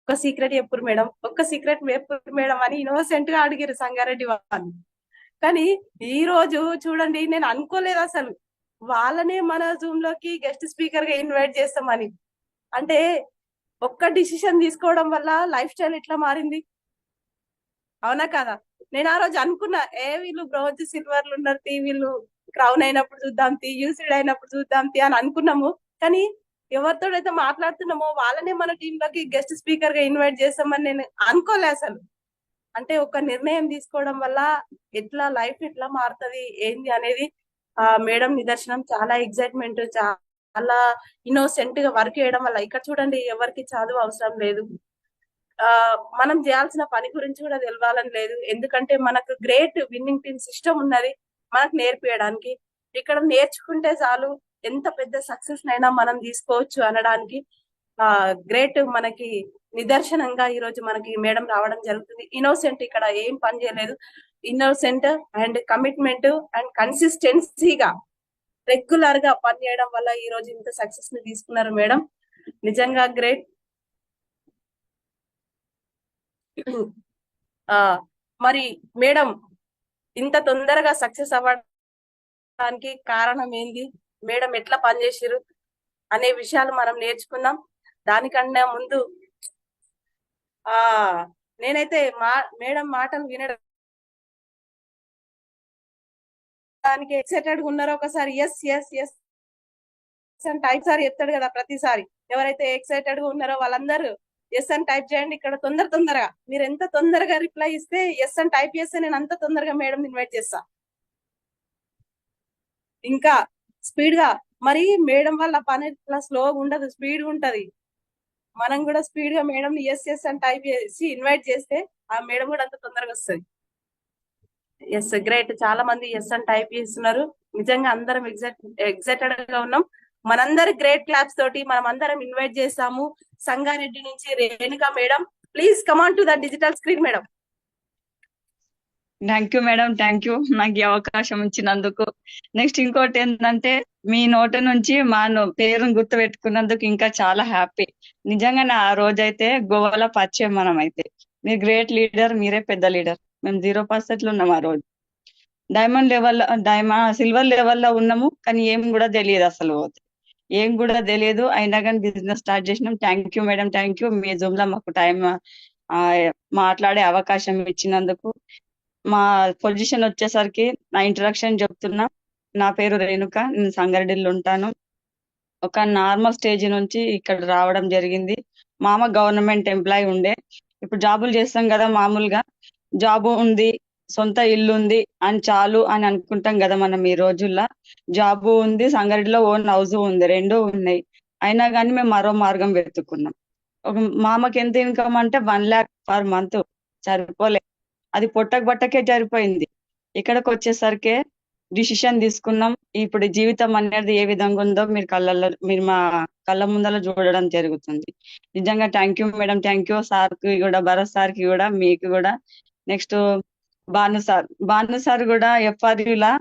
ఒక secret చెప్పురు madam, ఒక్క secret చెప్పురు madam అని ఇన్నోసెంట్ గా అడిగారు సంగారెడ్డి వాళ్ళు. కానీ ఈ రోజు చూడండి, నేను అనుకోలేదు అసలు వాళ్ళనే మన జూమ్ లోకి గెస్ట్ స్పీకర్ గా ఇన్వైట్ చేస్తామని. అంటే ఒక్క డిసిషన్ తీసుకోవడం వల్ల లైఫ్ స్టైల్ ఎట్లా మారింది, అవునా కదా? నేను ఆ రోజు అనుకున్నా, వీళ్ళు బ్రోంజ్ సిల్వర్లు ఉన్నారు తీ, వీళ్ళు క్రౌన్ అయినప్పుడు చూద్దాం తీ, యూసిడ్ అయినప్పుడు చూద్దాం తీ అని అనుకున్నాము. కానీ ఎవరితోడైతే మాట్లాడుతున్నామో వాళ్ళనే మన టీమ్ లోకి గెస్ట్ స్పీకర్ గా ఇన్వైట్ చేస్తామని నేను అనుకోలే అసలు. అంటే ఒక నిర్ణయం తీసుకోవడం వల్ల ఎట్లా లైఫ్ ఎట్లా మారుతుంది ఏంది అనేది ఆ మేడం నిదర్శనం. చాలా ఎగ్జైట్మెంట్, చాలా ఇన్నోసెంట్ గా వర్క్ చేయడం వల్ల. ఇక్కడ చూడండి, ఎవరికి చదువు అవసరం లేదు, ఆ మనం చేయాల్సిన పని గురించి కూడా తెలవాలని లేదు, ఎందుకంటే మనకు గ్రేట్ విన్నింగ్ టీమ్ సిస్టమ్ ఉన్నది మనకు నేర్పియడానికి. ఇక్కడ నేర్చుకుంటే చాలు ఎంత పెద్ద సక్సెస్ అయినా మనం తీసుకోవచ్చు అనడానికి గ్రేట్ మనకి నిదర్శనంగా ఈ రోజు మనకి మేడం రావడం జరుగుతుంది. ఇన్నోసెంట్ ఇక్కడ ఏం పని చేయలేదు, ఇన్నోసెంట్ అండ్ కమిట్మెంట్ అండ్ కన్సిస్టెన్సీగా రెగ్యులర్ గా పని చేయడం వల్ల ఈ రోజు ఇంత సక్సెస్ ని తీసుకున్నారు మేడం. నిజంగా గ్రేట్. ఆ మరి మేడం ఇంత తొందరగా సక్సెస్ అవ్వడానికి కారణం ఏంది, మేడం ఎట్లా పనిచేసారు అనే విషయాలు మనం నేర్చుకుందాం. దానికన్నా ముందు ఆ నేనైతే మేడం మాటలు వినడానికి ఎక్సైటెడ్ గా ఉన్నారో ఒకసారి ఎస్ ఎస్ ఎస్ అని టైప్ సార్ చెప్తాడు కదా ప్రతిసారి. ఎవరైతే ఎక్సైటెడ్ గా ఉన్నారో వాళ్ళందరూ ఎస్ అని టైప్ చేయండి. ఇక్కడ తొందరగా మీరు ఎంత తొందరగా రిప్లై ఇస్తే, ఎస్ అని టైప్ చేస్తే నేను అంత తొందరగా మేడం ఇన్వైట్ చేస్తా, ఇంకా స్పీడ్ గా. మరి మేడం వల్ల పని ఇట్లా స్లోగా ఉండదు, స్పీడ్ ఉంటది. మనం కూడా స్పీడ్ గా మేడం ఎస్ ఎస్ అని టైప్ చేసి ఇన్వైట్ చేస్తే ఆ మేడం కూడా అంత తొందరగా వస్తుంది. ఎస్ గ్రేట్, చాలా మంది ఎస్ అని టైప్ చేస్తున్నారు. నిజంగా అందరం ఎగ్జైటెడ్ గా ఉన్నాం. మనందరి గ్రేట్ క్లాప్స్ తోటి మనం అందరం ఇన్వైట్ చేస్తాము సంగారెడ్డి నుంచి Renuka madam. Please come on to the digital screen madam. Thank you madam, thank you నాకు ఈ అవకాశం ఇచ్చినందుకు. నెక్స్ట్ ఇంకోటి ఏంటంటే, మీ నోటి నుంచి మా పేరును గుర్తు పెట్టుకున్నందుకు ఇంకా చాలా హ్యాపీ. నిజంగానే ఆ రోజైతే గోవాలో పరిచయం మనం అయితే. మీరు గ్రేట్ లీడర్, మీరే పెద్ద లీడర్. మేము 0% ఉన్నాం ఆ రోజు. డైమండ్ లెవెల్, సిల్వర్ లెవెల్లో ఉన్నాము, కానీ ఏం కూడా తెలియదు అసలు. ఏం కూడా తెలియదు, అయినా కానీ బిజినెస్ స్టార్ట్ చేసినాం. Thank you madam, thank you. Me Zoom లో మాకు టైం మాట్లాడే అవకాశం ఇచ్చినందుకు. మా పొజిషన్ వచ్చేసరికి నా ఇంట్రడక్షన్ చెప్తున్నా. నా పేరు రేణుక, నేను సంగారెడ్డిలో ఉంటాను. ఒక నార్మల్ స్టేజ్ నుంచి ఇక్కడ రావడం జరిగింది. మామ గవర్నమెంట్ ఎంప్లాయీ ఉండే, ఇప్పుడు జాబులు చేస్తాం కదా మామూలుగా. జాబు ఉంది, సొంత ఇల్లు ఉంది అని చాలు అని అనుకుంటాం కదా మనం ఈ రోజుల్లో. జాబు ఉంది, సంగారెడ్డిలో ఓన్ హౌస్ ఉంది, రెండూ ఉన్నాయి. అయినా కానీ మేము మరో మార్గం వెతుక్కున్నాం. ఒక మామకి ఎంత ఇన్కమ్ అంటే 1 lakh పర్ మంత్, సరిపోలే. అది పొట్టకు బట్టకే సరిపోయింది. ఇక్కడికి వచ్చేసరికి డిసిషన్ తీసుకున్నాం. ఇప్పుడు జీవితం అనేది ఏ విధంగా ఉందో మీరు మా కళ్ళ ముందర చూడడం జరుగుతుంది. నిజంగా thank you madam, thank you. Sir కి కూడా, భరత్ సార్ కి కూడా, మీకు కూడా. నెక్స్ట్ భాను సార్ కూడా ఎఫ్ఆర్యులా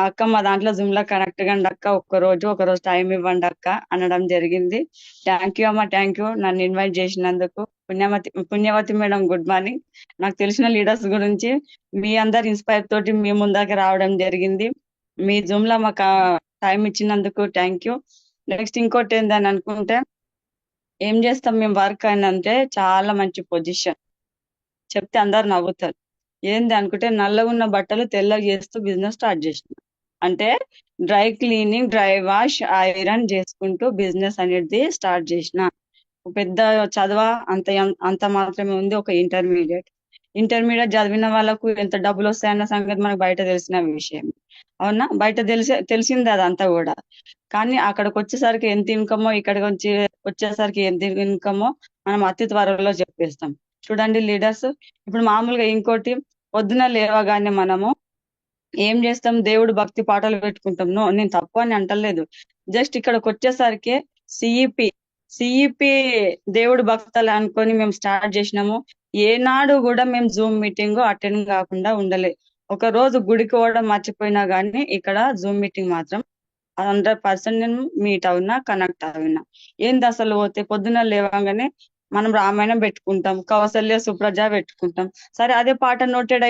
అక్క మా దాంట్లో జూమ్ లో కనెక్ట్ కండి అక్క, ఒకరోజు టైం ఇవ్వండి అక్క అనడం జరిగింది. థ్యాంక్ యూ అమ్మ, థ్యాంక్ యూ నన్ను ఇన్వైట్ చేసినందుకు. పుణ్యవతి మేడం గుడ్ మార్నింగ్. నాకు తెలిసిన లీడర్స్ గురించి మీ అందరి ఇన్స్పైర్ తోటి మీ ముందాక రావడం జరిగింది. మీ జూమ్ లో మాకు టైం ఇచ్చినందుకు థ్యాంక్ యూ. నెక్స్ట్ ఇంకోటి ఏందని అనుకుంటే, ఏం చేస్తాం మేము వర్క్ అని అంటే, చాలా మంచి పొజిషన్ చెప్తే అందరు నవ్వుతారు. ఏంది అనుకుంటే, నల్లగా ఉన్న బట్టలు తెల్లగా చేస్తూ బిజినెస్ స్టార్ట్ చేసిన. అంటే dry cleaning, dry wash, iron చేసుకుంటూ బిజినెస్ అనేది స్టార్ట్ చేసిన. పెద్ద చదవ అంత మాత్రమే ఉంది, ఒక ఇంటర్మీడియట్ చదివిన వాళ్ళకు ఎంత డబ్బులు వస్తాయన్న సంగతి మనకు బయట తెలిసిన విషయం. అవునా, బయట తెలిసింది అదంతా కూడా. కానీ అక్కడికి వచ్చేసరికి ఎంత ఇన్కమో, ఇక్కడికి వచ్చేసరికి ఎంత ఇన్కమో మనం అతి త్వరలో చెప్పేస్తాం. చూడండి లీడర్స్, ఇప్పుడు మామూలుగా ఇంకోటి, పొద్దున లేవగానే మనము ఏం చేస్తాం, దేవుడు భక్తి పాటలు పెట్టుకుంటాం. నేను తప్పు అని అంటలేదు. జస్ట్ ఇక్కడికి వచ్చేసరికి సిఈపి దేవుడు భక్తులు అనుకొని మేము స్టార్ట్ చేసినాము. ఏనాడు కూడా మేము జూమ్ మీటింగ్ అటెండ్ కాకుండా ఉండలే. ఒక రోజు గుడికి పోవడం మర్చిపోయినా గానీ ఇక్కడ జూమ్ మీటింగ్ మాత్రం 100% నేను మీట్ అవునా, కనెక్ట్ అవునా. ఏంది అసలు పోతే పొద్దున లేవగానే మనం రామాయణం పెట్టుకుంటాం, కౌసల్య సుప్రజ పెట్టుకుంటాం. సరే అదే పాట నోటెడ్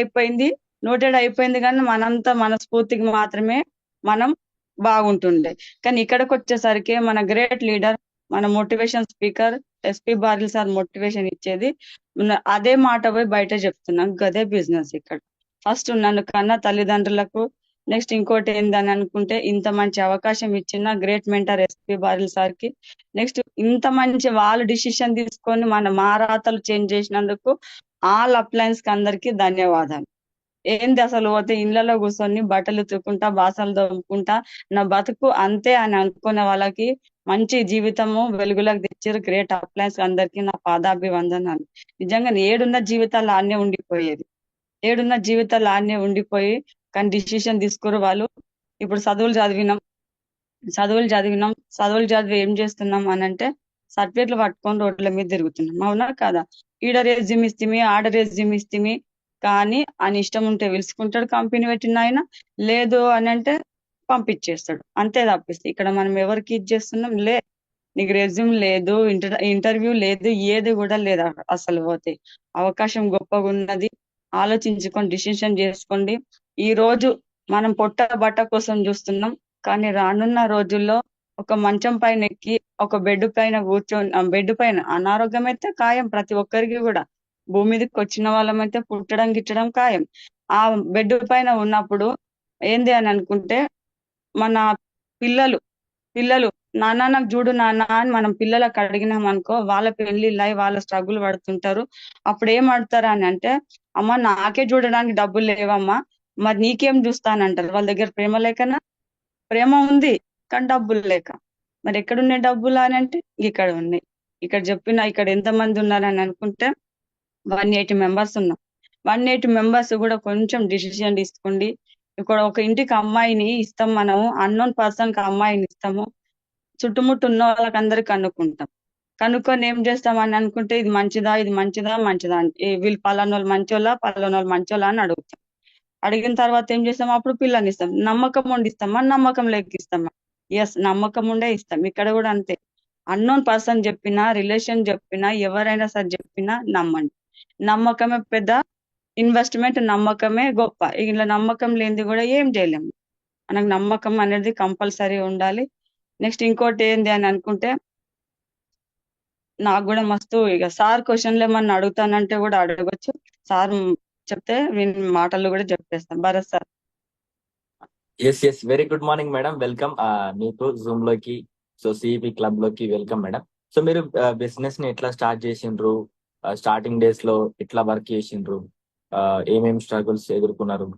అయిపోయింది కానీ మనంతా మనస్ఫూర్తికి మాత్రమే మనం బాగుంటుండే. కానీ ఇక్కడికి వచ్చేసరికి మన గ్రేట్ లీడర్, మన motivation speaker SP Baril sir motivation ఇచ్చేది అదే మాట పోయి బయట చెప్తున్నాం. గదే బిజినెస్ ఇక్కడ. ఫస్ట్ నన్ను కన్నా తల్లిదండ్రులకు, నెక్స్ట్ ఇంకోటి ఏందని అనుకుంటే ఇంత మంచి అవకాశం ఇచ్చిన great mentor SP Baril sir కి, నెక్స్ట్ ఇంత మంచి వాళ్ళు డిసిషన్ తీసుకొని మా రాతలు చేంజ్ చేసినందుకు ఆల్ అప్లయన్స్ కి అందరికి ధన్యవాదాలు. ఏంది అసలు పోతే ఇళ్లలో కూర్చొని బట్టలు ఉతుక్కుంటా బాసలు తోముకుంటా నా బతుకు అంతే అని అనుకునే వాళ్ళకి మంచి జీవితము వెలుగులోకి తెచ్చారు గ్రేట్ అప్లయన్స్ అందరికి నా పాదాభివందనాలు. నిజంగా ఏడున్న జీవితాలు ఉండిపోయి కానీ డిసిషన్ తీసుకురు వాళ్ళు. ఇప్పుడు చదువులు చదివి ఏం చేస్తున్నాం అని అంటే సర్టిఫికెట్లు పట్టుకొని రోడ్ల మీద తిరుగుతున్నాం. అవునా కదా? ఈడ రెజ్యూమ్ ఇస్తిమి, ఆడ రెజ్యూమ్ ఇస్తిమి, కానీ ఆయన ఇష్టం ఉంటే పిలుచుకుంటాడు కంపెనీ పెట్టిన ఆయన, లేదు అని అంటే పంపించేస్తాడు. అంతే తప్పిస్తే ఇక్కడ మనం ఎవరికి ఇది చేస్తున్నాం? నీకు రెజ్యూమ్ లేదు, ఇంటర్వ్యూ లేదు, ఏది కూడా లేదు. అసలు పోతే అవకాశం గొప్పగా ఉన్నది. ఆలోచించుకొని డిసిషన్ చేసుకోండి. ఈ రోజు మనం పొట్ట బట్ట కోసం చూస్తున్నాం, కానీ రానున్న రోజుల్లో ఒక మంచం పైన ఎక్కి ఒక బెడ్ పైన కూర్చొని, బెడ్ పైన అనారోగ్యం అయితే ఖాయం ప్రతి ఒక్కరికి కూడా. భూమి మీదకి వచ్చిన వాళ్ళమైతే పుట్టడం గిట్టడం ఖాయం. ఆ బెడ్ పైన ఉన్నప్పుడు ఏంది అని అనుకుంటే మన పిల్లలు పిల్లలు నాన్న నాకు చూడు నాన్న అని మనం పిల్లలకు అడిగినాం అనుకో, వాళ్ళ పెళ్లిళ్ళు అయి వాళ్ళ స్ట్రగుల్ పడుతుంటారు. అప్పుడు ఏం అడుగుతారా అని అంటే, అమ్మ నాకే చూడడానికి డబ్బులు లేవమ్మా, మరి నీకేం చూస్తానంటారు. వాళ్ళ దగ్గర ప్రేమ లేకనా? ప్రేమ ఉంది కానీ డబ్బులు లేక. మరి ఎక్కడున్నాయి డబ్బులు అని అంటే ఇక్కడ ఉన్నాయి. ఇక్కడ ఎంతమంది ఉన్నారని అనుకుంటే 180 మెంబర్స్ ఉన్నాం. 180 మెంబర్స్ కూడా కొంచెం డిసిషన్ తీసుకోండి. ఇక్కడ ఒక ఇంటికి అమ్మాయిని ఇస్తాం, మనము అన్నోన్ పర్సన్ కి అమ్మాయిని ఇస్తాము, చుట్టుముట్టు ఉన్న వాళ్ళకి అందరికి కనుక్కొని ఏం చేస్తామని అనుకుంటే ఇది మంచిదా అంటే వీళ్ళు పలానోళ్ళు మంచోళ్ళా అని అడుగుతాం. అడిగిన తర్వాత ఏం చేస్తాం? అప్పుడు పిల్లని ఇస్తాం. నమ్మకం ఉండి ఇస్తామా, నమ్మకం లేక ఇస్తామా? ఎస్, నమ్మకం ఉండే ఇస్తాం. ఇక్కడ కూడా అంతే. అన్నోన్ పర్సన్ చెప్పినా, రిలేషన్ చెప్పినా, ఎవరైనా సరే చెప్పినా నమ్మండి. నమ్మకమే పెద్ద ఇన్వెస్ట్మెంట్, నమ్మకమే గొప్ప. ఇలా నమ్మకం లేనిది కూడా ఏం చేయలేము. మనకు నమ్మకం అనేది కంపల్సరీ ఉండాలి. నెక్స్ట్ ఇంకోటి ఏంది అని అనుకుంటే, నాకు కూడా మస్తు ఇక సార్ క్వశ్చన్లు ఏమన్నా అడుగుతానంటే కూడా అడగొచ్చు. సార్ చెప్తే మాటలు కూడా చెప్పేస్తాం. Bharat sir. Yes very good morning madam, welcome మీకు జూమ్ లోకి. సో సిఈపి క్లబ్ లోకి వెల్కమ్ మేడం. సో మీరు బిజినెస్ ని ఎట్లా స్టార్ట్ చేసిండ్రు, స్టార్టింగ్ డేస్ లో ఎట్లా వర్క్ చేసిండ్రు, ఏమేమి స్ట్రగుల్స్ ఎదుర్కొన్నారు,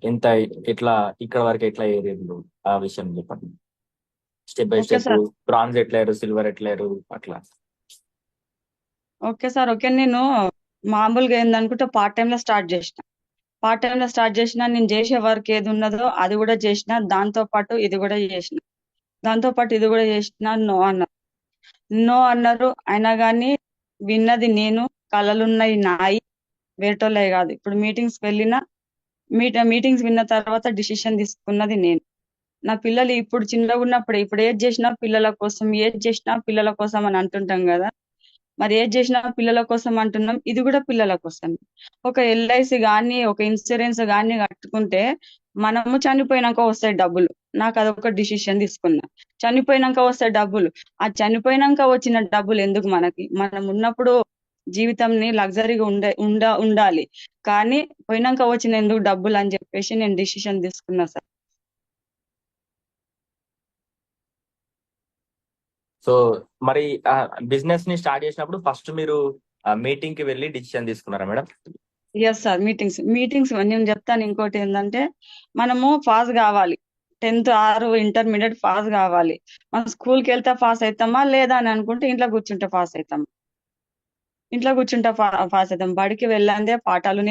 ఎంత ఎట్లా ఇక్కడ వరకు ఎట్లా ఏరిండ్రు, ఆ విషయం చెప్పండి. Step by okay step, sir. Bronze ఎట్లయ్యారు, సిల్వర్ ఎట్లయ్యారు, అట్లా. Okay sir. ఓకే, నేను మామూలుగా ఏందనుకుంటే పార్ట్ టైం లో స్టార్ట్ చేసిన నేను చేసే వర్క్ ఏది ఉన్నదో అది కూడా చేసిన, దాంతో పాటు ఇది కూడా చేసిన. నో అన్నారు అయినా కానీ విన్నది నేను, కళలున్నాయి నాయి, వేరేటోళ్ళే కాదు. ఇప్పుడు మీటింగ్స్ విన్న తర్వాత డిసిషన్ తీసుకున్నది నేను. నా పిల్లలు ఇప్పుడు చిన్నగా ఉన్నప్పుడు, ఇప్పుడు ఏది చేసినా పిల్లల కోసం అని అంటుంటాం కదా. మరి ఏది చేసినా పిల్లల కోసం అంటున్నాం, ఇది కూడా పిల్లల కోసం. ఒక ఎల్ఐసి గాని, ఒక ఇన్సూరెన్స్ గాని కట్టుకుంటే మనము చనిపోయినాక వస్తాయి డబ్బులు. నాకు అదొక డిసిషన్ తీసుకున్నా. చనిపోయినాక వస్తాయి డబ్బులు. ఆ చనిపోయినాక వచ్చిన డబ్బులు ఎందుకు మనకి? మనం ఉన్నప్పుడు జీవితంని లగ్జరీగా ఉండాలి, కానీ పోయినాక వచ్చిన ఎందుకు డబ్బులు అని చెప్పేసి నేను డిసిషన్ తీసుకున్నా సార్. సో మరి బిజినెస్ ని స్టార్ట్ చేసినప్పుడు ఫస్ట్ మీరు మీటింగ్ కి వెళ్ళి డిసిషన్ తీసుకున్నారా మేడం? ఎస్ సార్, మీటింగ్స్ నేను చెప్తాను. ఇంకోటి ఏంటంటే, మనము పాస్ కావాలి. 10th ఆర్ ఇంటర్మీడియట్ పాస్ కావాలి. మనం స్కూల్కి వెళ్తే పాస్ అవుతామా లేదా అని అనుకుంటే ఇంట్లో కూర్చుంటే పాస్ అవుతాం. బడికి వెళ్ళందే పాఠాలు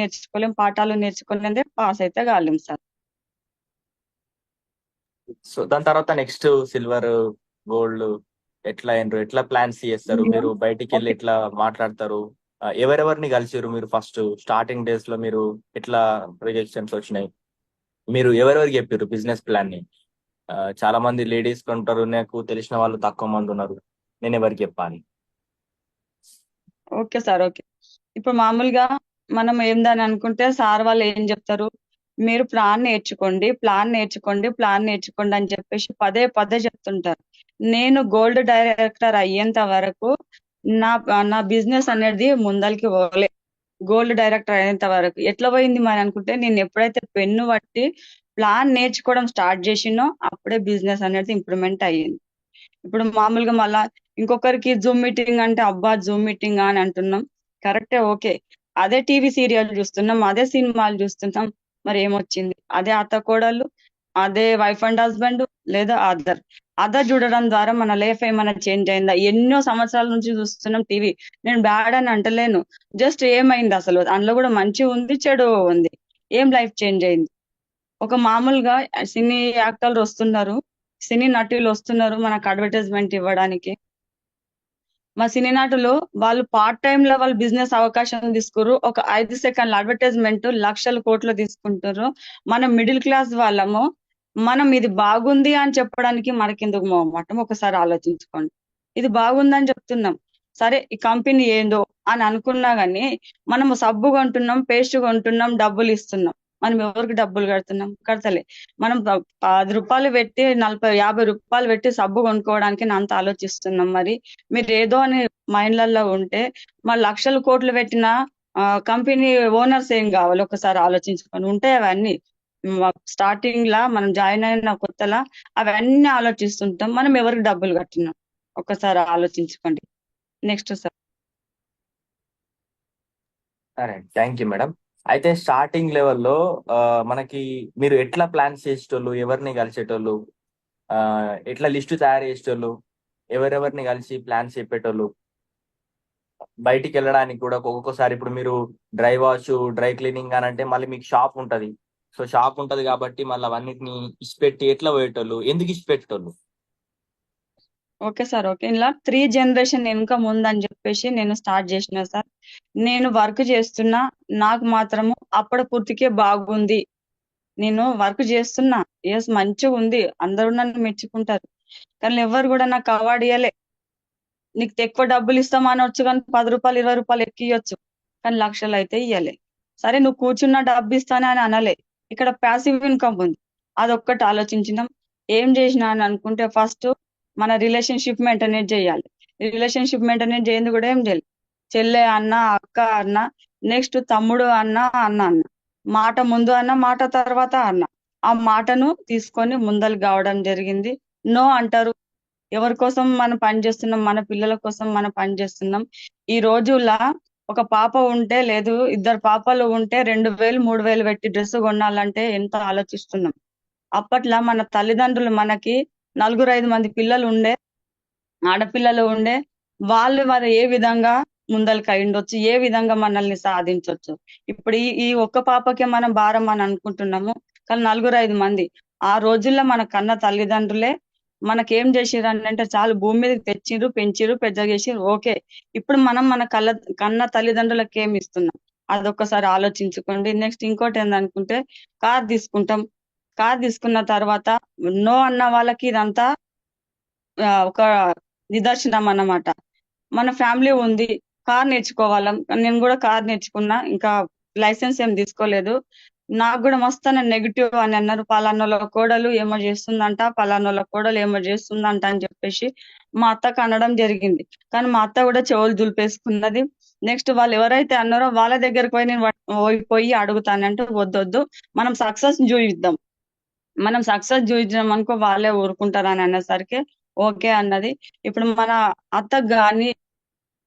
నేర్చుకోలేందే పాస్ అయితే కాలేం సార్. సో దాని తర్వాత నెక్స్ట్ సిల్వర్, గోల్డ్ ఎట్లా అయినరు, ఎట్లా ప్లాన్స్ చేస్తారు మీరు? బయటికి వెళ్ళి ఎట్లా మాట్లాడతారు? ఎవరెవరిని కలిసిరు మీరు? ఫస్ట్ స్టార్టింగ్ డేస్ లో మీరు ఎట్లా రిజెక్షన్స్ వచ్చినాయి? మీరు ఎవరెవరికి చెప్పారు బిజినెస్ ప్లాన్ ని? చాలా మంది లేడీస్ కొంటారు, నాకు తెలిసిన వాళ్ళు తక్కువ మంది ఉన్నారు, నేను ఎవరికి చెప్పాలి? Okay sir, okay. ఇప్పుడు మామూలుగా మనం ఏందని అనుకుంటే సార్ వాళ్ళు ఏం చెప్తారు, మీరు ప్లాన్ నేర్చుకోండి అని చెప్పేసి పదే పదే చెప్తుంటారు. నేను గోల్డ్ డైరెక్టర్ అయ్యేంత వరకు నా నా బిజినెస్ అనేది ముందరికి పోలే. గోల్డ్ డైరెక్టర్ అయ్యేంత వరకు ఎట్లా పోయింది మరి అనుకుంటే, నేను ఎప్పుడైతే పెన్ను బట్టి ప్లాన్ నేర్చుకోవడం స్టార్ట్ చేసినో అప్పుడే బిజినెస్ అనేది ఇంప్రూవ్మెంట్ అయ్యింది. ఇప్పుడు మామూలుగా మళ్ళా ఇంకొకరికి జూమ్ మీటింగ్ అంటే అబ్బా జూమ్ మీటింగ్ అని అంటున్నాం, కరెక్టే, ఓకే. అదే టీవీ సీరియల్ చూస్తున్నాం, అదే సినిమాలు చూస్తున్నాం, మరి ఏమొచ్చింది? అదే అత్త కోడళ్ళు, అదే వైఫ్ అండ్ హస్బెండ్, లేదా అదర్ చూడడం ద్వారా మన లైఫ్ ఏమైనా చేంజ్ అయిందా? ఎన్నో సంవత్సరాల నుంచి చూస్తున్నాం టీవీ. నేను బ్యాడ్ అని అంటలేను, జస్ట్ ఏమైంది అసలు? అందులో కూడా మంచి ఉంది, చెడు ఉంది. ఏం లైఫ్ చేంజ్ అయింది? ఒక మామూలుగా సినీ యాక్టర్లు వస్తున్నారు, సినీ నటులు వస్తున్నారు మనకు అడ్వర్టైజ్మెంట్ ఇవ్వడానికి. మా సినీ నటులు వాళ్ళు పార్ట్ టైం లో వాళ్ళు బిజినెస్ అవకాశం తీసుకురు, ఒక 5 సెకండ్ల అడ్వర్టైజ్మెంట్ లక్షల కోట్లు తీసుకుంటారు. మనం మిడిల్ క్లాస్ వాళ్ళము, మనం ఇది బాగుంది అని చెప్పడానికి మనకెందుకు మొహమాటం? ఒకసారి ఆలోచించుకోండి. ఇది బాగుందని చెప్తున్నాం, సరే ఈ కంపెనీ ఏందో అని అనుకున్నా గానీ, మనము సబ్బు కొంటున్నాం, పేస్ట్ కొంటున్నాం, డబ్బులు ఇస్తున్నాం, మనం ఎవరికి డబ్బులు కడుతున్నాం? కడతలే. మనం 10 రూపాయలు పెట్టి 40-50 రూపాయలు పెట్టి సబ్బు కొనుక్కోవడానికి అంత ఆలోచిస్తున్నాం. మరి మీరు ఏదో అని మైండ్లలో ఉంటే మరి లక్షల కోట్లు పెట్టిన కంపెనీ ఓనర్స్ ఏం కావాలి? ఒకసారి ఆలోచించుకొని ఉంటాయి అవన్నీ. స్టార్టింగ్ లా మనం జాయిన్ అయిన కొత్తలా అవన్నీ ఆలోచిస్తుంటాం, మనం ఎవరికి డబ్బులు కట్టినాం? ఒకసారి ఆలోచించుకోండి. Next sir. సరే, థ్యాంక్ యూ మేడం. అయితే స్టార్టింగ్ లెవెల్లో మనకి మీరు ఎట్లా ప్లాన్స్ చేసేటోళ్ళు, ఎవరిని కలిసేటోళ్ళు, ఆ, ఎట్లా లిస్ట్ తయారు చేసేటోళ్ళు, ఎవరెవరిని కలిసి ప్లాన్స్ చెప్పేటోళ్ళు, బయటికి వెళ్ళడానికి కూడా ఒక్కొక్కసారి ఇప్పుడు మీరు డ్రై వాష్, డ్రై క్లీనింగ్ అని అంటే మళ్ళీ మీకు షాప్ ఉంటది. సో షాప్ ఉంటది కాబట్టి మళ్ళీ అవన్నిటిని ఇచ్చిపెట్టి ఎట్లా పోయేటోళ్ళు, ఎందుకు ఇచ్చిపెట్టేటోళ్ళు? Okay sir, okay. ఇలా 3 జనరేషన్ వెనుక ముందని చెప్పేసి నేను స్టార్ట్ చేసిన సార్. నేను వర్క్ చేస్తున్నా, నాకు మాత్రము అప్పటి పూర్తికే బాగుంది. నేను వర్క్ చేస్తున్నా, ఎస్ మంచిగా ఉంది, అందరూ నన్ను మెచ్చుకుంటారు, కానీ ఎవరు కూడా నాకు అవార్డు ఇవ్వలే. నీకు ఎక్కువ డబ్బులు ఇస్తాం అనొచ్చు, కానీ 10 రూపాయలు 20 రూపాయలు ఎక్కియొచ్చు, కానీ లక్షలు అయితే ఇయ్యలే. సరే నువ్వు కూర్చున్న డబ్బు ఇస్తానే అని అనలే. ఇక్కడ ప్యాసివ్ ఇన్కమ్ ఉంది, అదొక్కటి ఆలోచించినాం. ఏం చేసినా అని అనుకుంటే, ఫస్ట్ మన రిలేషన్షిప్ మెయింటైన్ చేయాలి. రిలేషన్షిప్ మెయింటైన్ చేయండి కూడా ఏం చేయాలి? చెల్లె అన్న, అక్క అన్న, నెక్స్ట్ తమ్ముడు అన్న, అన్న అన్న, మాట ముందు అన్న, మాట తర్వాత అన్న. ఆ మాటను తీసుకొని ముందలు కావడం జరిగింది. నో అంటారు. ఎవరి కోసం మనం పని చేస్తున్నాం? మన పిల్లల కోసం మనం పని చేస్తున్నాం. ఈ రోజుల్లో ఒక పాప ఉంటే, లేదు 2 పాపలు ఉంటే 2000 3000 పెట్టి డ్రెస్ కొనాలంటే ఎంత ఆలోచిస్తున్నాం. అప్పట్లో మన తల్లిదండ్రులు మనకి 4-5 మంది పిల్లలు ఉండే, ఆడపిల్లలు ఉండే, వాళ్ళు మరి ఏ విధంగా ముందలకి అయ్యుండొచ్చు, ఏ విధంగా మనల్ని సాధించవచ్చు. ఇప్పుడు ఈ ఈ ఒక్క పాపకే మనం భారం అని అనుకుంటున్నాము, కానీ 4-5 మంది. ఆ రోజుల్లో మన కన్న తల్లిదండ్రులే మనకేం చేసిర్రు అని అంటే, చాలు భూమి మీదకి తెచ్చిర్రు, పెంచిర్రు, పెద్ద చేసిర్రు, ఓకే. ఇప్పుడు మనం మన కన్న తల్లిదండ్రులకు ఏమి ఇస్తున్నాం? అదొక్కసారి ఆలోచించుకోండి. నెక్స్ట్ ఇంకోటి ఏందనుకుంటే, కార్ తీసుకుంటాం. కార్ తీసుకున్న తర్వాత నో అన్న వాళ్ళకి ఇదంతా ఒక నిదర్శనం అన్నమాట. మన ఫ్యామిలీ ఉంది, కార్ నేర్చుకోవాలం, నేను కూడా కార్ నేర్చుకున్నా, ఇంకా లైసెన్స్ ఏం తీసుకోలేదు. నాకు కూడా మస్తు నెగిటివ్ అని అన్నారు, పలానోళ్ళ కోడలు ఏమో చేస్తుందంట, పలానోళ్ళ కోడలు ఏమో చేస్తుందంట అని చెప్పేసి మా అత్తకు అనడం జరిగింది. కానీ మా అత్త కూడా చెవులు దులిపేసుకున్నది. నెక్స్ట్ వాళ్ళు ఎవరైతే అన్నారో వాళ్ళ దగ్గరకు పోయి నేను పోయి అడుగుతానంటే, వద్దొద్దు, మనం సక్సెస్ చూపిద్దాం, మనం సక్సెస్ చూపించడం అనుకో వాళ్ళే ఊరుకుంటారని అనేసరికి ఓకే అన్నది. ఇప్పుడు మన అత్తకు గాని,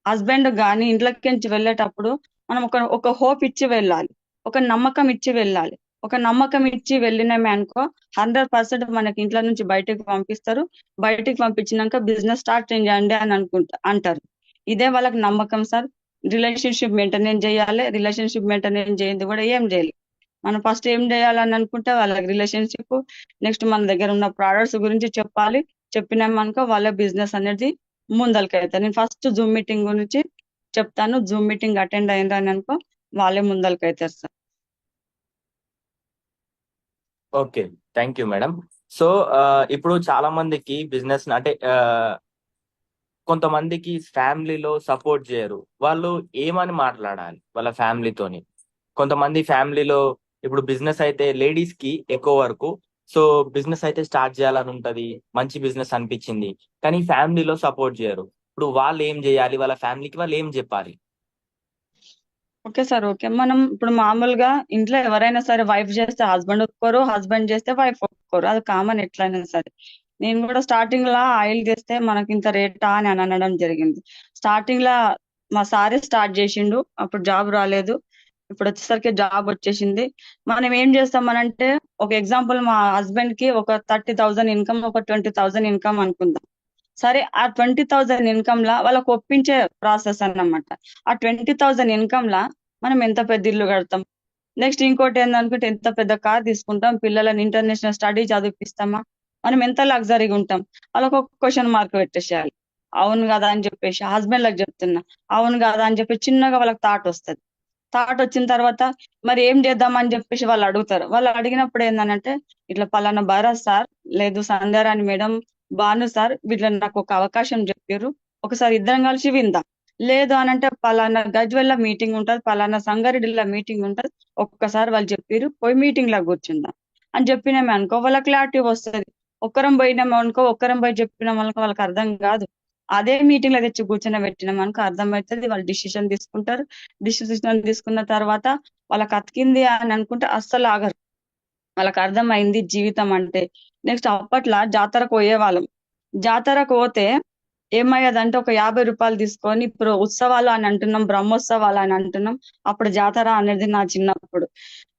హస్బెండ్ గాని ఇంట్లోకి వెళ్ళేటప్పుడు మనం ఒక హోప్ ఇచ్చి వెళ్ళాలి, ఒక నమ్మకం ఇచ్చి వెళ్ళాలి. ఒక నమ్మకం ఇచ్చి వెళ్ళినామే అనుకో 100% మనకి ఇంట్లో నుంచి బయటకు పంపిస్తారు. బయటికి పంపించినాక బిజినెస్ స్టార్ట్ చేయండి అని అంటారు. ఇదే వాళ్ళకి నమ్మకం సార్. రిలేషన్షిప్ మెయింటైన్ చేయాలి. రిలేషన్షిప్ మెయింటైన్ చేయండి కూడా ఏం చేయాలి? మనం ఫస్ట్ ఏం చేయాలని అనుకుంటే వాళ్ళకి రిలేషన్షిప్, నెక్స్ట్ మన దగ్గర ఉన్న ప్రోడక్ట్స్ గురించి చెప్పాలి. చెప్పినామనుకో వాళ్ళ బిజినెస్ అనేది ముందలకి అవుతారు. నేను ఫస్ట్ జూమ్ మీటింగ్ గురించి చెప్తాను, జూమ్ మీటింగ్ అటెండ్ అయిందని అనుకో వాళ్ళే ముందలకి అవుతారు sir. Okay, thank you madam. So ఇప్పుడు చాలా మందికి బిజినెస్ అంటే కొంతమందికి ఫ్యామిలీలో సపోర్ట్ చేయరు, వాళ్ళు ఏమని మాట్లాడాలి వాళ్ళ ఫ్యామిలీతోని? కొంతమంది ఫ్యామిలీలో ఇప్పుడు బిజినెస్ అయితే లేడీస్ కి ఎక్కువ వరకు, సో బిజినెస్ అయితే స్టార్ట్ చేయాలని ఉంటది, మంచి బిజినెస్ అనిపించింది, కానీ ఫ్యామిలీలో సపోర్ట్ చేయరు. ఇప్పుడు వాళ్ళు ఏం చేయాలి, వాళ్ళ ఫ్యామిలీకి వాళ్ళు ఏం చెప్పాలి? Okay sir, okay. మనం ఇప్పుడు మామూలుగా ఇంట్లో ఎవరైనా సరే వైఫ్ చేస్తే హస్బెండ్ ఒప్పుకోరు, హస్బెండ్ చేస్తే వైఫ్ ఒప్పుకోరు, అది కామన్ ఎట్లయినా సరే. నేను కూడా స్టార్టింగ్ లా ఆయిల్ చేస్తే మనకి ఇంత రేటా అని అనడం జరిగింది. స్టార్టింగ్ లా మా సారే స్టార్ట్ చేసిండు, అప్పుడు జాబ్ రాలేదు, ఇప్పుడు వచ్చేసరికి జాబ్ వచ్చేసింది. మనం ఏం చేస్తామనంటే, ఒక ఎగ్జాంపుల్ మా హస్బెండ్ కి ఒక 30,000 ఇన్కమ్, ఒక 20,000 ఇన్కమ్ అనుకుందాం. సరే, ఆ 20,000 ఇన్కమ్ లా వాళ్ళకి ఒప్పించే ప్రాసెస్ అన్నమాట. ఆ 20,000 ఇన్కమ్ లా మనం ఎంత పెద్ద ఇల్లు కడతాం, నెక్స్ట్ ఇంకోటి ఏందనుకుంటే ఎంత పెద్ద కార్ తీసుకుంటాం, పిల్లలని ఇంటర్నేషనల్ స్టడీ చదివిపిస్తామా, మనం ఎంత లగ్జరీగా ఉంటాం. వాళ్ళకి ఒక క్వశ్చన్ మార్క్ పెట్టేసేయాలి. అవును కదా అని చెప్పేసి హస్బెండ్ లకు చెప్తున్నా, అవును కదా అని చెప్పి చిన్నగా వాళ్ళకి థాట్ వస్తుంది. థాట్ వచ్చిన తర్వాత మరి ఏం చేద్దాం అని చెప్పేసి వాళ్ళు అడుగుతారు. వాళ్ళు అడిగినప్పుడు ఏందనంటే, ఇట్లా పలానా భరత్ సార్, లేదు సంధ్యారాణి మేడం, భాను సార్, వీళ్ళని నాకు ఒక అవకాశం చెప్పారు, ఒకసారి ఇద్దరం కలిసి విందాం. లేదు అనంటే పలానా గజ్వెల్ల మీటింగ్ ఉంటది, పలానా సంగారెడ్డిలో మీటింగ్ ఉంటది, ఒక్కసారి వాళ్ళు చెప్పారు, పోయి మీటింగ్ లా కూర్చుందాం అని చెప్పినామే అనుకో, వాళ్ళ క్లారిటీ వస్తుంది. ఒక్కరం పోయినాం అనుకో, ఒక్కరం పోయి చెప్పినాం అనుకో, వాళ్ళకి అర్థం కాదు. అదే మీటింగ్ లో తెచ్చి కూర్చొని పెట్టినాం అనుకో అర్థమవుతుంది, వాళ్ళు డిసిషన్ తీసుకుంటారు. డిసిషన్ తీసుకున్న తర్వాత వాళ్ళకి అతికింది అని అనుకుంటే అస్సలు ఆగరు, వాళ్ళకి అర్థమైంది జీవితం అంటే. నెక్స్ట్ అప్పట్లో జాతరకు పోయేవాళ్ళం. జాతరకు పోతే ఏమయ్యేదంటే ఒక 50 రూపాయలు తీసుకొని, ఇప్పుడు ఉత్సవాలు అని అంటున్నాం, బ్రహ్మోత్సవాలు అని అంటున్నాం, అప్పుడు జాతర అనేది నా చిన్నప్పుడు.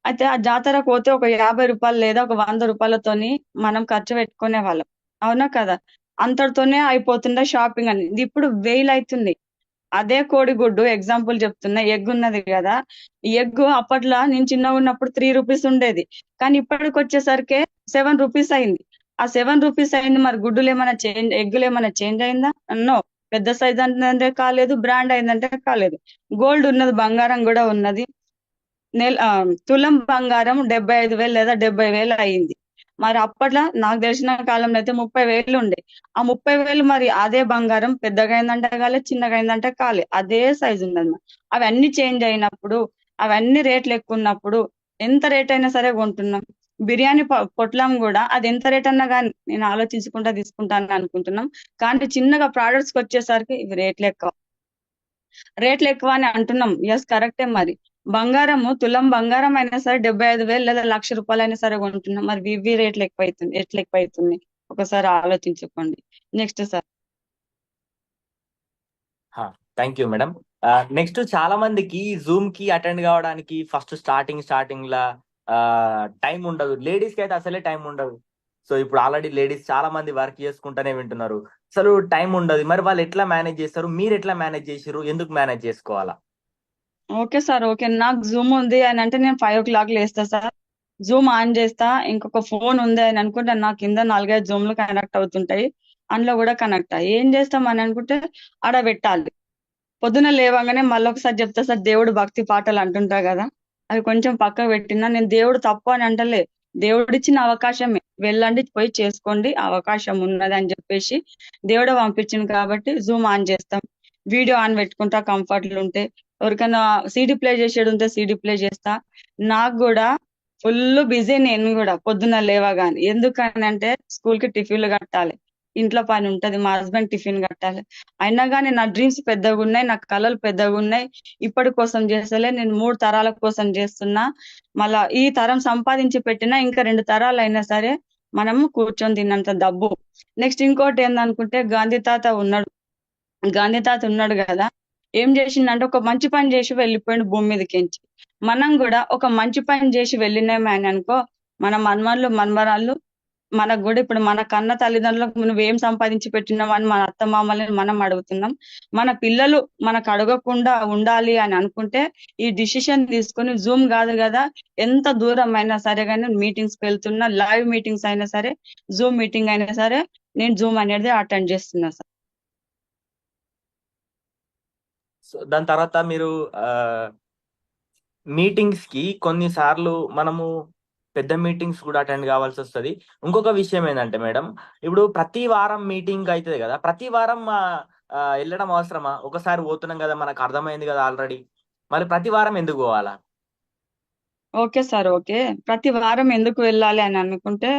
అయితే ఆ జాతరకు పోతే ఒక 50 రూపాయలు లేదా ఒక 100 రూపాయలతోని మనం ఖర్చు పెట్టుకునే వాళ్ళం, అవునా కదా? అంతటితోనే అయిపోతుండే షాపింగ్ అనేది. ఇప్పుడు 1000 అవుతుంది. అదే కోడిగుడ్డు ఎగ్జాంపుల్ చెప్తున్నా, ఎగ్ ఉన్నది కదా, ఈ ఎగ్ అప్పట్లో నేను చిన్నగా ఉన్నప్పుడు 3 రూపీస్ ఉండేది, కానీ ఇప్పటికి వచ్చేసరికి 7 రూపీస్ అయింది. ఆ 7 రూపీస్ అయింది, మరి గుడ్డులు ఏమైనా చేంజ్, ఎగ్గులు ఏమైనా చేంజ్ అయిందా? నో. పెద్ద సైజ్ అంటే కాలేదు, బ్రాండ్ అయిందంటే కాలేదు. గోల్డ్ ఉన్నది, బంగారం కూడా ఉన్నది. తులం బంగారం 75,000 లేదా 70,000 అయింది. మరి అప్పట్లో నాకు తెలిసిన కాలంలో అయితే 30,000 ఉండే. ఆ 30,000 మరి అదే బంగారం పెద్దగా అయిందంటే కాలే, చిన్నగా అయిందంటే కాలే, అదే సైజు ఉన్నది. అవన్నీ చేంజ్ అయినప్పుడు, అవన్నీ రేట్లు ఎక్కువ ఉన్నప్పుడు ఎంత రేట్ అయినా సరే కొంటున్నాం. బిర్యానీ పొట్లం కూడా అది ఎంత రేట్ అన్నా కానీ నేను ఆలోచించకుండా తీసుకుంటాను అనుకుంటున్నాం. కానీ చిన్నగా ప్రోడక్ట్స్ కి వచ్చేసరికి ఇవి రేట్లు ఎక్కువ అని అంటున్నాం. ఎస్, కరెక్టే. మరి బంగారము, తులం బంగారం అయినా సరే 75,000 లేదా 1,00,000 అయినా సరే కొంటున్నాం. మరి ఇవి రేట్లు ఎక్కువైతుంది, ఎట్లా ఎక్కువైతుంది ఒకసారి ఆలోచించుకోండి. Next sir. Thank you madam. Next, చాలా మందికి జూమ్ కి అటెండ్ కావడానికి ఫస్ట్ స్టార్టింగ్ లా టైం ఉండదు, లేడీస్ కి అయితే అసలే టైం ఉండదు. సో ఇప్పుడు ఆల్రెడీ లేడీస్ చాలా మంది వర్క్ చేసుకుంటూనే వింటున్నారు, అసలు టైం ఉండదు. మరి వాళ్ళు ఎట్లా మేనేజ్ చేస్తారు, మీరు ఎట్లా మేనేజ్ చేసారు, ఎందుకు మేనేజ్ చేసుకోవాలా? Okay sir, okay. నాకు జూమ్ ఉంది అని అంటే నేను 5 o'clock లేస్తా సార్, జూమ్ ఆన్ చేస్తా. ఇంకొక ఫోన్ ఉంది అని అనుకుంటే నా కింద 4-5 జూమ్లు కనెక్ట్ అవుతుంటాయి, అందులో కూడా కనెక్ట్ అయ్యి ఏం చేస్తాం అని అనుకుంటే ఆడ పెట్టాలి. పొద్దున లేవగానే మళ్ళీ ఒకసారి చెప్తా సార్, దేవుడు భక్తి పాటలు అంటుంటా కదా, అవి కొంచెం పక్కకు పెట్టినా. నేను దేవుడు తప్పు అని అంటలే, దేవుడు ఇచ్చిన అవకాశమే, వెళ్ళండి పోయి చేసుకోండి, అవకాశం ఉన్నది అని చెప్పేసి దేవుడు పంపించింది కాబట్టి జూమ్ ఆన్ చేస్తాం. వీడియో ఆన్ పెట్టుకుంటా కంఫర్ట్లు ఉంటే, ఎవరికైనా సీడీ ప్లే చేసేది ఉంటే సీడీ ప్లే చేస్తా. నాకు కూడా ఫుల్ బిజీ నేను కూడా పొద్దున్న లేవగానే. ఎందుకని అంటే స్కూల్ కి టిఫిన్లు కట్టాలి, ఇంట్లో పని ఉంటది, మా హస్బెండ్ టిఫిన్ కట్టాలి. అయినా కానీ నా డ్రీమ్స్ పెద్దగా ఉన్నాయి, నా కళలు పెద్దగా ఉన్నాయి. ఇప్పటి కోసం చేస్తలే, నేను 3 తరాల కోసం చేస్తున్నా. మళ్ళా ఈ తరం సంపాదించి పెట్టినా ఇంకా 2 తరాలు అయినా సరే మనము కూర్చొని తిన్నంత డబ్బు. నెక్స్ట్ ఇంకోటి ఏందనుకుంటే, గాంధీ తాత ఉన్నాడు కదా, ఏం చేసిండంటే ఒక మంచి పని చేసి వెళ్ళిపోయిండు భూమి మీదకించి. మనం కూడా ఒక మంచి పని చేసి వెళ్ళినామే అని అనుకో, మన మన్మన్లు మన్మరాళ్ళు మనకు కూడా ఇప్పుడు మన కన్న తల్లిదండ్రులకు నువ్వేం సంపాదించి పెట్టినావు అని మన అత్త మామల్ని మనం అడుగుతున్నాం. మన పిల్లలు మనకు అడగకుండా ఉండాలి అని అనుకుంటే ఈ డిసిషన్ తీసుకొని, జూమ్ కాదు కదా, ఎంత దూరం అయినా సరే కానీ మీటింగ్స్ కి వెళ్తున్నా, లైవ్ మీటింగ్స్ అయినా సరే, జూమ్ మీటింగ్ అయినా సరే నేను జూమ్ అనేది అటెండ్ చేస్తున్నా సార్. సో దాని తర్వాత మీరు మీటింగ్స్ కి కొన్నిసార్లు మనము పెద్ద మీటింగ్స్ కూడా అటెండ్ కావాల్సి వస్తుంది. ఇంకొక విషయం ఏంటంటే మేడం, ఇప్పుడు ప్రతి వారం మీటింగ్ అవుతుంది కదా, ప్రతి వారం వెళ్ళడం అవసరమా? ఒకసారి పోతున్నాం కదా, మనకు అర్థమైంది కదా ఆల్రెడీ, మరి ప్రతి వారం ఎందుకు పోవాలా? Okay sir, okay. ప్రతి వారం ఎందుకు వెళ్ళాలి అని అనుకుంటే,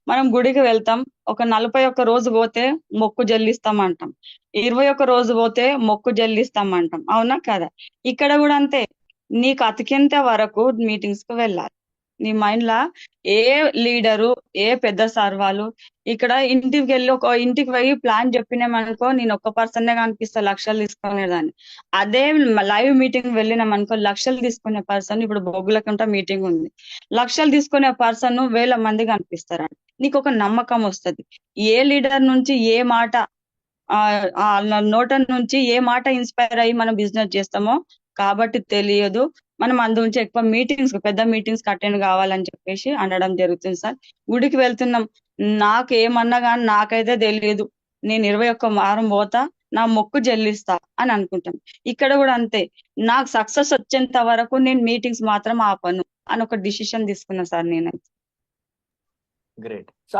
మనం గుడికి వెళ్తాం. ఒక 41 రోజు పోతే మొక్కు చెల్లిస్తాం అంటాం. 21 రోజు పోతే మొక్కు చెల్లిస్తాం అంటాం. అవునా కదా? ఇక్కడ కూడా అంతే. నీకు అతికింత వరకు మీటింగ్స్ కు వెళ్ళాలి. నీ మైండ్ లా ఏ లీడరు, ఏ పెద్ద సార్ వాళ్ళు ఇక్కడ ఇంటికి వెళ్ళి ఒక ఇంటికి పోయి ప్లాన్ చెప్పినామనుకో, నేను ఒక్క పర్సన్ కనిపిస్తా లక్షలు తీసుకునేదాన్ని. అదే లైవ్ మీటింగ్ వెళ్ళినాం అనుకో, లక్షలు తీసుకునే పర్సన్, ఇప్పుడు బొగ్గులకుంట మీటింగ్ ఉంది, లక్షలు తీసుకునే పర్సన్ వేల మంది కనిపిస్తారు. నీకు ఒక నమ్మకం వస్తది. ఏ లీడర్ నుంచి ఏ మాట ఆ ఆ నోట నుంచి ఏ మాట ఇన్స్పైర్ అయ్యి మనం బిజినెస్ చేస్తామో కాబట్టి తెలియదు. మనం అందు నుంచి ఎక్కువ మీటింగ్స్, పెద్ద మీటింగ్స్ అటెండ్ కావాలని చెప్పేసి అనడం జరుగుతుంది సార్. గుడికి వెళ్తున్నాం, నాకు ఏమన్నా కానీ నాకైతే తెలియదు, నేను 21 వారం పోతా, నా మొక్కు చెల్లిస్తా అని అనుకుంటాం. ఇక్కడ కూడా అంతే. నాకు సక్సెస్ వచ్చేంత వరకు నేను మీటింగ్స్ మాత్రం ఆపను అని ఒక డిసిషన్ తీసుకున్నా సార్ నేనైతే. గ్రేట్. సో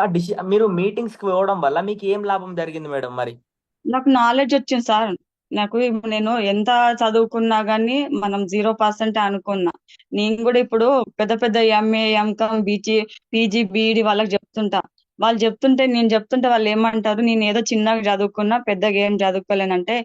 మీరు మీటింగ్స్ కి పోవడం వల్ల మీకు ఏం లాభం జరిగింది మేడం మరి? నాకు నాలెడ్జ్ వచ్చింది సార్. నాకు ఇప్పుడు నేను ఎంత చదువుకున్నా గానీ మనం 0% అనుకున్నా. నేను కూడా ఇప్పుడు పెద్ద పెద్ద ఎంఏ, ఎంకామ్, పీజీ, బీఈడి వాళ్ళకి చెప్తుంటా. వాళ్ళు చెప్తుంటే, నేను చెప్తుంటే వాళ్ళు ఏమంటారు, నేను ఏదో చిన్నగా చదువుకున్నా, పెద్దగా ఏం చదువుకోలేనంటే,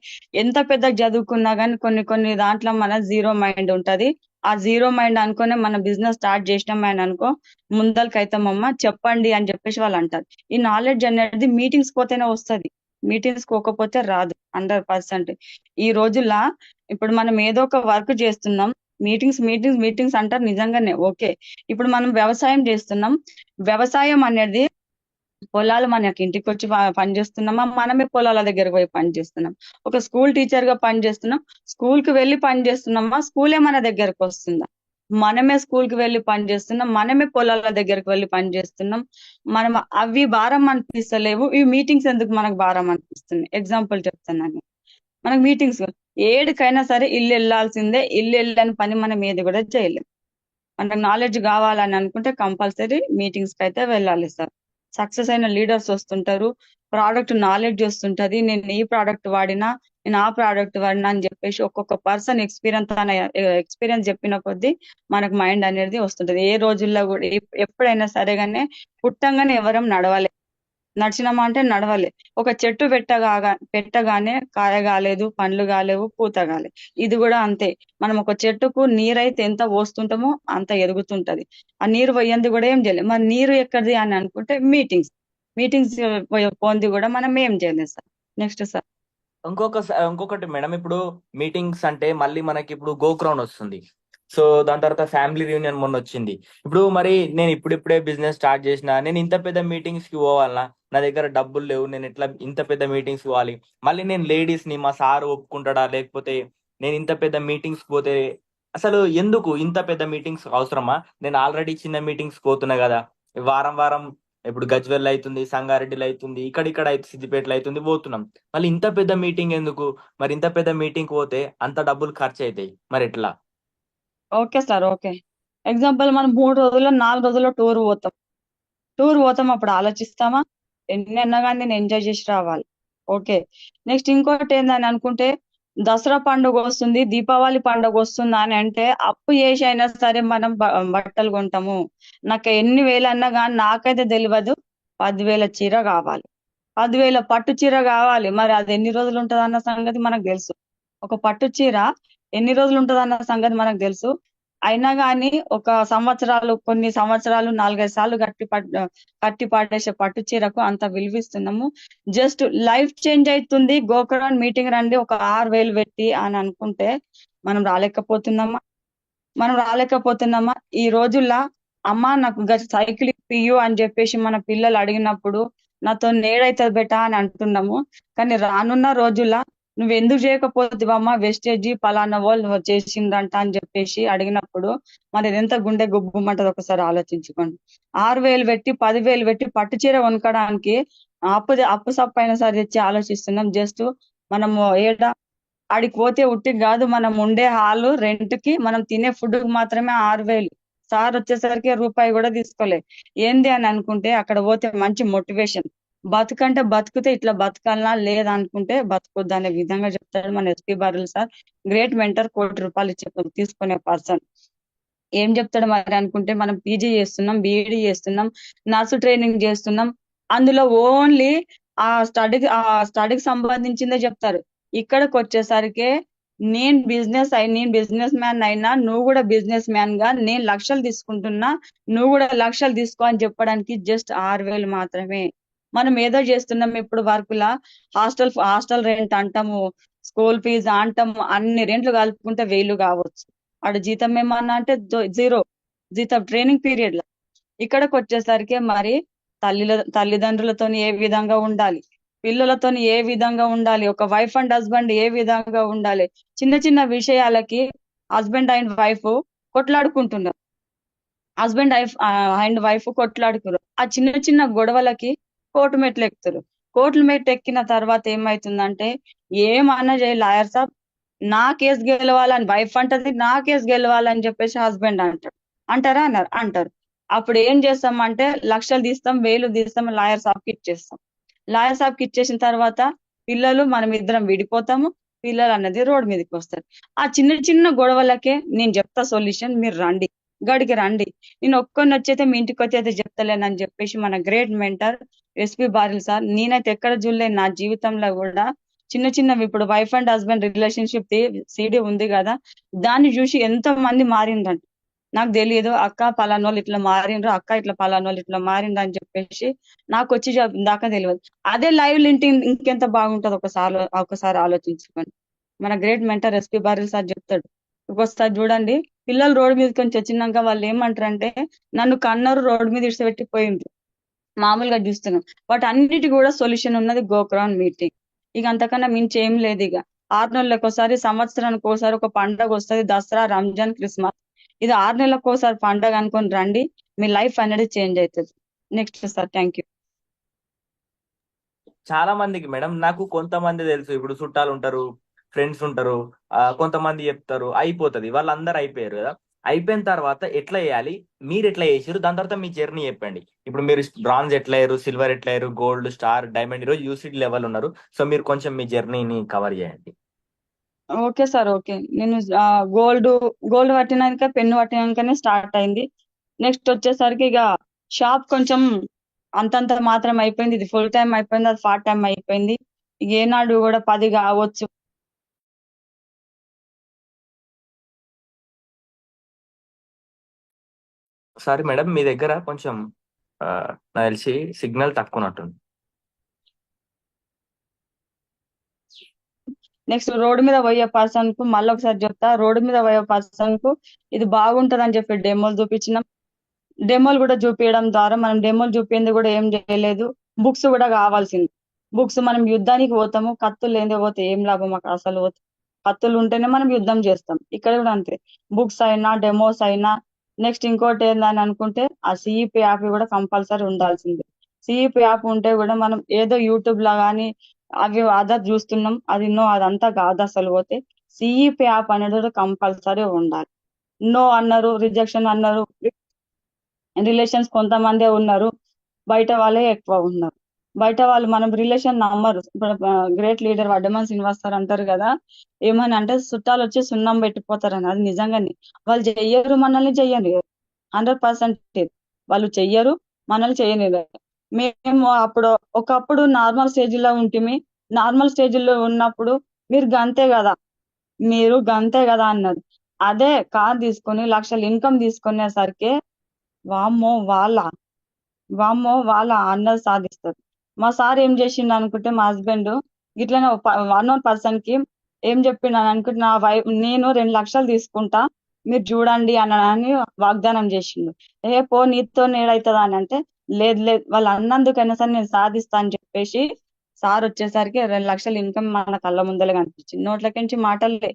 ఎంత పెద్దగా చదువుకున్నా గానీ కొన్ని కొన్ని దాంట్లో మన జీరో మైండ్ ఉంటది. ఆ జీరో మైండ్ అనుకునే మన బిజినెస్ స్టార్ట్ చేసినాం అని అనుకో, ముందలకైతామమ్మా చెప్పండి అని చెప్పేసి వాళ్ళు అంటారు. ఈ నాలెడ్జ్ అనేది మీటింగ్స్ పోతేనే వస్తది. మీటింగ్స్ పోకపోతే రాదు 100%. ఈ రోజుల్లో ఇప్పుడు మనం ఏదో ఒక వర్క్ చేస్తున్నాం, మీటింగ్స్ మీటింగ్స్ మీటింగ్స్ అంటారు, నిజంగానే ఓకే. ఇప్పుడు మనం వ్యవసాయం చేస్తున్నాం, వ్యవసాయం అనేది పొలాలు మనకి ఇంటికి వచ్చి పని చేస్తున్నామా, మనమే పొలాల దగ్గరకు పోయి పని చేస్తున్నాం. ఒక స్కూల్ టీచర్ గా పని చేస్తున్నాం, స్కూల్ కి వెళ్ళి పని చేస్తున్నామా, స్కూలే మన దగ్గరకు వస్తుందా? మనమే స్కూల్ కి వెళ్ళి పని చేస్తున్నాం, మనమే పొలాల దగ్గరకు వెళ్ళి పని చేస్తున్నాం. మనం అవి భారం అనిపిస్తలేవు, ఈ మీటింగ్స్ ఎందుకు మనకు భారం అనిపిస్తుంది? ఎగ్జాంపుల్ చెప్తున్నాను. మనకు మీటింగ్స్ ఏడికైనా సరే ఇల్లు వెళ్ళాల్సిందే, ఇల్లు వెళ్ళని పని మనం ఏది కూడా చేయలేం. మనకు నాలెడ్జ్ కావాలని అనుకుంటే కంపల్సరీ మీటింగ్స్ కి అయితే వెళ్ళాలి సార్. సక్సెస్ అయిన లీడర్స్ వస్తుంటారు, ప్రోడక్ట్ నాలెడ్జ్ వస్తుంటది. నేను ఈ ప్రోడక్ట్ వాడినా, నేను ఆ ప్రోడక్ట్ వాడినా అని చెప్పేసి ఒక్కొక్క పర్సన్ ఎక్స్పీరియన్స్ చెప్పిన కొద్దీ మనకు మైండ్ అనేది వస్తుంటది. ఏ రోజుల్లో కూడా ఎప్పుడైనా సరే గానీ పుట్టంగానే ఎవరం నడవలే. నడిచినామా అంటే నడవలే. ఒక చెట్టు పెట్టగానే కాయ కాలేదు, పండ్లు కాలేవు, పూత కాలేదు. ఇది కూడా అంతే. మనం ఒక చెట్టుకు నీరైతే ఎంత పోస్తుంటామో అంత ఎదుగుతుంటది. ఆ నీరు పోయింది కూడా ఏం చేయలేదు. మరి నీరు ఎక్కడిది అని అనుకుంటే మీటింగ్స్ పోంది కూడా మనం ఏం చేయలేదు సార్. Next sir. ఇంకొకటి మేడం, ఇప్పుడు మీటింగ్స్ అంటే మళ్ళీ మనకి ఇప్పుడు గోక్రౌన్ వస్తుంది. సో దాని తర్వాత ఫ్యామిలీ రియూనియన్ మొన్న వచ్చింది. ఇప్పుడు మరి నేను ఇప్పుడిప్పుడే బిజినెస్ స్టార్ట్ చేసిన, నేను ఇంత పెద్ద మీటింగ్స్ కి పోవాలన్నా, నా దగ్గర డబ్బులు లేవు, నేను ఎట్లా ఇంత పెద్ద మీటింగ్స్ పోవాలి? మళ్ళీ నేను లేడీస్ ని, మా సార్ ఒప్పుకుంటాడా? లేకపోతే నేను ఇంత పెద్ద మీటింగ్స్ పోతే అసలు ఎందుకు ఇంత పెద్ద మీటింగ్స్ అవసరమా? నేను ఆల్రెడీ చిన్న మీటింగ్స్ పోతున్నా కదా, వారం వారం. ఇప్పుడు గజ్వెల్ అవుతుంది, సంగారెడ్డిలో అవుతుంది, ఇక్కడ అయితే సిద్దిపేటలో అవుతుంది, పోతున్నాం. మళ్ళీ ఇంత పెద్ద మీటింగ్ ఎందుకు? మరి ఇంత పెద్ద మీటింగ్ పోతే అంత డబ్బులు ఖర్చు అవుతాయి, మరి ఎట్లా? Okay sir, okay. ఎగ్జాంపుల్ మనం 3 రోజుల్లో 4 రోజుల్లో టూర్ పోతాం, అప్పుడు ఆలోచిస్తామా? ఎన్ని అన్నా కానీ నేను ఎంజాయ్ చేసి రావాలి. ఓకే. నెక్స్ట్ ఇంకోటి ఏందని అనుకుంటే, దసరా పండుగ వస్తుంది, దీపావళి పండుగ వస్తుంది అని అంటే అప్పు చేసి అయినా సరే మనం బట్టలు కొంటాము. నాకు ఎన్ని వేలు అన్నా కానీ నాకైతే తెలియదు, 10,000 చీర కావాలి, 10,000 పట్టు చీర కావాలి. మరి అది ఎన్ని రోజులు ఉంటది అన్న సంగతి మనకు తెలుసు. ఒక పట్టు చీర ఎన్ని రోజులు ఉంటది అన్న సంగతి మనకు తెలుసు. అయినా కానీ కొన్ని సంవత్సరాలు 4-5 సార్లు కట్టి పాడేసే పట్టు చీరకు అంత విలువిస్తున్నాము. జస్ట్ లైఫ్ చేంజ్ అవుతుంది, గోకర్ణ మీటింగ్ రండి ఒక 6,000 పెట్టి అని అనుకుంటే మనం రాలేకపోతున్నామా? ఈ రోజుల్లో అమ్మా నాకు సైకిల్ ఇప్పియు అని చెప్పేసి మన పిల్లలు అడిగినప్పుడు నాతో నేడైతుంది బెటా అని అంటున్నాము. కానీ రానున్న రోజుల్లో నువ్వు ఎందుకు చేయకపోతివమ్మా, వెస్టేజీ పలానా వాళ్ళు చేసిందంట అని చెప్పేసి అడిగినప్పుడు మరి ఎంత గుండె గుబ్బుమంటది ఒకసారి ఆలోచించుకోండి. 6,000 పెట్టి 10,000 పెట్టి పట్టు చీర కొనుక్కోడానికి అప్పు సప్పు అయినా సరే తెచ్చి ఆలోచిస్తున్నాం. జస్ట్ మనము ఆడికి పోతే ఉట్టికి కాదు, మనం ఉండే హాలు రెంట్ కి, మనం తినే ఫుడ్ కి మాత్రమే 6,000. సార్ వచ్చేసరికి రూపాయి కూడా తీసుకోలే. ఏంది అని అనుకుంటే అక్కడ పోతే మంచి మోటివేషన్, బతుకంటే బతుకుతే ఇట్లా బతకాలనా లేదా అనుకుంటే బతకొద్దు అనే విధంగా చెప్తాడు మన ఎస్పీ బారులు సార్. గ్రేట్ మెంటర్, ₹1,00,00,000 ఇచ్చే తీసుకునే పర్సన్. ఏం చెప్తాడు మరి అనుకుంటే, మనం పీజీ చేస్తున్నాం, బీఈడీ చేస్తున్నాం, నర్సు ట్రైనింగ్ చేస్తున్నాం. అందులో ఓన్లీ ఆ స్టడీకి సంబంధించిందే చెప్తారు. ఇక్కడికి వచ్చేసరికి నేను బిజినెస్ మ్యాన్ అయినా, నువ్వు కూడా బిజినెస్ మ్యాన్ గా, నేను లక్షలు తీసుకుంటున్నా, నువ్వు కూడా లక్షలు తీసుకో అని చెప్పడానికి జస్ట్ 6,000 మాత్రమే. మనం ఏదో చేస్తున్నాం ఇప్పుడు వర్కులా, హాస్టల్ రెంట్ అంటాము, స్కూల్ ఫీజు అంటాము, అన్ని రెంట్లు కలుపుకుంటే 1,000 కావచ్చు. ఆడ జీతం ఏమన్నా అంటే జీరో జీతం ట్రైనింగ్ పీరియడ్ లో. ఇక్కడికి వచ్చేసరికి మరి తల్లిదండ్రులతోని ఏ విధంగా ఉండాలి, పిల్లలతోని ఏ విధంగా ఉండాలి, ఒక వైఫ్ అండ్ హస్బెండ్ ఏ విధంగా ఉండాలి, చిన్న చిన్న విషయాలకి హస్బెండ్ అండ్ వైఫ్ కొట్లాడుకుంటున్నారు. హస్బెండ్ అండ్ వైఫ్ కొట్లాడుకురు. ఆ చిన్న చిన్న గొడవలకి కోర్టు మెట్లు ఎక్కుతారు. కోర్టు మెట్లు ఎక్కిన తర్వాత ఏమైతుందంటే, ఏమన్నా చేయి లాయర్ సాబ్, నా కేసు గెలవాలని వైఫ్ అంటది, నా కేసు గెలవాలని చెప్పేసి హస్బెండ్ అంటారా అన్నారు, అంటారు. అప్పుడు ఏం చేస్తామంటే, లక్షలు తీస్తాం, 1,000 తీస్తాం, లాయర్ సాబ్కి ఇచ్చేస్తాం. లాయర్ సాబ్కి ఇచ్చేసిన తర్వాత పిల్లలు మనం ఇద్దరం విడిపోతాము, పిల్లలు అన్నది రోడ్డు మీదకి వస్తారు. ఆ చిన్న చిన్న గొడవలకే నేను చెప్తా సొల్యూషన్, మీరు రండి, గడికి రండి, నేను ఒక్కొని వచ్చైతే మీ ఇంటికి వచ్చి అయితే చెప్తలేనని చెప్పేసి మన గ్రేట్ మెంటర్ ఎస్పీ బారిల్ సార్. నేనైతే ఎక్కడ చూడలేను నా జీవితంలో కూడా. చిన్న చిన్నవి ఇప్పుడు wife and husband relationship CD ఉంది కదా, దాన్ని చూసి ఎంతో మంది మారిండ్రంట. నాకు తెలియదు, అక్క పలానోళ్ళు ఇట్లా మారిండ్రు, అక్క ఇట్లా పలానోళ్ళు ఇట్లా మారిండ్రు అని చెప్పేసి నాకు వచ్చి దాకా తెలియదు. అదే లైవ్ లింటి ఇంకెంత బాగుంటది ఒకసారి ఆలోచించుకొని. మన గ్రేట్ మెంటర్ ఎస్పీ బారిల్ సార్ చెప్తాడు, ఒకసారి చూడండి, పిల్లలు రోడ్డు మీదకి కొంచెం వచ్చినాక వాళ్ళు ఏమంటారంటే, నన్ను కన్నరు రోడ్డు మీద ఇడిచిపెట్టి పోయిండ్రు, మామూలుగా చూస్తున్నాం. వాటి అన్నిటి కూడా సొల్యూషన్ ఉన్నది గోక్రాన్ మీటింగ్. ఇక అంతకన్నా మించి ఏం లేదు. ఇక 6 నెలలకు ఒకసారి, సంవత్సరానికి ఒకసారి ఒక పండగ వస్తుంది, దసరా, రంజాన్, క్రిస్మస్. ఇది 6 నెలలకు ఒకసారి పండగ అనుకొని రండి, మీ లైఫ్ అనేది చేంజ్ అవుతుంది. Next sir, thank you. చాలా మందికి మేడం, నాకు కొంతమంది తెలుసు, ఇప్పుడు చుట్టాలు ఉంటారు, ఫ్రెండ్స్ ఉంటారు, కొంతమంది చెప్తారు అయిపోతుంది, వాళ్ళందరూ అయిపోయారు కదా. అయిపోయిన తర్వాత ఎట్లా చేయాలి, మీరు ఎట్లా చేసారు, దాని తర్వాత మీ జర్నీ చెప్పండి. ఇప్పుడు మీరు బ్రాంజ్ ఎట్లా అయ్యారు, సిల్వర్ ఎట్లా అయ్యారు, గోల్డ్, స్టార్, డైమండ్, ఈరోజు యూసిటీ లెవెల్ ఉన్నారు. సో మీరు కొంచెం మీ జర్నీని కవర్ చేయండి. Okay sir, okay. నేను గోల్డ్ గోల్డ్ పట్టినాక, పెన్ను పట్టినాకనే స్టార్ట్ అయింది. నెక్స్ట్ వచ్చేసరికి ఇక షాప్ కొంచెం అంతంత మాత్రం అయిపోయింది. ఇది ఫుల్ టైం అయిపోయింది, అది పార్ట్ టైం అయిపోయింది. ఇక ఏనాడు కూడా 10 కావచ్చు. సారీ మేడం, మీ దగ్గర కొంచెం నాకు తెలిసి సిగ్నల్ తక్కువ ఉన్నట్టుంది. నెక్స్ట్ రోడ్డు మీద పోయే పర్సన్ కు మళ్ళీ ఒకసారి చెప్తా, రోడ్డు మీద పోయే పర్సన్ కు ఇది బాగుంటది అని చెప్పి డెమోలు చూపించినాం. డెమోలు కూడా చూపించడం ద్వారా, మనం డెమోలు చూపించింది కూడా ఏం చేయలేదు, బుక్స్ కూడా కావాల్సింది. బుక్స్ మనం యుద్ధానికి పోతాము, కత్తులు లేదే పోతే ఏం లాభం మాకు అసలు. కత్తులు ఉంటేనే మనం యుద్ధం చేస్తాం. ఇక్కడ కూడా అంతే, బుక్స్ అయినా డెమోస్ అయినా. నెక్స్ట్ ఇంకోటి ఏందని అనుకుంటే, ఆ సిఈపి యాప్ కూడా కంపల్సరీ ఉండాల్సింది. సిఈపి యాప్ ఉంటే కూడా మనం ఏదో యూట్యూబ్ లా కానీ అవి అదర్ చూస్తున్నాం, అది అదంతా కాదు అసలు. పోతే సిఈపి యాప్ అనేది కూడా కంపల్సరీ ఉండాలి. నో అన్నారు, రిజెక్షన్ అన్నారు, రిలేషన్స్ కొంతమందే ఉన్నారు, బయట వాళ్ళే ఎక్కువ ఉన్నారు. బయట వాళ్ళు మనం రిలేషన్ నమ్మరు. ఇప్పుడు గ్రేట్ లీడర్ వడ్డమన్ శ్రీనివాస్ సార్ అంటారు కదా, ఏమని అంటే, చుట్టాలు వచ్చి సున్నం పెట్టిపోతారని. అది నిజంగానే వాళ్ళు చెయ్యరు, మనల్ని చెయ్యరు. 100% వాళ్ళు చెయ్యరు, మనల్ని చెయ్యనిరు. మేము ఒకప్పుడు నార్మల్ స్టేజ్ లో ఉంటిమి. నార్మల్ స్టేజ్ లో ఉన్నప్పుడు మీరు గంతే కదా, మీరు గంతే కదా అన్నారు. అదే కార్ తీసుకొని లక్షలు ఇన్కమ్ తీసుకునేసరికి వామ్మో వాళ్ళ అన్నది సాధిస్తారు. మా సార్ ఏం చేసిండు అనుకుంటే, మా హస్బెండ్ ఇట్లనే అన్నోన్ పర్సన్ కి ఏం చెప్పిండు అనుకుంటే, నేను 2 లక్షలు తీసుకుంటా, మీరు చూడండి అని వాగ్దానం చేసిండు. పో, నీతో నేడైతుందా అని అంటే, లేదు లేదు, వాళ్ళు అన్నందుకైనా సరే నేను సాధిస్తా అని చెప్పేసి, సార్ వచ్చేసరికి 2 లక్షలు ఇన్కమ్ మన కళ్ళ ముందలే కనిపించింది. నోట్లకించి మాటలే.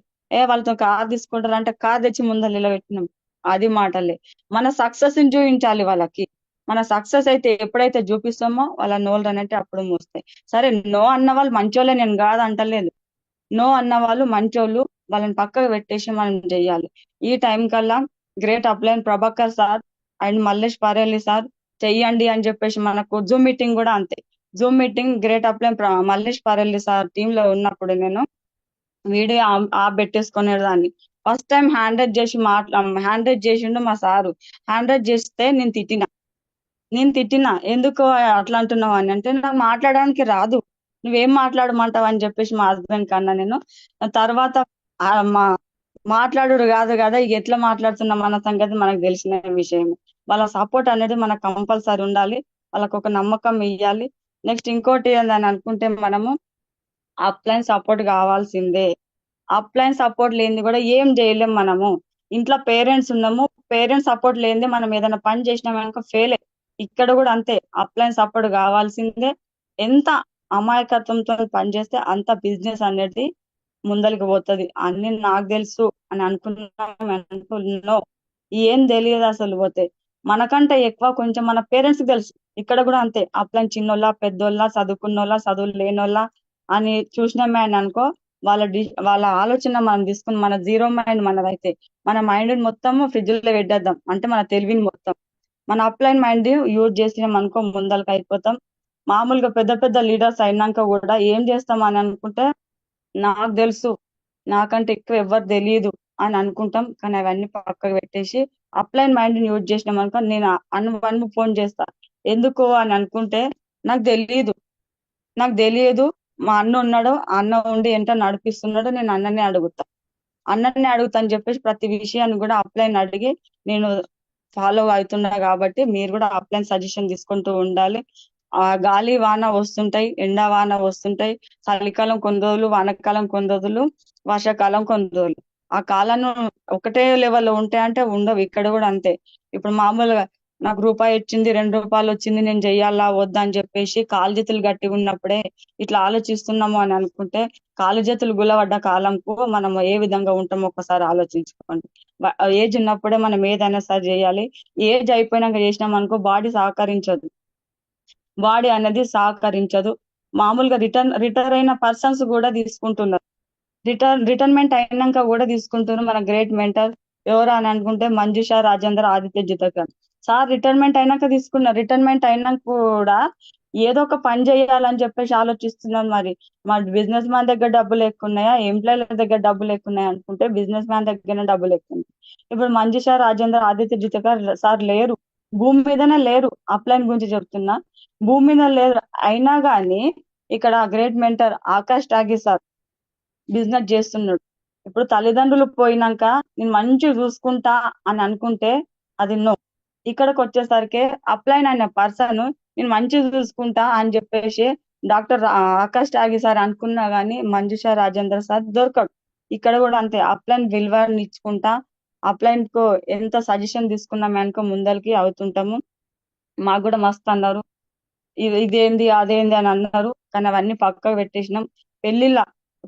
వాళ్ళతో కార్ తీసుకుంటారంటే కార్ తెచ్చి ముందర నిలబెట్టినాం, అది మాటలే. మన సక్సెస్ ని చూపించాలి వాళ్ళకి. మన సక్సెస్ అయితే ఎప్పుడైతే చూపిస్తామో వాళ్ళ నోళ్ళు అనేవి అప్పుడు మూస్తాయి. సరే, నో అన్న వాళ్ళు మంచోళ్ళే, నేను కాదు అంటలేదు. నో అన్న వాళ్ళు మంచోళ్ళు, వాళ్ళని పక్కకు పెట్టేసి మనం చెయ్యాలి. ఈ టైం కల్లా great upline Prabhakar sir and Mallesh Pareli sir చెయ్యండి అని చెప్పేసి, మనకు జూమ్ మీటింగ్ కూడా అంతే. Zoom meeting great upline Mallesh Parelli sir team లో ఉన్నప్పుడు నేను వీడియో పెట్టేసుకునేదాన్ని. ఫస్ట్ టైం హ్యాండ్ రైజ్ చేసి హ్యాండ్ రైజ్ చేసిండు మా సారు. హ్యాండ్ రైజ్ చేస్తే నేను తిట్టినా ఎందుకు అట్లా అంటున్నావు అని అంటే, నాకు మాట్లాడడానికి రాదు, నువ్వేం మాట్లాడమంటావు అని చెప్పేసి మా హస్బెండ్ కన్నా నేను. తర్వాత మా మాట్లాడుడు కాదు కదా, ఇక ఎట్లా మాట్లాడుతున్నాం అన్న సంగతి మనకు తెలిసిన విషయం. వాళ్ళ సపోర్ట్ అనేది మనకు కంపల్సరీ ఉండాలి, వాళ్ళకు ఒక నమ్మకం ఇవ్వాలి. నెక్స్ట్ ఇంకోటి ఏందని అనుకుంటే, మనము అప్లైన్ సపోర్ట్ కావాల్సిందే. అప్లైన్ సపోర్ట్ లేనిది కూడా ఏం చేయలేం మనము. ఇంట్లో పేరెంట్స్ ఉన్నాము, పేరెంట్స్ సపోర్ట్ లేనిది మనం ఏదైనా పని చేసినాం కనుక ఫెయిలే. ఇక్కడ కూడా అంతే, అప్లైన్ సపోర్ట్ కావాల్సిందే. ఎంత అమాయకత్వంతో పనిచేస్తే అంత బిజినెస్ అనేది ముందరికి పోతుంది. అన్ని నాకు తెలుసు అని అనుకున్నాం, ఏం తెలియదు అసలు. పోతే మనకంటే ఎక్కువ కొంచెం మన పేరెంట్స్ తెలుసు. ఇక్కడ కూడా అంతే, అప్లైన్ చిన్నోళ్ళ పెద్దోళ్ళ, చదువుకున్నోళ్ళ చదువు లేనోళ్ళ అని చూసినామే అని అనుకో, వాళ్ళ ఆలోచన మనం తీసుకుని, మన జీరో మైండ్ మనదైతే మన మైండ్ మొత్తం ఫ్రిడ్జ్ లో పెట్టేద్దాం. అంటే మన తెలివిని మొత్తం మన అప్లైన్ మైండ్ యూజ్ చేసినాం అనుకో, ముందరికి అయిపోతాం. మామూలుగా పెద్ద పెద్ద లీడర్స్ అయినాక కూడా ఏం చేస్తాం అని అనుకుంటే, నాకు తెలుసు, నాకంటే ఎక్కువ ఎవరు తెలియదు అని అనుకుంటాం. కానీ అవన్నీ పక్కకు పెట్టేసి అప్లైన్ మైండ్ యూజ్ చేసినాం అనుకో, నేను అను ఫోన్ చేస్తా. ఎందుకు అని అనుకుంటే, నాకు తెలియదు మా అన్న ఉన్నాడు, అన్న ఉండి ఎంత నడిపిస్తున్నాడో నేను అన్ననే అడుగుతా అని చెప్పేసి ప్రతి విషయాన్ని కూడా అప్లైన్ అడిగి నేను ఫాలో అవుతున్నా. కాబట్టి మీరు కూడా అప్లైన్ సజెషన్ తీసుకుంటూ ఉండాలి. గాలి వాన వస్తుంటాయి, ఎండ వాన వస్తుంటాయి, చలికాలం కొన్ని రోజులు, వానకాలం కొన్ని రోజులు, వర్షాకాలం కొన్ని రోజులు. ఆ కాలాన్ని ఒకటే లెవెల్లో ఉంటాయంటే ఉండవు. ఇక్కడ కూడా అంతే. ఇప్పుడు మామూలుగా నాకు రూపాయి వచ్చింది, 2 రూపాయలు వచ్చింది, నేను చెయ్యాలా వద్దా అని చెప్పేసి కాలు చేతులు గట్టిగా ఉన్నప్పుడే ఇట్లా ఆలోచిస్తున్నాము అని అనుకుంటే, కాలు చేతులు గులబడ్డ కాలంకు మనం ఏ విధంగా ఉంటామో ఒకసారి ఆలోచించుకోండి. ఏజ్ ఉన్నప్పుడే మనం ఏదైనా సరే చేయాలి. ఏజ్ అయిపోయినాక చేసినాం అనుకో, బాడీ అనేది సహకరించదు. మామూలుగా రిటైర్ అయిన పర్సన్స్ కూడా తీసుకుంటున్నారు. రిటైర్మెంట్ అయినాక కూడా తీసుకుంటున్నారు. మన గ్రేట్ మెంటర్ ఎవరు అని అనుకుంటే, మంజుష రాజేంద్ర ఆదిత్య జితకర్ సార్ రిటైర్మెంట్ అయినాక తీసుకున్నారు. రిటైర్మెంట్ అయినాక కూడా ఏదో ఒక పని చేయాలని చెప్పేసి ఆలోచిస్తున్నారు. మా బిజినెస్ మ్యాన్ దగ్గర డబ్బులు ఎక్కువ ఉన్నాయా, ఎంప్లాయీల దగ్గర డబ్బులు ఎక్కువ ఉన్నాయా అనుకుంటే, బిజినెస్ మ్యాన్ దగ్గర డబ్బులు ఎక్కువ ఉన్నాయి. ఇప్పుడు మంజుష రాజేంద్ర ఆదిత్య జితకర్ సార్ లేరు, భూమి మీదనే లేరు. అప్లైన్ గురించి చెప్తున్నా, భూమి మీద లేరు. అయినా గానీ ఇక్కడ great mentor Akash Tyagi sir business చేస్తున్నాడు. ఇప్పుడు తల్లిదండ్రులు పోయినాక నేను మంచిగా చూసుకుంటా అని అనుకుంటే అది నో. ఇక్కడికి వచ్చేసరికి అప్లైన్ అయిన పర్సన్ నేను మంచిగా చూసుకుంటా అని చెప్పేసి డాక్టర్ ఆకాష్ టాగి సార్ అనుకున్నా గానీ మంజుష రాజేంద్ర సార్ దొరకడు. ఇక్కడ కూడా అంతే, అప్లైన్ విలువని ఇచ్చుకుంటా, అప్లైన్ కు ఎంత సజెషన్ తీసుకున్నాం అనుకో ముందరికి అవుతుంటాము. మాకు కూడా మస్తు అన్నారు, ఇదేంది అదేంది అని అన్నారు. కానీ అవన్నీ పక్కకు పెట్టేసినాం.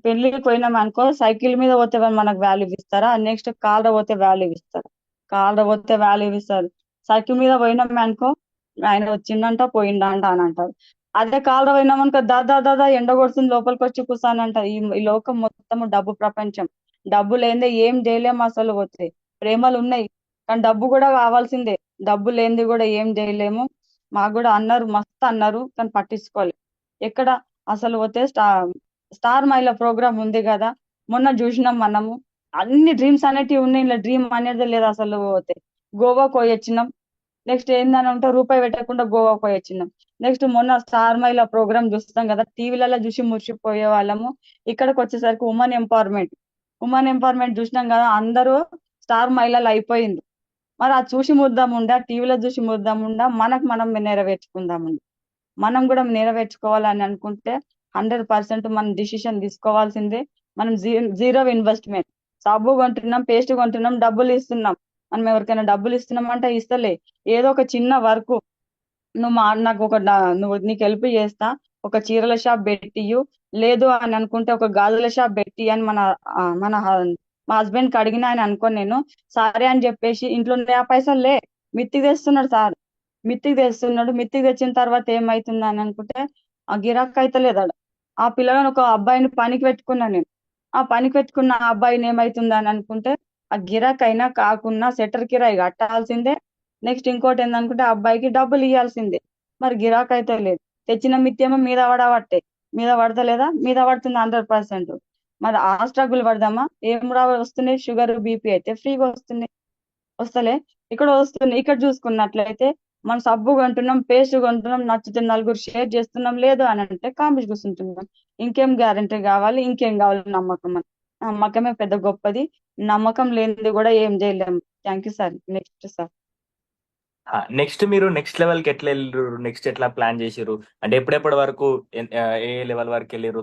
పెళ్లికి పోయినాం అనుకో, సైకిల్ మీద పోతే మనకు వాల్యూ ఇస్తారా, నెక్స్ట్ కార్ పోతే వాల్యూ ఇస్తారా? కార్ పోతే వాల్యూ ఇస్తారు. సైకిల్ మీద పోయినాం అనుకో, ఆయన వచ్చిందంట పోయిందంట అని అంటారు. అదే కార్ పోయినాం అనుకో, దాదా ఎండ కొడుతుంది లోపలికి వచ్చి కూర్చోనంట. ఈ లోకం మొత్తము డబ్బు ప్రపంచం. డబ్బు లేనిదే ఏం చేయలేము అసలు. పోతే ప్రేమలు ఉన్నాయి కానీ డబ్బు కూడా కావాల్సిందే. డబ్బు లేనిది కూడా ఏం చేయలేము. మాకు కూడా అన్నారు, మస్తు అన్నారు, కానీ పట్టించుకోవాలి. ఎక్కడ అసలు పోతే స్టార్ మైల ప్రోగ్రామ్ ఉంది కదా, మొన్న చూసినాం మనము. అన్ని డ్రీమ్స్ అనేటివి ఉన్నాయి, ఇలా డ్రీమ్ అనేది లేదు అసలు. పోతే గోవాకు పోయి వచ్చినాం. నెక్స్ట్ ఏందని ఉంటే రూపాయి పెట్టకుండా గోవాకు పోయి వచ్చినాం. నెక్స్ట్ మొన్న స్టార్ మైల ప్రోగ్రామ్ చూస్తాం కదా, టీవీలలో చూసి మురిసిపోయే వాళ్ళము. ఇక్కడికి వచ్చేసరికి ఉమెన్ ఎంపవర్మెంట్ చూసినాం కదా, అందరూ స్టార్ మహిళలు అయిపోయింది. మరి అది చూసి ముద్దాముండా, టీవీలో చూసి ముద్దాముండా, మనం నెరవేర్చుకుందామండి. మనం కూడా నెరవేర్చుకోవాలని అనుకుంటే 100% మనం డిసిషన్ తీసుకోవాల్సిందే. మనం జీరో ఇన్వెస్ట్మెంట్. సబ్బు కొంటున్నాం, పేస్ట్ కొంటున్నాం, డబ్బులు ఇస్తున్నాం. మనం ఎవరికైనా డబ్బులు ఇస్తున్నాం అంటే ఇస్తలే, ఏదో ఒక చిన్న వర్క్ నాకు నీకు హెల్ప్ చేస్తా, ఒక చీరల షాప్ పెట్టియు, లేదు అని అనుకుంటే ఒక గాజుల షాప్ పెట్టి అని మా హస్బెండ్ కి అడిగినా అని అనుకో, నేను సరే అని చెప్పేసి ఇంట్లో ఆ పైసలు మిత్తికి తెస్తున్నాడు సార్. మిత్తికి తెచ్చిన తర్వాత ఏమైతుంది అని అనుకుంటే, ఆ గిరాక్ అయితే లేదాడు. ఆ పిల్లలను ఒక అబ్బాయిని పనికి పెట్టుకున్నా నేను. ఆ పనికి పెట్టుకున్న ఆ అబ్బాయిని ఏమైతుంది అని అనుకుంటే, ఆ గిరాక్ అయినా కాకున్నా సెటర్ కిరాయి కట్టాల్సిందే. నెక్స్ట్ ఇంకోటి ఏందనుకుంటే, ఆ అబ్బాయికి డబ్బులు ఇవ్వాల్సిందే. మరి గిరాక్ అయితే లేదు. తెచ్చిన మిత్యేమో మీద పడతలేదా? మీద పడుతుంది 100%. మరి ఆ స్ట్రగుల్ పడదామా? ఏం వస్తున్నాయి? షుగర్ బీపీ అయితే ఫ్రీగా వస్తలే. ఇక్కడ వస్తుంది. ఇక్కడ చూసుకున్నట్లయితే మనం సబ్బు కొంటున్నాం, పేస్ట్ కొంటున్నాం, నచ్చితే నలుగురు షేర్ చేస్తున్నాం, లేదు అని అంటే కాంపిటీ కూర్చుంటున్నాం. ఇంకేం గ్యారంటీ కావాలి? ఇంకేం కావాలి? నమ్మకమే పెద్ద గొప్పది. నమ్మకం లేనిది కూడా ఏం చేయలేము. Thank you sir. Next sir. Next మీరు నెక్స్ట్ లెవెల్ కి ఎట్లా వెళ్ళారు? నెక్స్ట్ ఎట్లా ప్లాన్ చేసారు? అంటే ఎప్పుడెప్పటి వరకు ఏ లెవెల్ వరకు వెళ్ళారు?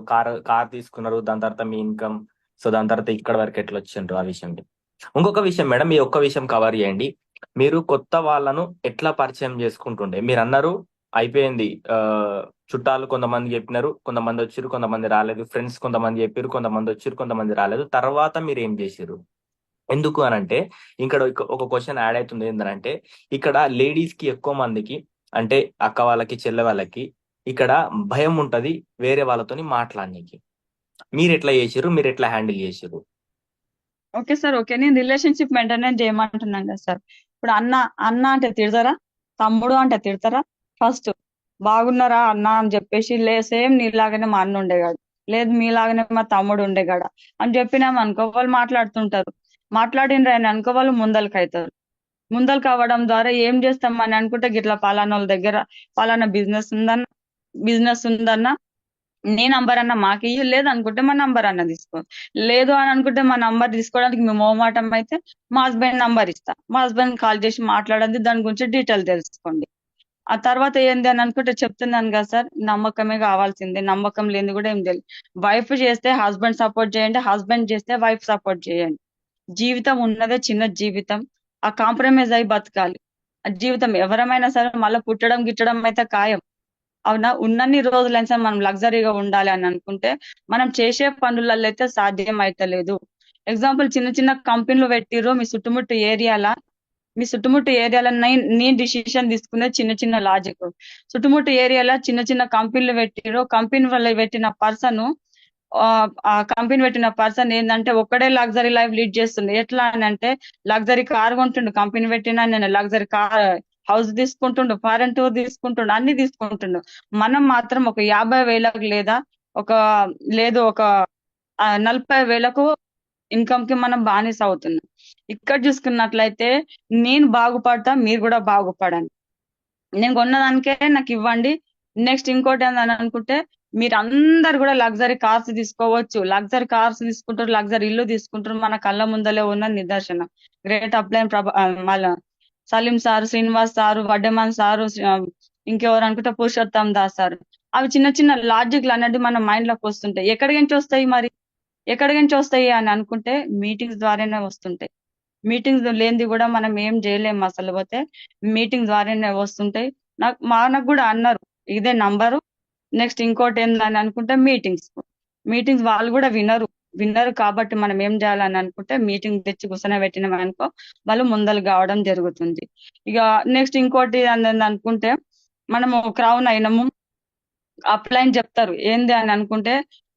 కార్ తీసుకున్నారు, దాని తర్వాత మీ ఇన్కమ్, సో దాని తర్వాత ఇక్కడ వరకు ఎట్లా వచ్చిండ్రు ఆ విషయం. ఇంకొక విషయం మేడం, ఈ ఒక్క విషయం కవర్ చేయండి. మీరు కొత్త వాళ్ళను ఎట్లా పరిచయం చేసుకుంటుండే? మీరు అన్నారు అయిపోయింది, చుట్టాలు కొంతమంది చెప్పినారు, కొంతమంది వచ్చిర్రు, కొంతమంది రాలేదు, ఫ్రెండ్స్ కొంతమంది చెప్పారు, కొంతమంది వచ్చిర్రు, కొంతమంది రాలేదు, తర్వాత మీరు ఏం చేసారు? ఎందుకు అని అంటే ఇక్కడ ఒక క్వశ్చన్ యాడ్ అవుతుంది. ఏంటంటే ఇక్కడ లేడీస్ కి ఎక్కువ మందికి, అంటే అక్క వాళ్ళకి, చెల్లె వాళ్ళకి ఇక్కడ భయం ఉంటది వేరే వాళ్ళతోని మాట్లాడడానికి. మీరు ఎట్లా చేసారు? మీరు ఎట్లా హ్యాండిల్ చేసారు? Okay sir. ఓకే, నేను రిలేషన్షిప్ మెయింటైన్ చేయమంటున్నాను కదా సార్. ఇప్పుడు అన్న అన్న అంటే తిడతారా? తమ్ముడు అంటే తిడతారా? ఫస్ట్ బాగున్నారా అన్న అని చెప్పేసి, సేమ్ నీలాగానే మా అన్న ఉండేగాడు, లేదు మీలాగానే మా తమ్ముడు ఉండేగాడ అని చెప్పినాం అనుకో, వాళ్ళు మాట్లాడుతుంటారు. మాట్లాడినరు అని అనుకో, వాళ్ళు ముందలకి అవుతారు. ముందలు కావడం ద్వారా ఏం చేస్తాం అని అనుకుంటే, గిట్లా పలానా వాళ్ళ దగ్గర పలానా బిజినెస్ ఉందన్న నీ నంబర్ అన్న మాకు ఇయ్యి, లేదు అనుకుంటే మా నంబర్ అన్న తీసుకో. లేదు అని అనుకుంటే మా నంబర్ తీసుకోవడానికి మేము మోమాటం అయితే మా హస్బెండ్ నంబర్ ఇస్తా, మా హస్బెండ్ కాల్ చేసి మాట్లాడండి, దాని గురించి డీటెయిల్ తెలుసుకోండి. ఆ తర్వాత ఏంది అని అనుకుంటే చెప్తున్నాను కదా సార్, నమ్మకమే కావాల్సిందే. నమ్మకం లేని కూడా ఏం తెలియదు. వైఫ్ చేస్తే హస్బెండ్ సపోర్ట్ చేయండి, హస్బెండ్ చేస్తే వైఫ్ సపోర్ట్ చేయండి. జీవితం ఉన్నదే చిన్న జీవితం, ఆ కాంప్రమైజ్ అయి బతకాలి. ఆ జీవితం ఎవరమైనా సరే మళ్ళీ పుట్టడం గిట్టడం అయితే ఖాయం. అవునా? ఉన్నన్ని రోజులైనా సరే మనం లగ్జరీగా ఉండాలి అని అనుకుంటే మనం చేసే పనులలో అయితే సాధ్యం అయితలేదు. ఎగ్జాంపుల్, చిన్న చిన్న కంపెనీలు పెట్టిర్రు మీ చుట్టుముట్టు ఏరియాలో నేను డిసిషన్ తీసుకునే చిన్న చిన్న లాజిక్. చుట్టుముట్టు ఏరియాలో చిన్న చిన్న కంపెనీలు పెట్టిర్రు, కంపెనీ వల్ల పెట్టిన పర్సన్ ఏంటంటే ఒక్కడే లగ్జరీ లైఫ్ లీడ్ చేస్తుంది. ఎట్లా అని అంటే, లగ్జరీ కార్ కొంటుండు, కంపెనీ పెట్టినా నేను లగ్జరీ కార్ హౌస్ తీసుకుంటుండు, ఫారెన్ టూర్ తీసుకుంటుండు, అన్ని తీసుకుంటుండు. మనం మాత్రం ఒక 50,000 ఒక ఒక 40,000 ఇన్కమ్ కి మనం బానిస అవుతున్నాం. ఇక్కడ చూసుకున్నట్లయితే నేను బాగుపడతా, మీరు కూడా బాగుపడండి. నేను కొన్నదానికే నాకు ఇవ్వండి. నెక్స్ట్ ఇంకోటి ఏందని అనుకుంటే, మీరు అందరు కూడా లగ్జరీ కార్స్ తీసుకోవచ్చు, లగ్జరీ కార్స్ తీసుకుంటారు, లగ్జరీ ఇల్లు తీసుకుంటారు. మన కళ్ళ ముందలే ఉన్న నిదర్శనం. గ్రేట్ అప్లైన్ మళ్ళా Salim sir, Srinivas sir, Vaddeman sir, ఇంకెవరు అనుకుంటే పురుషోత్తం దాస్ సారు. అవి చిన్న చిన్న లాజిక్లు అనేది మన మైండ్ లోకి వస్తుంటాయి. ఎక్కడి నుంచి వస్తాయి అని అనుకుంటే, మీటింగ్స్ ద్వారానే వస్తుంటాయి. మీటింగ్స్ లేనిది కూడా మనం ఏం చేయలేము అసలు. పోతే మీటింగ్ ద్వారానే వస్తుంటాయి. మనకు కూడా అన్నారు ఇదే నంబరు. నెక్స్ట్ ఇంకోటి ఏందని అనుకుంటే, మీటింగ్స్ వాళ్ళు కూడా వినరు కాబట్టి మనం ఏం చేయాలని అనుకుంటే, మీటింగ్ తెచ్చి కూర్చొని అనుకో, వాళ్ళు ముందలు కావడం జరుగుతుంది. ఇక నెక్స్ట్ ఇంకోటి అని అనుకుంటే, మనము క్రౌన్ అయినము, అప్లైన్ చెప్తారు ఏంది అని అనుకుంటే,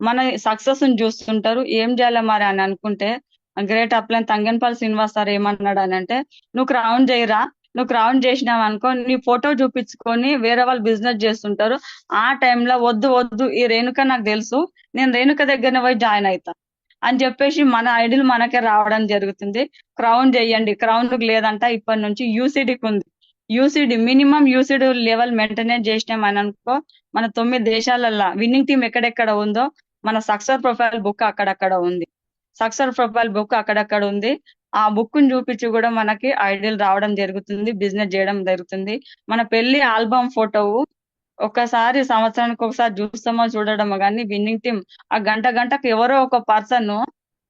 మన సక్సెస్ ని చూస్తుంటారు. ఏం చేయాలి మరి అని అనుకుంటే, గ్రేట్ అప్లైన్ తంగెనపల్లి శ్రీనివాస్ సార్ ఏమన్నాడు అని అంటే, నువ్వు క్రౌన్ చేసినావు అనుకో, నీ ఫోటో చూపించుకొని వేరే వాళ్ళు బిజినెస్ చేస్తుంటారు. ఆ టైంలో వద్దు ఈ రేణుక నాకు తెలుసు, నేను రేణుక దగ్గరనే పోయి జాయిన్ అవుతా అని చెప్పేసి మన ఐడియల్ మనకే రావడం జరుగుతుంది. క్రౌన్ చేయండి. క్రౌన్ లేదంట ఇప్పటి నుంచి యూసీడీకి ఉంది. మినిమం యూసీడీ లెవెల్ మెయింటైన్ చేసినాం అని అనుకో, మన 9 దేశాలల్లో విన్నింగ్ టీం ఎక్కడెక్కడ ఉందో మన సక్సెస్ ప్రొఫైల్ బుక్ అక్కడక్కడ ఉంది. ఆ బుక్ ని చూపించి కూడా మనకి ఐడియల్ రావడం జరుగుతుంది, బిజినెస్ చేయడం జరుగుతుంది. మన పెళ్లి ఆల్బమ్ ఫోటో ఒకసారి సంవత్సరానికి ఒకసారి చూస్తామో చూడడమో కానీ, విన్నింగ్ టీం ఆ గంటకు ఎవరో ఒక పర్సన్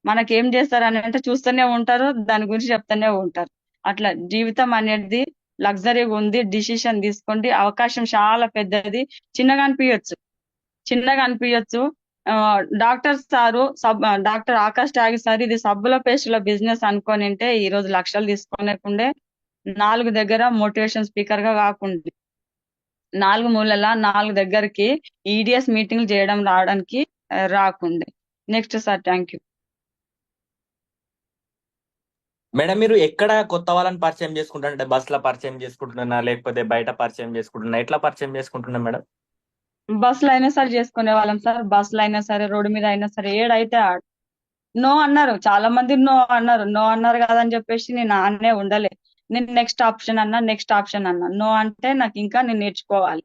మనకి ఏం చేస్తారని అంటే చూస్తూనే ఉంటారు, దాని గురించి చెప్తూనే ఉంటారు. అట్లా జీవితం అనేది లగ్జరీగా ఉంది. డిసిషన్ తీసుకోండి. అవకాశం చాలా పెద్దది. చిన్నగా అనిపించచ్చు. డాక్టర్ ఆకాష్ త్యాగి సార్ ఇది సబ్బుల పేస్టుల బిజినెస్ అనుకోనింటే ఈ రోజు లక్షలు తీసుకోలేకుండే, 4 దగ్గర మోటివేషన్ స్పీకర్ గా కాకుండా 4 మూలల 4 దగ్గరికి ఈడిఎస్ మీటింగ్లు చేయడం రావడానికి రాకుండే. Next sir. Thank you. Madam, మీరు ఎక్కడ కొత్త వాళ్ళని పరిచయం చేసుకుంటారు? అంటే బస్ లో పరిచయం చేసుకుంటున్నా, లేకపోతే బయట పరిచయం చేసుకుంటున్నా, ఎట్లా పరిచయం చేసుకుంటున్నా మేడం? బస్సులో అయినా సరే చేసుకునే వాళ్ళం సార్. బస్సులో అయినా సరే, రోడ్డు మీద అయినా సరే, ఏడైతే ఆడ నో అన్నారు. చాలా మంది నో అన్నారు. నో అన్నారు కదని చెప్పేసి నేను ఆడనే ఉండలే. నేను నెక్స్ట్ ఆప్షన్ అన్నా. నో అంటే నాకు ఇంకా నేను నేర్చుకోవాలి.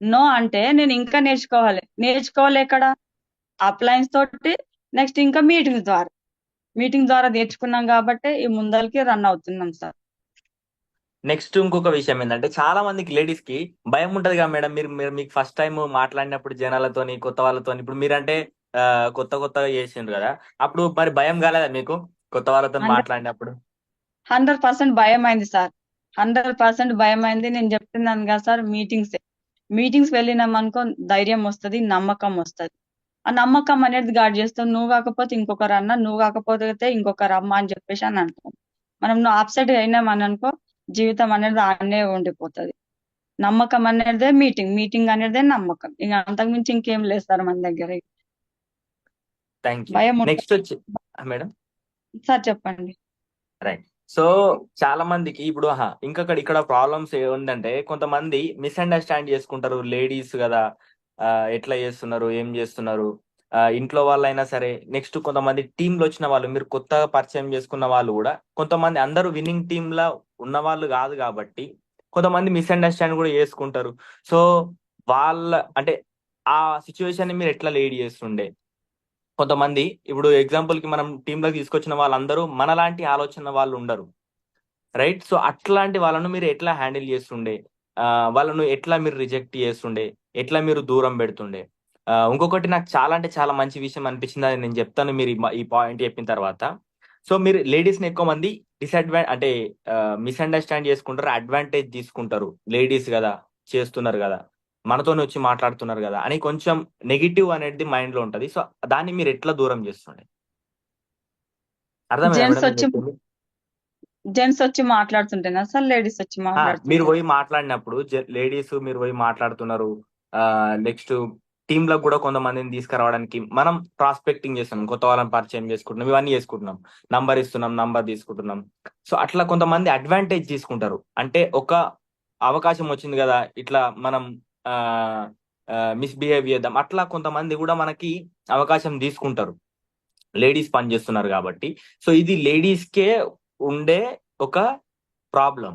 నో అంటే నేను ఇంకా నేర్చుకోవాలి ఎక్కడ? అప్లయన్స్ తోటి, నెక్స్ట్ ఇంకా మీటింగ్ ద్వారా నేర్చుకున్నాం కాబట్టి ఈ ముందరికి రన్ అవుతున్నాం సార్. నెక్స్ట్ ఇంకొక విషయం ఏంటంటే చాలా మందికి లేడీస్ కి భయం ఉంటది కదా మేడం. మీరు మీకు ఫస్ట్ టైం మాట్లాడినప్పుడు జనాలతోని కొత్త వాళ్ళతోని, ఇప్పుడు మీరంటే కొత్తగా చేసిండ్రు కదా, అప్పుడు మరి భయం కాలేదా మీకు కొత్త వాళ్ళతో మాట్లాడినప్పుడు? 100% భయం అయింది సార్. 100% భయం అయింది. నేను చెప్తున్నాను కదా సార్, మీటింగ్స్ వెళ్ళినాం అనుకో ధైర్యం వస్తది, నమ్మకం వస్తది. ఆ నమ్మకం అనేది గాడ్ చేస్తాం. నువ్వు కాకపోతే ఇంకొకరు అన్న, నువ్వు కాకపోతే ఇంకొకరు అమ్మ అని చెప్పేసి అని అంటాం. మనం నువ్వు అప్సెట్ అయినాం అని అనుకో, జీవితం అనేది ఆడనే ఉండిపోతది. నమ్మకం అనేదే మీటింగ్ అనేదే నమ్మకం. ఇక అంతకుమించి ఇంకేం లేదు సార్ మన దగ్గర. Thank you. భయం ఉంటుంది నెక్స్ట్ వచ్చి మేడం. సార్, చెప్పండి. రైట్. సో చాలా మందికి ఇప్పుడు ఇక్కడ ప్రాబ్లమ్స్ ఏంటంటే కొంతమంది మిస్అండర్స్టాండ్ చేసుకుంటారు. లేడీస్ కదా, ఎట్లా చేస్తున్నారు, ఏం చేస్తున్నారు, ఇంట్లో వాళ్ళైనా సరే. నెక్స్ట్ కొంతమంది టీంలో వచ్చిన వాళ్ళు, మీరు కొత్తగా పరిచయం చేసుకున్న వాళ్ళు కూడా, కొంతమంది అందరూ విన్నింగ్ టీమ్ లా ఉన్న వాళ్ళు కాదు కాబట్టి కొంతమంది మిస్అండర్స్టాండ్ కూడా చేసుకుంటారు. సో వాళ్ళ అంటే ఆ సిచ్యువేషన్ ని మీరు ఎట్లా లీడ్ చేస్తుండే? కొంతమంది ఇప్పుడు ఎగ్జాంపుల్ కి మనం టీమ్ లోకి తీసుకొచ్చిన వాళ్ళందరూ మనలాంటి ఆలోచన వాళ్ళు ఉండరు, రైట్? సో అట్లాంటి వాళ్ళను మీరు ఎట్లా హ్యాండిల్ చేస్తుండే? వాళ్ళను ఎట్లా మీరు రిజెక్ట్ చేస్తుండే? ఎట్లా మీరు దూరం పెడుతుండే? ఇంకొకటి నాకు చాలా అంటే చాలా మంచి విషయం అనిపించింది, అది నేను చెప్తాను మీరు ఈ పాయింట్ చెప్పిన తర్వాత. సో మీరు లేడీస్ ని ఎక్కువ మంది అంటే మిస్అండర్స్టాండ్ చేసుకుంటారు, అడ్వాంటేజ్ తీసుకుంటారు. లేడీస్ కదా, చేస్తున్నారు కదా, మనతోనే వచ్చి మాట్లాడుతున్నారు కదా అని కొంచెం నెగిటివ్ అనేది మైండ్ లో ఉంటది. సో దాన్ని మీరు ఎట్లా దూరం చేస్తుండే? అర్థమైందా జెంట్స్ మేడం నేను వచ్చి చెప్పింది? మాట్లాడుతుంటేనా సార్, లేడీస్ వచ్చి మీరు మాట్లాడుతుంటే? పోయి మాట్లాడినప్పుడు లేడీస్ మీరు పోయి మాట్లాడుతున్నారు. నెక్స్ట్ టీమ్ లో కూడా కొంతమందిని తీసుకురావడానికి మనం ప్రాస్పెక్టింగ్ చేస్తున్నాం, కొత్త వాళ్ళని పరిచయం చేసుకుంటున్నాం, ఇవన్నీ చేసుకుంటున్నాం, నంబర్ ఇస్తున్నాం, నంబర్ తీసుకుంటున్నాం. సో అట్లా కొంతమంది అడ్వాంటేజ్ తీసుకుంటారు. అంటే ఒక అవకాశం వచ్చింది కదా, ఇట్లా మనం మిస్బిహేవ్ చేద్దాం, అట్లా కొంతమంది కూడా మనకి అవకాశం తీసుకుంటారు, లేడీస్ పని చేస్తున్నారు కాబట్టి. సో ఇది లేడీస్ కే ఉండే ఒక ప్రాబ్లం.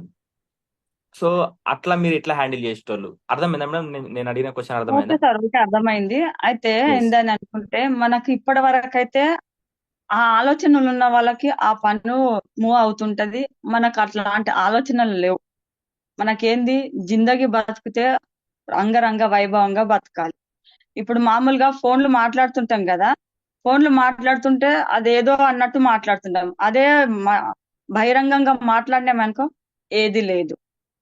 సో అట్లా మీరు ఎట్లా హ్యాండిల్ చేసేటోళ్ళు? అర్థమైందా మేడం నేను అడిగిన క్వశ్చన్? ఓకే అర్థమైందా? సార్, ఓకే, అర్థమైంది. అయితే ఎస్. ఏందని అనుకుంటే, మనకి ఇప్పటి వరకు అయితే ఆ ఆలోచనలు ఉన్న వాళ్ళకి ఆ పన్ను మూవ్ అవుతుంటది. మనకు అట్లాంటి ఆలోచనలు లేవు. మనకేంది, జిందగీ బతికితే అంగరంగ వైభవంగా బతకాలి. ఇప్పుడు మామూలుగా ఫోన్లు మాట్లాడుతుంటాం కదా, ఫోన్లు మాట్లాడుతుంటే అదేదో అన్నట్టు మాట్లాడుతుంటాం. అదే బహిరంగంగా మాట్లాడినామనుకో ఏది లేదు.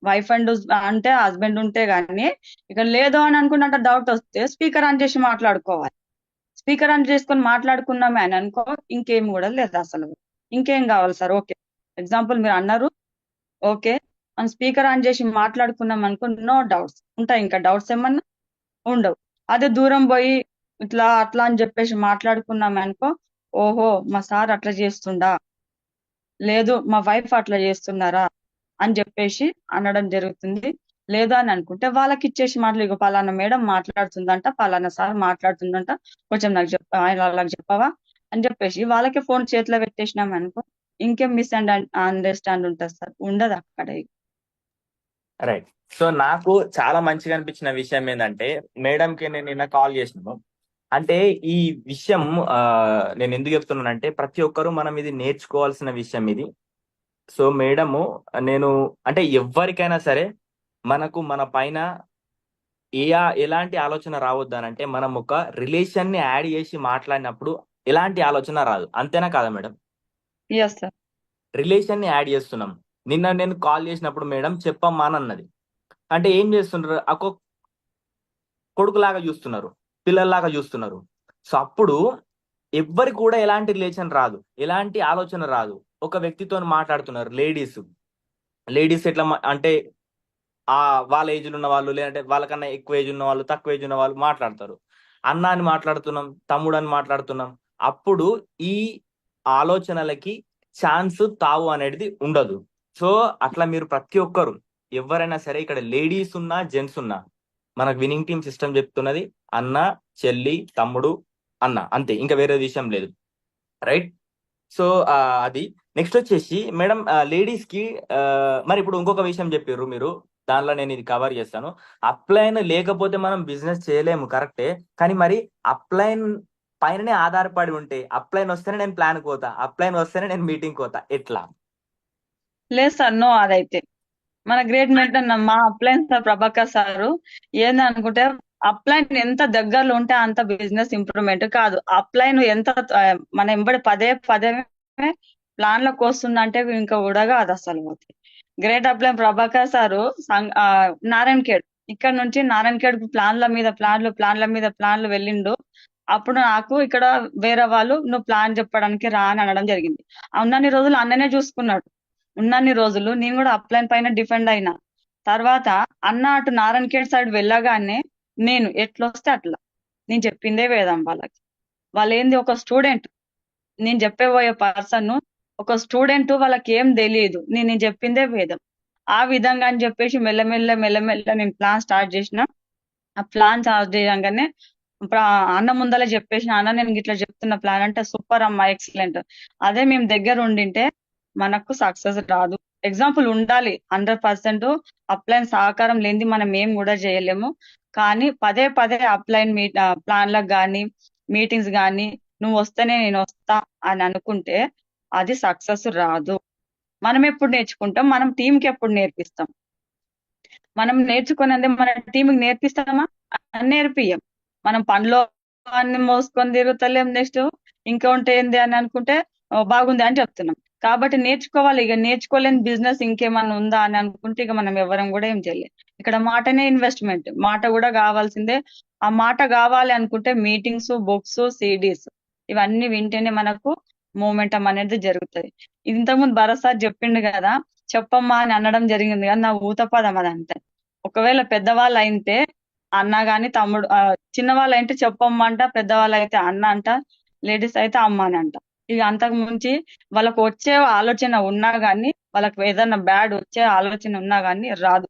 వైఫ్ అండ్ అంటే హస్బెండ్ ఉంటే గానీ, ఇక లేదు అని అనుకున్నట్టు డౌట్ వస్తే స్పీకర్ ఆన్ చేసి మాట్లాడుకోవాలి. స్పీకర్ ఆన్ చేసుకొని మాట్లాడుకున్నామే అని అనుకో, ఇంకేం కూడా లేదు అసలు. ఇంకేం కావాలి సార్? ఓకే, ఎగ్జాంపుల్ మీరు అన్నారు, ఓకే, మనం స్పీకర్ ఆన్ చేసి మాట్లాడుకున్నాం అనుకో, నో డౌట్స్ ఉంటాయి. ఇంకా డౌట్స్ ఏమన్నా ఉండవు. అదే దూరం పోయి ఇట్లా అట్లా అని చెప్పేసి మాట్లాడుకున్నాం అనుకో, ఓహో మా సార్ అట్లా చేస్తుండా, లేదు మా వైఫ్ అట్లా చేస్తున్నారా అని చెప్పేసి అనడం జరుగుతుంది. లేదు అని అనుకుంటే వాళ్ళకి ఇచ్చేసి ఇగో పలానా మేడం మాట్లాడుతుందంట, పలానా సార్ మాట్లాడుతుందంట, కొంచెం నాకు వాళ్ళకి చెప్పవా అని చెప్పేసి వాళ్ళకి ఫోన్ చేతిలో పెట్టేసినాం అనుకో, ఇంకేం అండర్స్టాండ్ ఉంటుంది సార్? ఉండదు అక్కడ. రైట్. సో నాకు చాలా మంచిగా అనిపించిన విషయం ఏంటంటే, మేడంకి నేను నిన్న కాల్ చేసినాను. అంటే ఈ విషయం నేను ఎందుకు చెప్తున్నానంటే, ప్రతి ఒక్కరూ మనం ఇది నేర్చుకోవాల్సిన విషయం ఇది. సో మేడము, నేను అంటే ఎవరికైనా సరే మనకు మన పైన ఎలాంటి ఆలోచన రావద్దనంటే, మనం ఒక రిలేషన్ ని యాడ్ చేసి మాట్లాడినప్పుడు ఎలాంటి ఆలోచన రాదు. అంతేనా కాదా మేడం? Yes sir. రిలేషన్ ని యాడ్ చేస్తున్నాం. నిన్న నేను కాల్ చేసినప్పుడు మేడం చెప్పమ్మా అని అన్నది. అంటే ఏం చేస్తున్నారు? కొడుకులాగా చూస్తున్నారు, పిల్లల్లాగా చూస్తున్నారు. సో అప్పుడు ఎవ్వరికి కూడా ఎలాంటి రిలేషన్ రాదు, ఎలాంటి ఆలోచన రాదు. ఒక వ్యక్తితో మాట్లాడుతున్నారు లేడీస్. లేడీస్ ఎట్లా అంటే ఆ వాళ్ళ ఏజ్లో ఉన్న వాళ్ళు, లేదంటే వాళ్ళకన్నా ఎక్కువ ఏజ్ ఉన్న వాళ్ళు, తక్కువ ఏజ్ ఉన్న వాళ్ళు మాట్లాడతారు. అన్న అని మాట్లాడుతున్నాం, తమ్ముడు అని మాట్లాడుతున్నాం. అప్పుడు ఈ ఆలోచనలకి ఛాన్స్ తావు అనేది ఉండదు. సో అట్లా మీరు ప్రతి ఒక్కరు ఎవరైనా సరే, ఇక్కడ లేడీస్ ఉన్నా జెంట్స్ ఉన్నా, మనకు విన్నింగ్ టీమ్ సిస్టమ్ చెప్తున్నది అన్న, చెల్లి, తమ్ముడు, అన్న, అంతే, ఇంకా వేరే విషయం లేదు. రైట్. సో అది నెక్స్ట్ వచ్చేసి మేడం, లేడీస్ కి మరి ఇప్పుడు ఇంకొక విషయం చెప్పారు మీరు, దానిలో నేను ఇది కవర్ చేస్తాను. అప్లైన్ లేకపోతే మనం బిజినెస్ చేయలేము, కరెక్టే. కానీ మరి అప్లైన్ పైననే ఆధారపడి ఉంటే, అప్లైన్ వస్తేనే నేను ప్లాన్ పోతా, అప్లైన్ వస్తేనే నేను మీటింగ్ పోతా, ఎట్లా? లేదు సార్, నో. అదైతే మన గ్రేట్ మెంటర్ మా అప్లైన్ సార్ ప్రభాకర్ సారు ఏందనుకుంటే, అప్లైన్ ఎంత దగ్గరలో ఉంటే అంత బిజినెస్ ఇంప్రూవ్మెంట్ కాదు. అప్లైన్ ఎంత మన ఎంబడి పదే పదే ప్లాన్ లోకి వస్తుందంటే ఇంకా ఉడగా అది అసలు పోతే. Great upline Prabhakar sir Narayana Khed, ఇక్కడ నుంచి నారాయణ ఖేడ్ ప్లాన్ల మీద ప్లాన్లు వెళ్ళిండు. అప్పుడు నాకు ఇక్కడ వేరే వాళ్ళు నువ్వు ప్లాన్ చెప్పడానికి రా అని అనడం జరిగింది. ఉన్నన్ని రోజులు అన్ననే చూసుకున్నాడు. ఉన్నన్ని రోజులు నేను కూడా అప్లైన్ పైన డిపెండ్ అయినా. తర్వాత అన్న అటు నారాయణ ఖేడ్ సైడ్ వెళ్ళగానే నేను ఎట్లొస్తే అట్లా నేను చెప్పిందే వేదం వాళ్ళకి. వాళ్ళు ఏంది, ఒక స్టూడెంట్, నేను చెప్పబోయే పర్సన్ ఒక స్టూడెంట్, వాళ్ళకి ఏం తెలియదు, నేను చెప్పిందే వేదం. ఆ విధంగా అని చెప్పేసి మెల్లమెల్ల నేను ప్లాన్ స్టార్ట్ చేసిన. ఆ ప్లాన్ స్టార్ట్ చేయగానే అన్న ముందలే చెప్పేసిన, అన్న నేను ఇట్లా చెప్తున్న ప్లాన్ అంటే సూపర్ అమ్మా, ఎక్సలెంట్. అదే మేము దగ్గర ఉండింటే మనకు సక్సెస్ రాదు. ఎగ్జాంపుల్ ఉండాలి 100%. అప్లైన్ సహకారం లేనిది మనం ఏం కూడా చేయలేము. కానీ పదే పదే అప్లైన్ ప్లాన్లకు కానీ మీటింగ్స్ కానీ నువ్వు వస్తేనే నేను వస్తా అని అనుకుంటే అది సక్సెస్ రాదు. మనం ఎప్పుడు నేర్చుకుంటాం, మనం టీంకి ఎప్పుడు నేర్పిస్తాం? మనం నేర్చుకున్నది మన టీంకి నేర్పిస్తామా? నేర్పియం. మనం పనిలో అన్ని మోసుకొని తిరుగుతలేం. నెక్స్ట్ ఇంకా ఉంటే ఏంది అని అనుకుంటే బాగుంది అని చెప్తున్నాం. కాబట్టి నేర్చుకోవాలి. ఇక నేర్చుకోలేని బిజినెస్ ఇంకేమన్నా ఉందా అని అనుకుంటే ఇక మనం ఎవరం కూడా ఏం చేయలేం. ఇక్కడ మాటనే ఇన్వెస్ట్మెంట్, మాట కూడా కావాల్సిందే. ఆ మాట కావాలి అనుకుంటే మీటింగ్స్, బుక్స్, సిడీస్ ఇవన్నీ వింటేనే మనకు మూమెంటం అనేది జరుగుతుంది. ఇంతకుముందు భరత్ సార్ చెప్పిండు కదా, చెప్పమ్మా అని అనడం జరిగింది కదా, నా ఊతపదం అదంతే. ఒకవేళ పెద్దవాళ్ళు అయితే అన్న గాని తమ్ముడు, చిన్నవాళ్ళు అయితే చెప్పమ్మ అంట, పెద్దవాళ్ళు అయితే అన్న అంట, లేడీస్ అయితే అమ్మ అని అంట. ఇక అంతకు మించి వాళ్ళకు వచ్చే ఆలోచన ఉన్నా గానీ, వాళ్ళకి ఏదైనా బ్యాడ్ వచ్చే ఆలోచన ఉన్నా గానీ రాదు.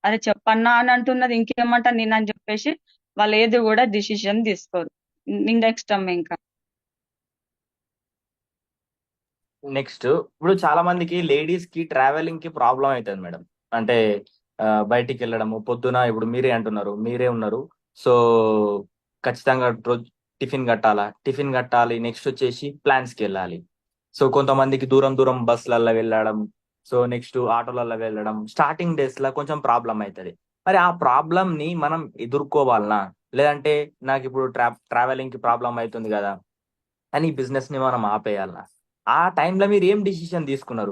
అరే చెప్పన్నా అని అంటున్నది, ఇంకేమంటా నేను అని చెప్పేసి వాళ్ళు ఏది కూడా డిసిషన్ తీసుకోరు. నెక్స్ట్ అమ్మ ఇంకా నెక్స్ట్, ఇప్పుడు చాలా మందికి లేడీస్ కి ట్రావెలింగ్ కి ప్రాబ్లం అవుతుంది మేడం. అంటే బయటికి వెళ్ళడము పొద్దున, ఇప్పుడు మీరే అంటున్నారు, మీరే ఉన్నారు. సో ఖచ్చితంగా రోజు టిఫిన్ కట్టాలి. నెక్స్ట్ వచ్చేసి ప్లాన్స్ కి వెళ్ళాలి. సో కొంతమందికి దూరం దూరం బస్సులలో వెళ్ళడం, సో నెక్స్ట్ ఆటోలలో వెళ్ళడం, స్టార్టింగ్ డేస్ లో కొంచెం ప్రాబ్లం అవుతుంది. మరి ఆ ప్రాబ్లం ని మనం ఎదుర్కోవాలనా, లేదంటే నాకు ఇప్పుడు ట్రావెలింగ్ కి ప్రాబ్లం అవుతుంది కదా అని బిజినెస్ ని మనం ఆపేయాలనా? ఆ టైంలో మీరు ఏం డిసిషన్ తీసుకున్నారు?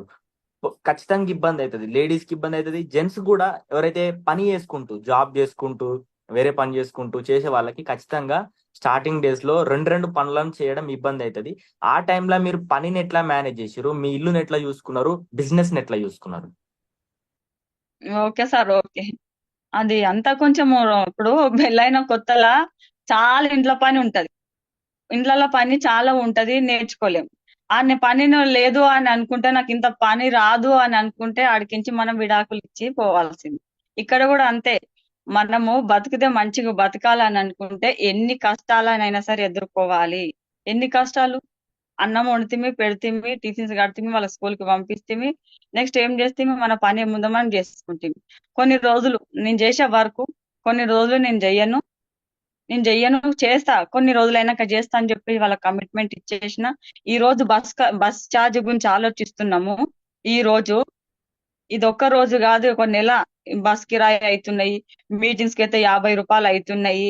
ఖచ్చితంగా ఇబ్బంది అవుతుంది, లేడీస్ కి ఇబ్బంది అవుతుంది. జెంట్స్ కూడా ఎవరైతే పని చేసుకుంటూ, జాబ్ చేసుకుంటూ, వేరే పని చేసుకుంటూ చేసే వాళ్ళకి ఖచ్చితంగా స్టార్టింగ్ డేస్ లో రెండు రెండు పనులను చేయడం ఇబ్బంది అవుతుంది. ఆ టైంలో మీరు పనిని ఎట్లా మేనేజ్ చేసారు, మీ ఇల్లుని ఎట్లా చూసుకున్నారు, బిజినెస్ ని ఎట్లా చూసుకున్నారు? Okay sir, okay. అది అంతా కొంచెము ఇప్పుడు పెళ్ళైన కొత్తలా చాలా ఇంట్లో పని ఉంటది. ఇండ్లలో పని చాలా ఉంటది, నేర్చుకోలేం. పని లేదు అని అనుకుంటే, నాకు ఇంత పని రాదు అని అనుకుంటే ఆడికించి మనం విడాకులు ఇచ్చి పోవాల్సింది. ఇక్కడ కూడా అంతే. మనము బతికితే మంచిగా బతకాలని అనుకుంటే ఎన్ని కష్టాలనైనా సరే ఎదుర్కోవాలి. ఎన్ని కష్టాలు? అన్నం వండితిమి, పెడితిమి, టిఫిన్స్ కడితిమి, వాళ్ళ స్కూల్ కి పంపిస్తేమి, నెక్స్ట్ ఏం చేస్తేమి, మన పని ముందు మనం చేసుకుంటాం. కొన్ని రోజులు నేను చేసే వర్క్, కొన్ని రోజులు నేను చెయ్యను చేస్తా, కొన్ని రోజులైనాక చేస్తా అని చెప్పి వాళ్ళ కమిట్మెంట్ ఇచ్చేసిన. ఈ రోజు బస్ ఛార్జ్ గురించి ఆలోచిస్తున్నాము. ఈ రోజు ఇది ఒక్క రోజు కాదు, ఒక నెల బస్ కిరాయి అవుతున్నాయి, మీటింగ్స్ కి అయితే 50 రూపాయలు అవుతున్నాయి.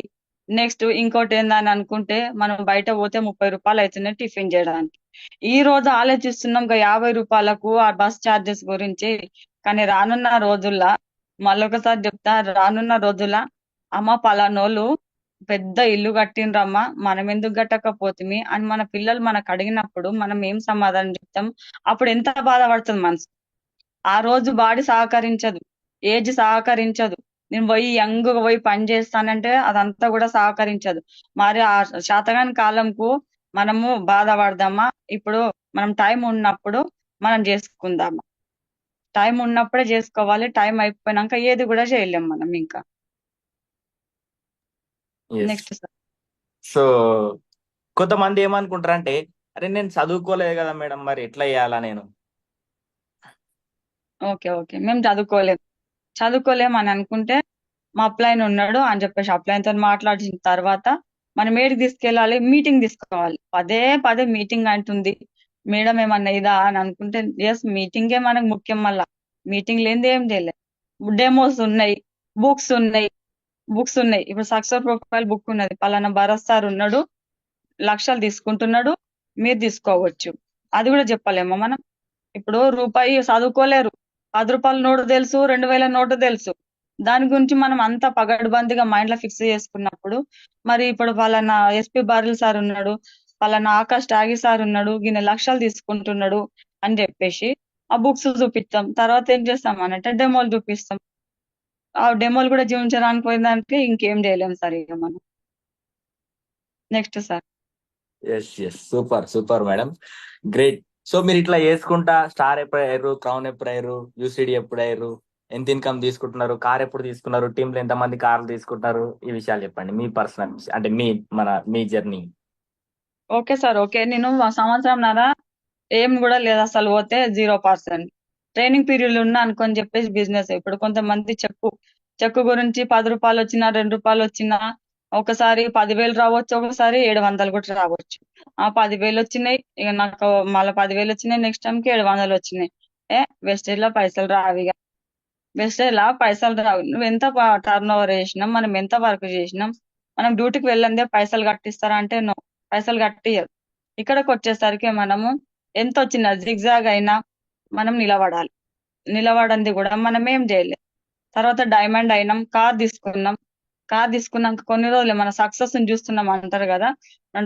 నెక్స్ట్ ఇంకోటి ఏందని అనుకుంటే, మనం బయట పోతే 30 రూపాయలు అవుతున్నాయి టిఫిన్ చేయడానికి. ఈ రోజు ఆలోచిస్తున్నాం 50 రూపాయలకు ఆ బస్ ఛార్జెస్ గురించి. కానీ రానున్న రోజుల్లో, మళ్ళొకసారి చెప్తా, రానున్న రోజుల్లో అమ్మ పలానోళ్ళు పెద్ద ఇల్లు కట్టిండ్రమ్మా, మనం ఎందుకు కట్టకపోతిమి అని మన పిల్లలు మనకు అడిగినప్పుడు మనం ఏం సమాధానం చెప్తాం? అప్పుడు ఎంత బాధపడుతుంది మనసు. ఆ రోజు బాడీ సహకరించదు, ఏజ్ సహకరించదు. నేను పోయి యంగ్ పోయి పని చేస్తానంటే అదంతా కూడా సహకరించదు. మరి ఆ శాతకాని కాలంకు మనము బాధపడదామా? ఇప్పుడు మనం టైం ఉన్నప్పుడు మనం చేసుకుందామా? టైం ఉన్నప్పుడే చేసుకోవాలి, టైం అయిపోయినాక ఏది కూడా చేయలేం మనం ఇంకా. ఎస్. Next sir. సో కొంతమంది ఏమనుకుంటారంటే, అరే నేను చదువుకోలేదు కదా మేడం, మరి ఎట్లా చేయాలా నేను? ఓకే ఓకే, మేము చదువుకోలేం అని అనుకుంటే మా అప్లైన్ ఉన్నాడు అని చెప్పేసి అప్లైన్ తో మాట్లాడిన తర్వాత మనం ఏడికి తీసుకెళ్ళాలి, మీటింగ్ తీసుకోవాలి. పదే పదే మీటింగ్ అంటుంది మేడం, ఏమన్నా ఇదా అని అనుకుంటే ఎస్, మీటింగే మనకు ముఖ్యం. మళ్ళా మీటింగ్ లేనిది ఏం చేయలేదు. డెమోస్ ఉన్నాయి, బుక్స్ ఉన్నాయి, ఇప్పుడు సక్సెస్ ప్రొఫైల్ బుక్ ఉన్నది, పలానా భరత్ సార్ ఉన్నాడు, లక్షలు తీసుకుంటున్నాడు, మీరు తీసుకోవచ్చు. అది కూడా చెప్పలేమా మనం? ఇప్పుడు రూపాయి చదువుకోలేరు, 10 రూపాయల నోటు తెలుసు, 2000 నోటు తెలుసు. దాని గురించి మనం అంత పగడ్బందీగా మైండ్ లో ఫిక్స్ చేసుకున్నప్పుడు, మరి ఇప్పుడు పలానా ఎస్పి బారిల్ సార్ ఉన్నాడు, పలానా ఆకాష్ టాగి సార్ ఉన్నాడు, గిన్నె లక్షలు తీసుకుంటున్నాడు అని చెప్పేసి ఆ బుక్స్ చూపిస్తాం. తర్వాత ఏం చేస్తాం అనంటే డెమోలు చూపిస్తాం. ఆ డెమోలు కూడా జీవించడానికి పోయిందంటే ఇంకేం చేయలేం సార్ ఇక మనం. Next sir. Yes yes, super super madam, great. So మీరు ఇట్లా చేసుకుంటా స్టార్ ఎప్పుడు అయ్యారు, క్రౌన్ ఎప్పుడు అయ్యారు, యూసిడి ఎప్పుడు అయ్యారు, ఎంత ఇన్కమ్ తీసుకుంటున్నారు, కార్ ఎప్పుడు తీసుకున్నారు, టీంలో ఎంతమంది కార్లు తీసుకుంటున్నారు, ఈ విషయాలు చెప్పండి, మీ పర్సనల్ అంటే మీ జర్నీ. Okay sir, okay. నేను సంవత్సరం నర ఏం కూడా లేదు అసలు, పోతే 0%. ట్రైనింగ్ పీరియడ్ ఉన్నా అనుకొని చెప్పేసి బిజినెస్. ఇప్పుడు కొంతమంది చెక్కు గురించి 10 రూపాయలు వచ్చినా, 2 రూపాయలు వచ్చినా, ఒకసారి 10,000 రావచ్చు, ఒకసారి 700 కూడా రావచ్చు. ఆ 10,000 వచ్చినాయి, ఇక నాకు మళ్ళీ 10,000 వచ్చినాయి, నెక్స్ట్ టైం కి 700 వచ్చినాయి. వెస్టేజ్ లో పైసలు రావు. ఇక వెస్టేజ్ లా పైసలు రావు. నువ్వు ఎంత టర్న్ ఓవర్ చేసినాం, మనం ఎంత వర్క్ చేసినాం, మనం డ్యూటీకి వెళ్ళందే పైసలు కట్టిస్తారా అంటే నో, పైసలు కట్టియరు. ఇక్కడికి వచ్చేసరికి మనము ఎంత వచ్చినా జిగ్జాగ్ అయినా మనం నిలబడాలి. నిలబడంది కూడా మనం ఏం చేయలేం. తర్వాత డైమండ్ అయినాం, కార్ తీసుకున్నాక కొన్ని రోజులు మన సక్సెస్ ని చూస్తున్నాం అంటారు కదా.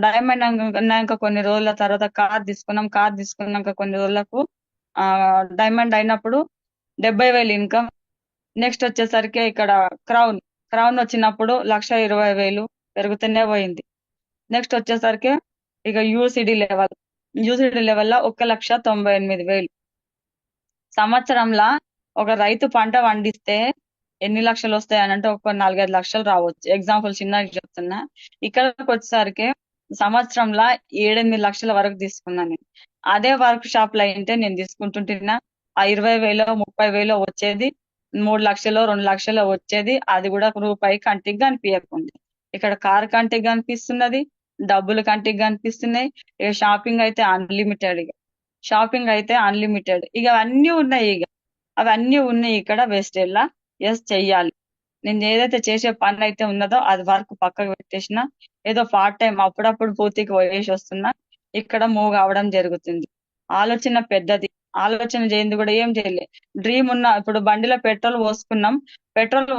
డైమండ్ అన్నాక కొన్ని రోజుల తర్వాత కార్ తీసుకున్నాక కొన్ని రోజులకు ఆ డైమండ్ అయినప్పుడు 70,000 ఇన్కమ్. నెక్స్ట్ వచ్చేసరికి ఇక్కడ క్రౌన్ వచ్చినప్పుడు 1,20,000 పెరుగుతూనే పోయింది. నెక్స్ట్ వచ్చేసరికి ఇక యూసిడి లెవెల్ లో 1,98,000. సంవత్సరంలో ఒక రైతు పంట పండిస్తే ఎన్ని లక్షలు వస్తాయి అని అంటే ఒక 4-5 లక్షలు రావచ్చు. ఎగ్జాంపుల్ చిన్నగా చెప్తున్నా. ఇక్కడికి వచ్చేసరికి సంవత్సరంలో 7-8 లక్షల వరకు తీసుకున్నాను నేను. అదే వర్క్ షాప్ లో అయితే నేను తీసుకుంటుంటున్నా ఆ 20,000 30,000 వచ్చేది, 3 లక్షలు 2 లక్షలు వచ్చేది. అది కూడా రూపాయి కంటికి కనిపించకుంది. ఇక్కడ కార్ కంటికి కనిపిస్తున్నది, డబ్బులు కంటికి కనిపిస్తున్నాయి. ఇక షాపింగ్ అయితే అన్లిమిటెడ్ ఇక అవన్నీ ఉన్నాయి. అవన్నీ ఉన్నాయి ఇక్కడ వేస్టేజ్ లా. ఎస్, చెయ్యాలి. నేను ఏదైతే చేసే పని అయితే ఉన్నదో అది వర్క్ పక్కకు పెట్టేసిన, ఏదో పార్ట్ టైం అప్పుడప్పుడు పూర్తికి పోయేసి వస్తున్నా, ఇక్కడ మూవ్ కావడం జరుగుతుంది. ఆలోచన పెద్దది, ఆలోచన చేయింది కూడా ఏం చేయలే. డ్రీమ్ ఇప్పుడు బండిలో పెట్రోల్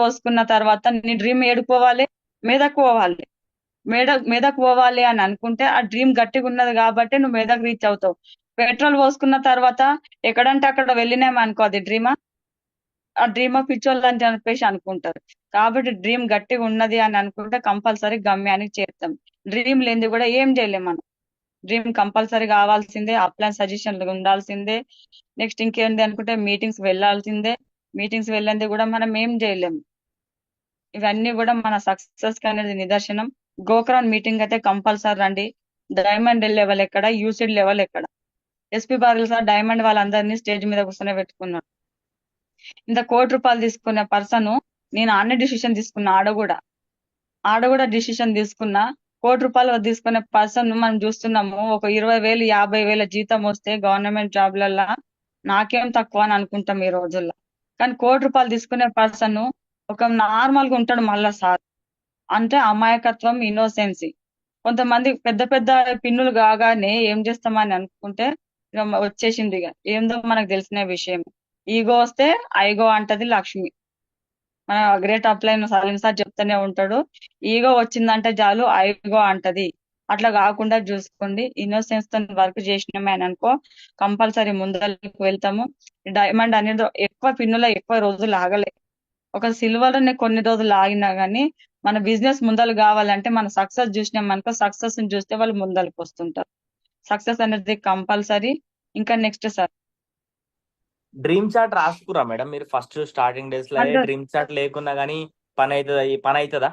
పోసుకున్న తర్వాత నీ డ్రీమ్ ఏడుకోవాలి, మీదకు పోవాలి. మీదకు పోవాలి అని అనుకుంటే ఆ డ్రీమ్ గట్టిగా ఉన్నది కాబట్టి నువ్వు మీదకు రీచ్ అవుతావు. పెట్రోల్ పోసుకున్న తర్వాత ఎక్కడంటే అక్కడ వెళ్ళినామనుకో, అది డ్రీమా పిచ్చోళ్ళు అని చెప్పేసి అనుకుంటారు. కాబట్టి డ్రీమ్ గట్టిగా ఉన్నది అని అనుకుంటే కంపల్సరీ గమ్యానికి చేరుతాం. డ్రీమ్ లేనిది కూడా ఏం చేయలేం మనం. డ్రీమ్ కంపల్సరీ కావాల్సిందే, అప్లైన్ సజెషన్లు ఉండాల్సిందే. నెక్స్ట్ ఇంకేంది అనుకుంటే మీటింగ్స్ వెళ్ళింది కూడా మనం ఏం చేయలేము. ఇవన్నీ కూడా మన సక్సెస్ కి అనేది నిదర్శనం. గోక్రాన్ మీటింగ్ అయితే కంపల్సరీ రండి. డైమండ్ లెవెల్ ఎక్కడ, యూసిడ్ లెవెల్ ఎక్కడ. ఎస్పీ బారిల్ సార్ డైమండ్ వాళ్ళందరినీ స్టేజ్ మీద కూర్చొని పెట్టుకున్నాడు. ఇంత ₹1,00,00,000 తీసుకునే పర్సన్, నేను అన్ని డిసిషన్ తీసుకున్నా. ఆడ కూడా డిసిషన్ తీసుకున్నా. ₹1,00,00,000 తీసుకునే పర్సన్ మనం చూస్తున్నాము. ఒక 20,000 50,000 జీతం వస్తే గవర్నమెంట్ జాబ్లల్లో నాకేం తక్కువ అని అనుకుంటాం ఈ రోజుల్లో. కానీ ₹1,00,00,000 తీసుకునే పర్సన్ ఒక నార్మల్ గా ఉంటాడు మళ్ళా సార్. అంటే అమాయకత్వం, ఇన్నోసెన్సీ. కొంతమంది పెద్ద పెద్ద పిన్నులు కాగానే ఏం చేస్తామని అనుకుంటే ఇక వచ్చేసింది. ఇక ఏందో మనకు తెలిసిన విషయం. ఈగో వస్తే ఐగో అంటది లక్ష్మి. మన గ్రేట్ అప్లైన్ సలీం సార్ చెప్తూనే ఉంటాడు, ఈగో వచ్చిందంటే చాలు ఐగో అంటది. అట్లా కాకుండా చూసుకోండి. ఇన్నోసెన్స్ తో వర్క్ చేసినామే అని అనుకో, కంపల్సరీ ముందరకు వెళ్తాము. డైమండ్ అనేది ఎక్కువ పిన్నులో ఎక్కువ రోజులు ఆగలే. ఒక సిల్వర్ ని కొన్ని రోజులు ఆగినా గానీ మన బిజినెస్ ముందలు కావాలంటే మన సక్సెస్ చూసినాం అనుకో, సక్సెస్ ని చూస్తే వాళ్ళు ముందరకు వస్తుంటారు. సక్సెస్ అనేది కంపల్సరీ. ఇంకా నెక్స్ట్ సార్, డ్రీమ్ చార్ట్ రాసుకురా మేడం మీరు ఫస్ట్ స్టార్టింగ్ డేస్ లో? అంటే డ్రీమ్ చార్ట్ లేకున్నా గానీ పని అవుతుందా?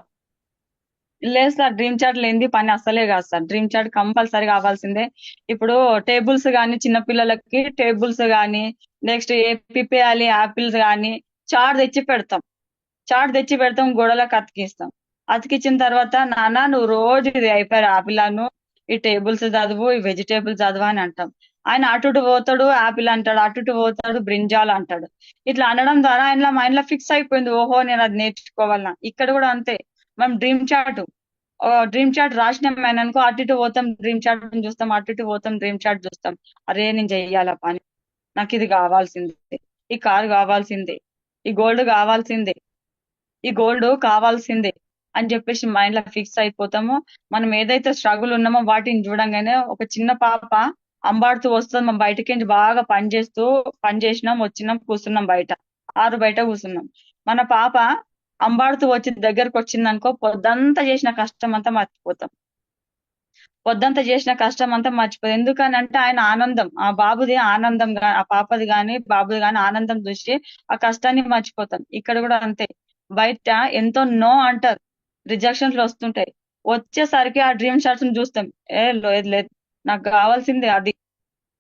లేదు సార్, డ్రీమ్ చాట్ లేనిది పని అస్సలే కాదు సార్. డ్రీమ్ చాట్ కంపల్సరీ కావాల్సిందే. ఇప్పుడు టేబుల్స్ గానీ, చిన్న పిల్లలకి టేబుల్స్ గానీ, నెక్స్ట్ ఏపిపియాలి యాపిల్స్ గానీ చాట్ తెచ్చి పెడతాం. గోడలకు అతికిస్తాం. అతికించిన తర్వాత నాన్న నువ్వు రోజు ఇది అయిపోయారు ఆపిల్ ఈ టేబుల్స్ చదువు, ఈ వెజిటేబుల్స్ చదువు అని అంటాం. ఆయన అటు ఇటు పోతాడు, యాపిల్ అంటాడు, అటు ఇటు పోతాడు, బ్రింజాల్ అంటాడు. ఇట్లా అనడం ద్వారా ఆయన మైండ్ లో ఫిక్స్ అయిపోయింది, ఓహో నేను అది నేర్చుకోవాలన్నా. ఇక్కడ కూడా అంతే, మనం డ్రీమ్ చాట్ రాసినాం ఆయన అనుకో, అటు ఇటు పోతాం డ్రీమ్ చాట్ చూస్తాం, అటు ఇటు పోతాం డ్రీమ్ చాట్ చూస్తాం. అరే నేను చెయ్యాల పని, నాకు ఇది కావాల్సిందే, ఈ కారు కావాల్సిందే, ఈ గోల్డ్ కావాల్సిందే, అని చెప్పేసి మైండ్ లో ఫిక్స్ అయిపోతాము. మనం ఏదైతే స్ట్రగుల్ ఉన్నామో వాటిని చూడంగానే, ఒక చిన్న పాప అంబాడుతూ వస్తుంది, మనం బయటకి బాగా పని చేసినాం, వచ్చినాం, కూర్చున్నాం బయట కూర్చున్నాం. మన పాప అంబాడుతూ వచ్చి దగ్గరకు వచ్చిందనుకో, పొద్దంతా చేసిన కష్టం అంతా మర్చిపోతుంది. ఎందుకనంటే ఆయన ఆనందం, ఆ బాబుది ఆనందం ఆ పాపది గాని బాబుది గాని ఆనందం చూసి ఆ కష్టాన్ని మర్చిపోతాం. ఇక్కడ కూడా అంతే, బయట ఎంతో నో అంటారు, రిజెక్షన్స్ వస్తుంటాయి. వచ్చేసరికి ఆ డ్రీమ్ షాట్స్ ని చూస్తాం, లేదు లేదు, నాకు కావాల్సింది అది,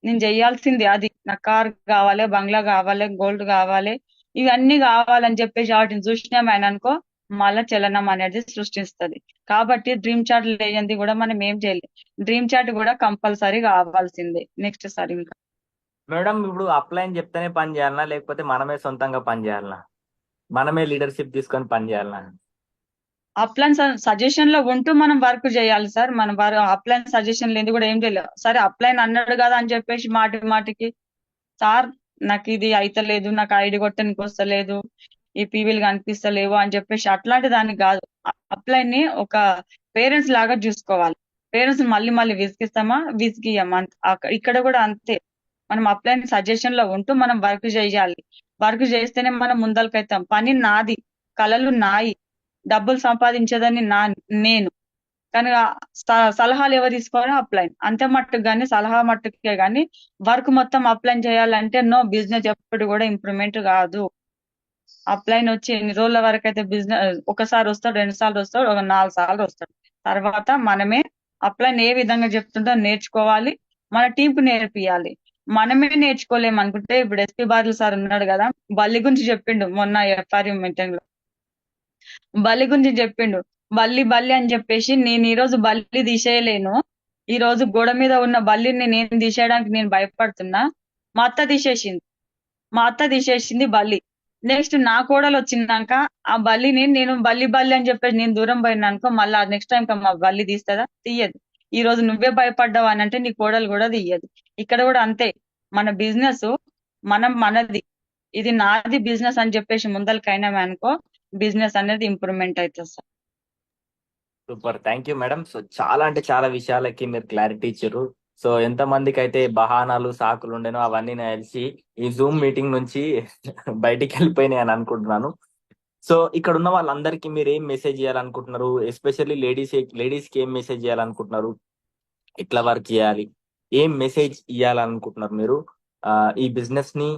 నేను చెయ్యాల్సింది అది, నాకు కార్ కావాలి, బంగ్లా కావాలి, గోల్డ్ కావాలి, ఇవన్నీ కావాలని చెప్పేసి వాటిని చూసినామని అనుకో, మళ్ళా చలనం అనేది సృష్టిస్తుంది. కాబట్టి డ్రీమ్ చాట్ లేనిది కూడా మనం ఏం చేయలేదు. డ్రీమ్ చాట్ కూడా కంపల్సరీ కావాల్సిందే. నెక్స్ట్ సార్ ఇంకా మేడం ఇప్పుడు అప్లైన్ చెప్తేనే పని చేయాలనా, లేకపోతే మనమే సొంతంగా పని చేయాలనా, మనమే లీడర్షిప్ తీసుకొని పని చేయాలనా? అప్లైన్ సజెషన్ లో ఉంటూ మనం వర్క్ చేయాలి సార్. మనం అప్లైన్ సజెషన్ లేని కూడా ఏం చేయలేదు. సరే అప్లైన్ అన్నాడు కదా అని చెప్పేసి మాటికి సార్ నాకు ఇది అయితలేదు, నాకు ఐడి కొట్టడానికి వస్తలేదు, ఈ పీవీలు కనిపిస్తలేవు అని చెప్పేసి అట్లాంటి దానికి కాదు. అప్లైన్ ని ఒక పేరెంట్స్ లాగా చూసుకోవాలి. పేరెంట్స్ మళ్ళీ విసిగిస్తామా, విసిగియమా. ఇక్కడ కూడా అంతే, మనం అప్లైన్ సజెషన్ లో ఉంటూ మనం వర్క్ చేయాలి. వర్క్ చేస్తేనే మనం ముందలకైతాం. పని నాది, కళలు నాయి, డబ్బులు సంపాదించేదని నేను. కానీ సలహాలు ఎవరు తీసుకోవాలో అప్లైన్, అంతే మట్టుకు కానీ సలహా మట్టుకే కానీ వర్క్ మొత్తం అప్లైన్ చేయాలంటే నో, బిజినెస్ ఎప్పుడు కూడా ఇంప్రూవ్మెంట్ కాదు. అప్లైన్ వచ్చి ఎన్ని రోజుల వరకు అయితే బిజినెస్, ఒకసారి వస్తాడు, 2 సార్లు వస్తాడు, ఒక 4 సార్లు వస్తాడు. తర్వాత మనమే అప్లైన్ ఏ విధంగా చెప్తుందో నేర్చుకోవాలి, మన టీం కు నేర్పియాలి. మనమే నేర్చుకోలేము అనుకుంటే, ఇప్పుడు ఎస్పీ బార్లు సార్ ఉన్నాడు కదా, బల్లి గురించి చెప్పిండు మొన్న ఎఫ్ఆర్యూ మీటింగ్ లో. బల్లి గురించి చెప్పిండు, బల్లి అని చెప్పేసి నేను ఈ రోజు బల్లి తీసేయలేను. ఈ రోజు గోడ మీద ఉన్న బల్లిని నేను తీసేయడానికి నేను భయపడుతున్నా. మా అత్త తీసేసింది బల్లి. నెక్స్ట్ నా కోడలు వచ్చిందాక ఆ బల్లిని నేను బల్లి అని చెప్పేసి నేను దూరం పోయినానుకో, మళ్ళా నెక్స్ట్ టైం మా బల్లి తీస్తుందా? తీయదు. ఈ రోజు నువ్వే భయపడ్డావు అని అంటే నీ కోడలు కూడా తీయదు. ఇక్కడ కూడా అంతే, మన బిజినెస్ మనది, ఇది నాది బిజినెస్ అని చెప్పేసి ముందలకైనా అనుకో, బిజినెస్ అనేది ఇంప్రూవ్మెంట్ అవుతుంది sir. Super, thank you madam. So చాలా అంటే చాలా విషయాలకి మీరు క్లారిటీ ఇచ్చారు. సో ఎంత మందికి అయితే బహానాలు సాకులు ఉండేనో అవన్నీ నాకు తెలిసి ఈ జూమ్ మీటింగ్ నుంచి బయటికి వెళ్ళిపోయినాయి అని అనుకుంటున్నాను. సో ఇక్కడ ఉన్న వాళ్ళందరికీ మీరు ఏం మెసేజ్ చేయాలనుకుంటున్నారు? ఎస్పెషల్లీ లేడీస్ కి ఏం మెసేజ్ చేయాలనుకుంటున్నారు? ఎట్లా వర్క్ చేయాలి, ఏం మెసేజ్ ఇవ్వాలనుకుంటున్నారు మీరు? ఈ బిజినెస్ ని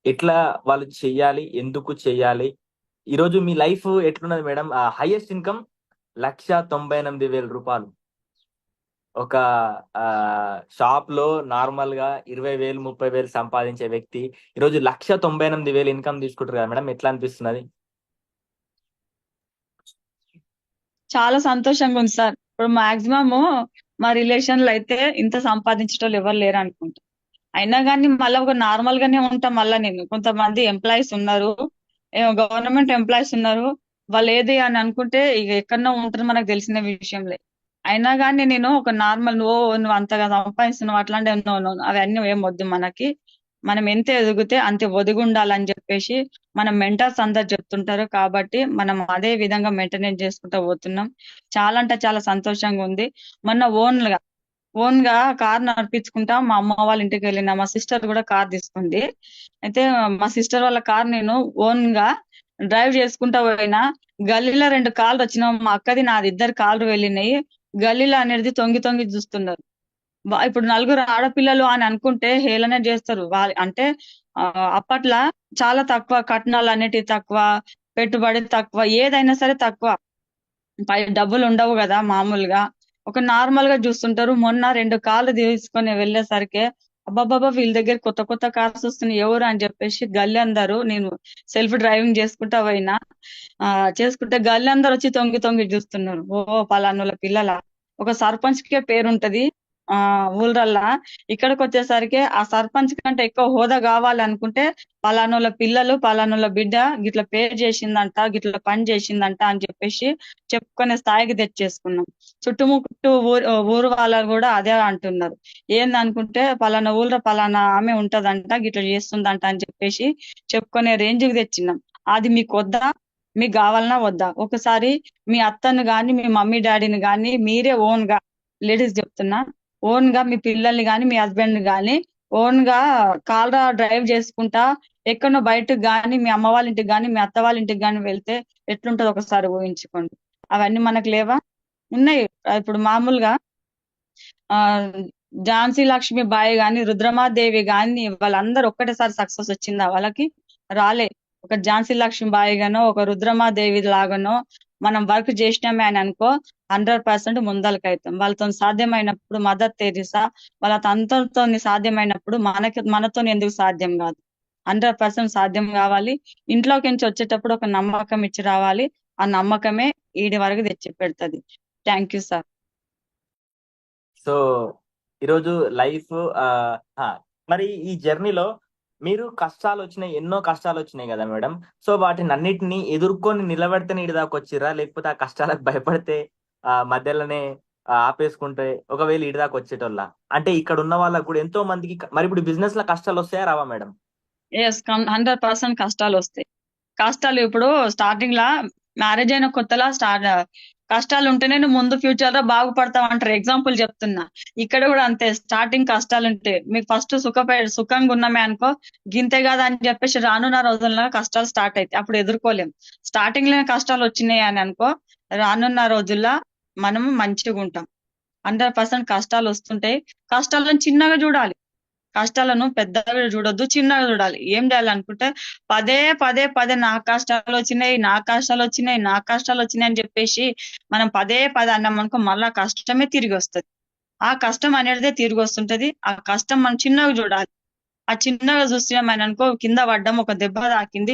ఎట్లా వాళ్ళు చెయ్యాలి, ఎందుకు చెయ్యాలి? ఈరోజు మీ లైఫ్ ఎట్లున్నది మేడం? హైయెస్ట్ ఇన్కమ్ 1,98,000 రూపాయలు. ఒక షాప్ లో నార్మల్ గా 20,000 30,000 సంపాదించే వ్యక్తి ఈరోజు 1,98,000 ఇన్కమ్ తీసుకుంటారు కదా మేడం, ఎట్లా అనిపిస్తున్నది? చాలా సంతోషంగా ఉంది సార్. ఇప్పుడు మాక్సిమం మా రిలేషన్ లో అయితే ఇంత సంపాదించడం ఎవరు లేరు అనుకుంటా. అయినా కానీ మళ్ళీ ఒక నార్మల్ గానే ఉంటాం. మళ్ళా నేను కొంతమంది ఎంప్లాయీస్ ఉన్నారు, గవర్నమెంట్ ఎంప్లాయీస్ ఉన్నారు, వాళ్ళు ఏది అని అనుకుంటే ఇక ఎక్కడనో ఉంటారు, మనకు తెలిసిన విషయంలే. అయినా కానీ నేను ఒక నార్మల్, నువ్వు అంతగా సంపాదిస్తున్నావు అట్లాంటి అవన్నీ ఏం వద్దు మనకి. మనం ఎంత ఎదిగితే అంతే ఒదిగి ఉండాలని చెప్పేసి మన మెంటర్స్ అందరు చెప్తుంటారు. కాబట్టి మనం అదే విధంగా మెయింటెనెన్స్ చేసుకుంటూ పోతున్నాం. చాలా అంటే చాలా సంతోషంగా ఉంది. మొన్న ఓన్ గా కార్ నడిపించుకుంటా మా అమ్మ వాళ్ళ ఇంటికి వెళ్ళిన, మా సిస్టర్ కూడా కార్ తీసుకుంది. అయితే మా సిస్టర్ వాళ్ళ కార్ నేను ఓన్ గా డ్రైవ్ చేసుకుంటా పోయినా, గల్లీలో 2 కార్లు వచ్చినా, మా అక్కది నాది 2 కార్లు వెళ్ళినాయి. గల్లీలో అనేది తొంగి తొంగి చూస్తున్నారు. ఇప్పుడు నలుగురు ఆడపిల్లలు అని అనుకుంటే హేళన చేస్తారు. అంటే అప్పట్లో చాలా తక్కువ, కట్నాలు అనేటివి తక్కువ, పెట్టుబడి తక్కువ, ఏదైనా సరే తక్కువ. పై డబ్బులు ఉండవు కదా మామూలుగా. ఒక నార్మల్ గా చూస్తుంటారు. మొన్న 2 కార్లు తీసుకొని వెళ్ళేసరికి అబ్బాబాబా వీళ్ళ దగ్గర కొత్త కొత్త కార్స్ వస్తున్నాయి ఎవరు అని చెప్పేసి గల్లీ అందరూ, నేను సెల్ఫ్ డ్రైవింగ్ చేసుకుంటా పోయినా, చేసుకుంటే గల్లీ అందరు వచ్చి తొంగి తొంగి చూస్తున్నారు. ఓ పలానోళ్ళ పిల్లల. ఒక సర్పంచ్ కే పేరుంటది ఊళ్ళల్లా. ఇక్కడికి వచ్చేసరికి ఆ సర్పంచ్ కంటే ఎక్కువ హోదా కావాలనుకుంటే పలానోళ్ళ పిల్లలు పలానోళ్ళ బిడ్డ గిట్ల పేరు చేసిందంట, గిట్ల పని చేసిందంట అని చెప్పేసి చెప్పుకునే స్థాయికి తెచ్చేసుకున్నాం. చుట్టుముట్టు ఊరు వాళ్ళు కూడా అదే అంటున్నారు. ఏందనుకుంటే పలానా ఊళ్ళో పలానా ఆమె ఉంటదంట, గిట్ల చేస్తుందంట అని చెప్పేసి చెప్పుకునే రేంజ్ కి తెచ్చినాం. అది మీకు వద్దా? మీకు కావాలన్నా వద్దా? ఒకసారి మీ అత్తను గాని మీ మమ్మీ డాడీని గాని మీరే ఓన్ గా, లేడీస్ చెప్తున్నా, ఓన్ గా మీ పిల్లల్ని గాని మీ హస్బెండ్ ని గాని ఓన్ గా కార్ డ్రైవ్ చేసుకుంటా ఎక్కడో బయటకు గాని మీ అమ్మ వాళ్ళ ఇంటికి గాని మీ అత్త వాళ్ళ ఇంటికి గాని వెళ్తే ఎట్లుంటదో ఒకసారి ఊహించుకోండి. అవన్నీ మనకు లేవా? ఉన్నాయి. ఇప్పుడు మామూలుగా ఆ ఝాన్సీ లక్ష్మి బాయి గాని రుద్రమాదేవి గాని వాళ్ళందరూ ఒక్కటేసారి సక్సెస్ వచ్చిందా వాళ్ళకి? రాలే. ఒక ఝాన్సీ లక్ష్మి బాయి గానో ఒక రుద్రమాదేవి లాగానో మనం వర్క్ చేసినామే అని అనుకో 100% ముందలకైతాం. వాళ్ళతో సాధ్యమైనప్పుడు మదర్ తెరీసా వాళ్ళ అందరితో సాధ్యమైనప్పుడు మనతో ఎందుకు సాధ్యం కాదు? 100% సాధ్యం కావాలి. ఇంట్లోకి నుంచి వచ్చేటప్పుడు ఒక నమ్మకం ఇచ్చి రావాలి. ఆ నమ్మకమే ఈడి వరకు తెచ్చి పెడుతుంది. Thank you sir. సో ఈరోజు లైఫ్ మరి ఈ జర్నీలో మీరు కష్టాలు వచ్చినాయి, ఎన్నో కష్టాలు వచ్చినాయి కదా మేడం. సో వాటిని అన్నిటిని ఎదుర్కొని నిలబడితేనే ఇటు దాకా వచ్చిర్రా, లేకపోతే ఆ కష్టాలకు భయపడితే మధ్యలోనే ఆపేసుకుంటే ఒకవేళ ఇటు దాకా వచ్చేటోళ్ళ? అంటే ఇక్కడ ఉన్న వాళ్ళకు కూడా ఎంతో మందికి మరి ఇప్పుడు బిజినెస్ లో కష్టాలు వస్తాయా రావా మేడం? ఎస్, 100% కష్టాలు వస్తాయి. కష్టాలు ఇప్పుడు స్టార్టింగ్ లా మ్యారేజ్ అయిన కొత్తలా కష్టాలు ఉంటేనే నువ్వు ముందు ఫ్యూచర్ లో బాగుపడతావు అంటారు. ఎగ్జాంపుల్ చెప్తున్నా. ఇక్కడ కూడా అంతే, స్టార్టింగ్ కష్టాలు ఉంటాయి. మీకు ఫస్ట్ సుఖంగా ఉన్నామే అనుకో, గింతే కాదు అని చెప్పేసి రానున్న రోజుల్లో కష్టాలు స్టార్ట్ అవుతాయి. అప్పుడు ఎదుర్కోలేం. స్టార్టింగ్ లోనే కష్టాలు వచ్చినాయి అని అనుకో, రానున్న రోజుల్లో మనం మంచిగా ఉంటాం. 100% కష్టాలు వస్తుంటాయి. కష్టాలను చిన్నగా చూడాలి. కష్టాలను పెద్దగా చూడొద్దు, చిన్నగా చూడాలి. ఏం చేయాలనుకుంటే పదే పదే పదే నా కష్టాలు వచ్చినాయి అని చెప్పేసి మనం పదే పదే అన్నాం అనుకో మళ్ళా కష్టమే తిరిగి వస్తుంది. ఆ కష్టం అనేది తిరిగి వస్తుంటది. ఆ కష్టం మనం చిన్నగా చూడాలి. ఆ చిన్నగా చూస్తున్నామని అనుకో, కింద పడ్డం, ఒక దెబ్బ తాకింది,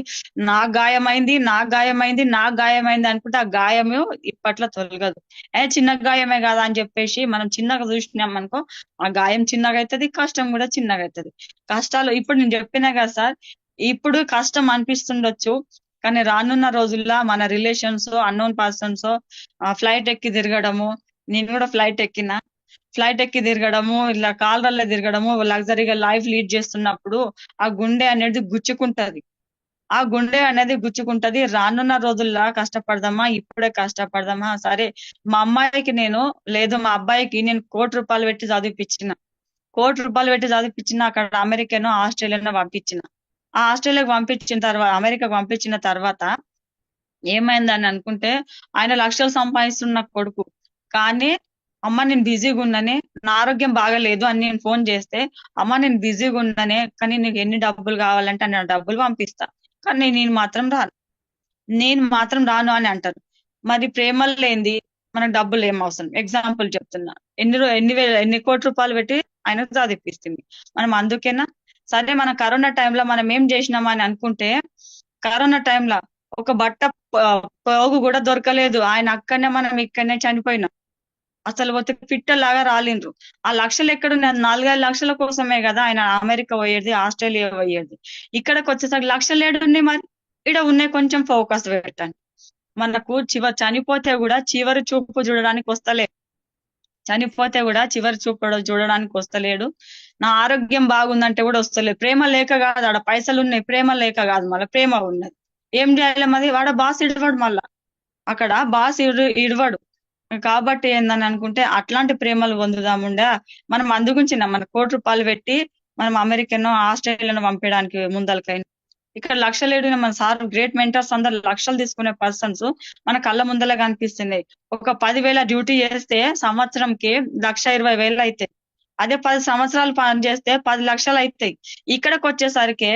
నాకు గాయమైంది అనుకుంటే ఆ గాయము ఇప్పట్లో తొలగదు. చిన్న గాయమే కదా అని చెప్పేసి మనం చిన్నగా చూసినాం అనుకో, ఆ గాయం చిన్నగా అవుతుంది, కష్టం కూడా చిన్నగా అవుతుంది. కష్టాలు ఇప్పుడు నేను చెప్పినా కదా సార్, ఇప్పుడు కష్టం అనిపిస్తుండొచ్చు, కానీ రానున్న రోజుల్లో మన రిలేషన్స్ అన్నోన్ పర్సన్స్ ఫ్లైట్ ఎక్కి తిరగడము, నేను కూడా ఫ్లైట్ ఎక్కి తిరగడము, ఇలా కాళ్ళల్లో తిరగడము, లగ్జరీగా లైఫ్ లీడ్ చేస్తున్నప్పుడు ఆ గుండె అనేది గుచ్చుకుంటది. రానున్న రోజుల్లో కష్టపడదామా, ఇప్పుడే కష్టపడదామా? సరే, మా అమ్మాయికి మా అబ్బాయికి నేను ₹1,00,00,000 పెట్టి చదివిపించిన అక్కడ అమెరికానో ఆస్ట్రేలియానో పంపించిన. ఆ ఆస్ట్రేలియాకి పంపించిన తర్వాత, అమెరికాకు పంపించిన తర్వాత ఏమైందని అనుకుంటే, ఆయన లక్షలు సంపాదిస్తున్న కొడుకు. కానీ అమ్మ నేను బిజీగా ఉన్నానే, నా ఆరోగ్యం బాగలేదు అని నేను ఫోన్ చేస్తే, అమ్మ నేను బిజీగా ఉన్నానే, కానీ నీకు ఎన్ని డబ్బులు కావాలంటే నేను డబ్బులు పంపిస్తా, కానీ నేను మాత్రం రాను అని అంటారు. మరి ప్రేమలు లేనిది మనకు డబ్బులు ఏం అవసరం? ఎగ్జాంపుల్ చెప్తున్నా. ఎన్ని కోట్ల రూపాయలు పెట్టి ఆయనకు చదివిపిస్తుంది. మనం అందుకేనా? సరే, మన కరోనా టైంలో మనం ఏం చేసినామా అని అనుకుంటే, కరోనా టైంలో ఒక బట్ట పోగు కూడా దొరకలేదు. ఆయన అక్కడనే, మనం ఇక్కడనే చనిపోయినాం. అసలు పోతే పిట్టలాగా రాలిండ్రు. ఆ లక్షలు ఎక్కడున్నారు? 4-5 లక్షల కోసమే కదా ఆయన అమెరికా పోయేది, ఆస్ట్రేలియా పోయేది. ఇక్కడికి వచ్చేసరికి లక్షలు ఏడున్నాయి? మరి ఇక్కడ ఉన్నాయి, కొంచెం ఫోకస్ పెట్టండి. మనకు చనిపోతే కూడా చివరి చూపు చూడడానికి వస్తలేడు. నా ఆరోగ్యం బాగుందంటే కూడా వస్తలేదు. ప్రేమ లేక కాదు, ఆడ పైసలు ఉన్నాయి, ప్రేమ లేక కాదు, మళ్ళీ ప్రేమ ఉన్నది. ఏం చేయాలి మరి? వాడ బాస్ ఇడవడు, మళ్ళా అక్కడ బాస్ ఇడవడు. కాబట్టి ఏందని అనుకుంటే అట్లాంటి ప్రేమలు పొందుదాముండా మనం అందుగురించి మన ₹1,00,00,000 పెట్టి మనం అమెరికానో ఆస్ట్రేలియానో పంపించడానికి ముందలకైనా. ఇక్కడ లక్షలేడు. మన సార్ గ్రేట్ మెంటర్స్ అందరు లక్షలు తీసుకునే పర్సన్స్ మన కళ్ళ ముందల కనిపిస్తున్నాయి. ఒక 10,000 డ్యూటీ చేస్తే సంవత్సరంకి 1,20,000 అవుతాయి. అదే 10 సంవత్సరాలు పని చేస్తే 10 లక్షలు అవుతాయి. ఇక్కడికి వచ్చేసరికి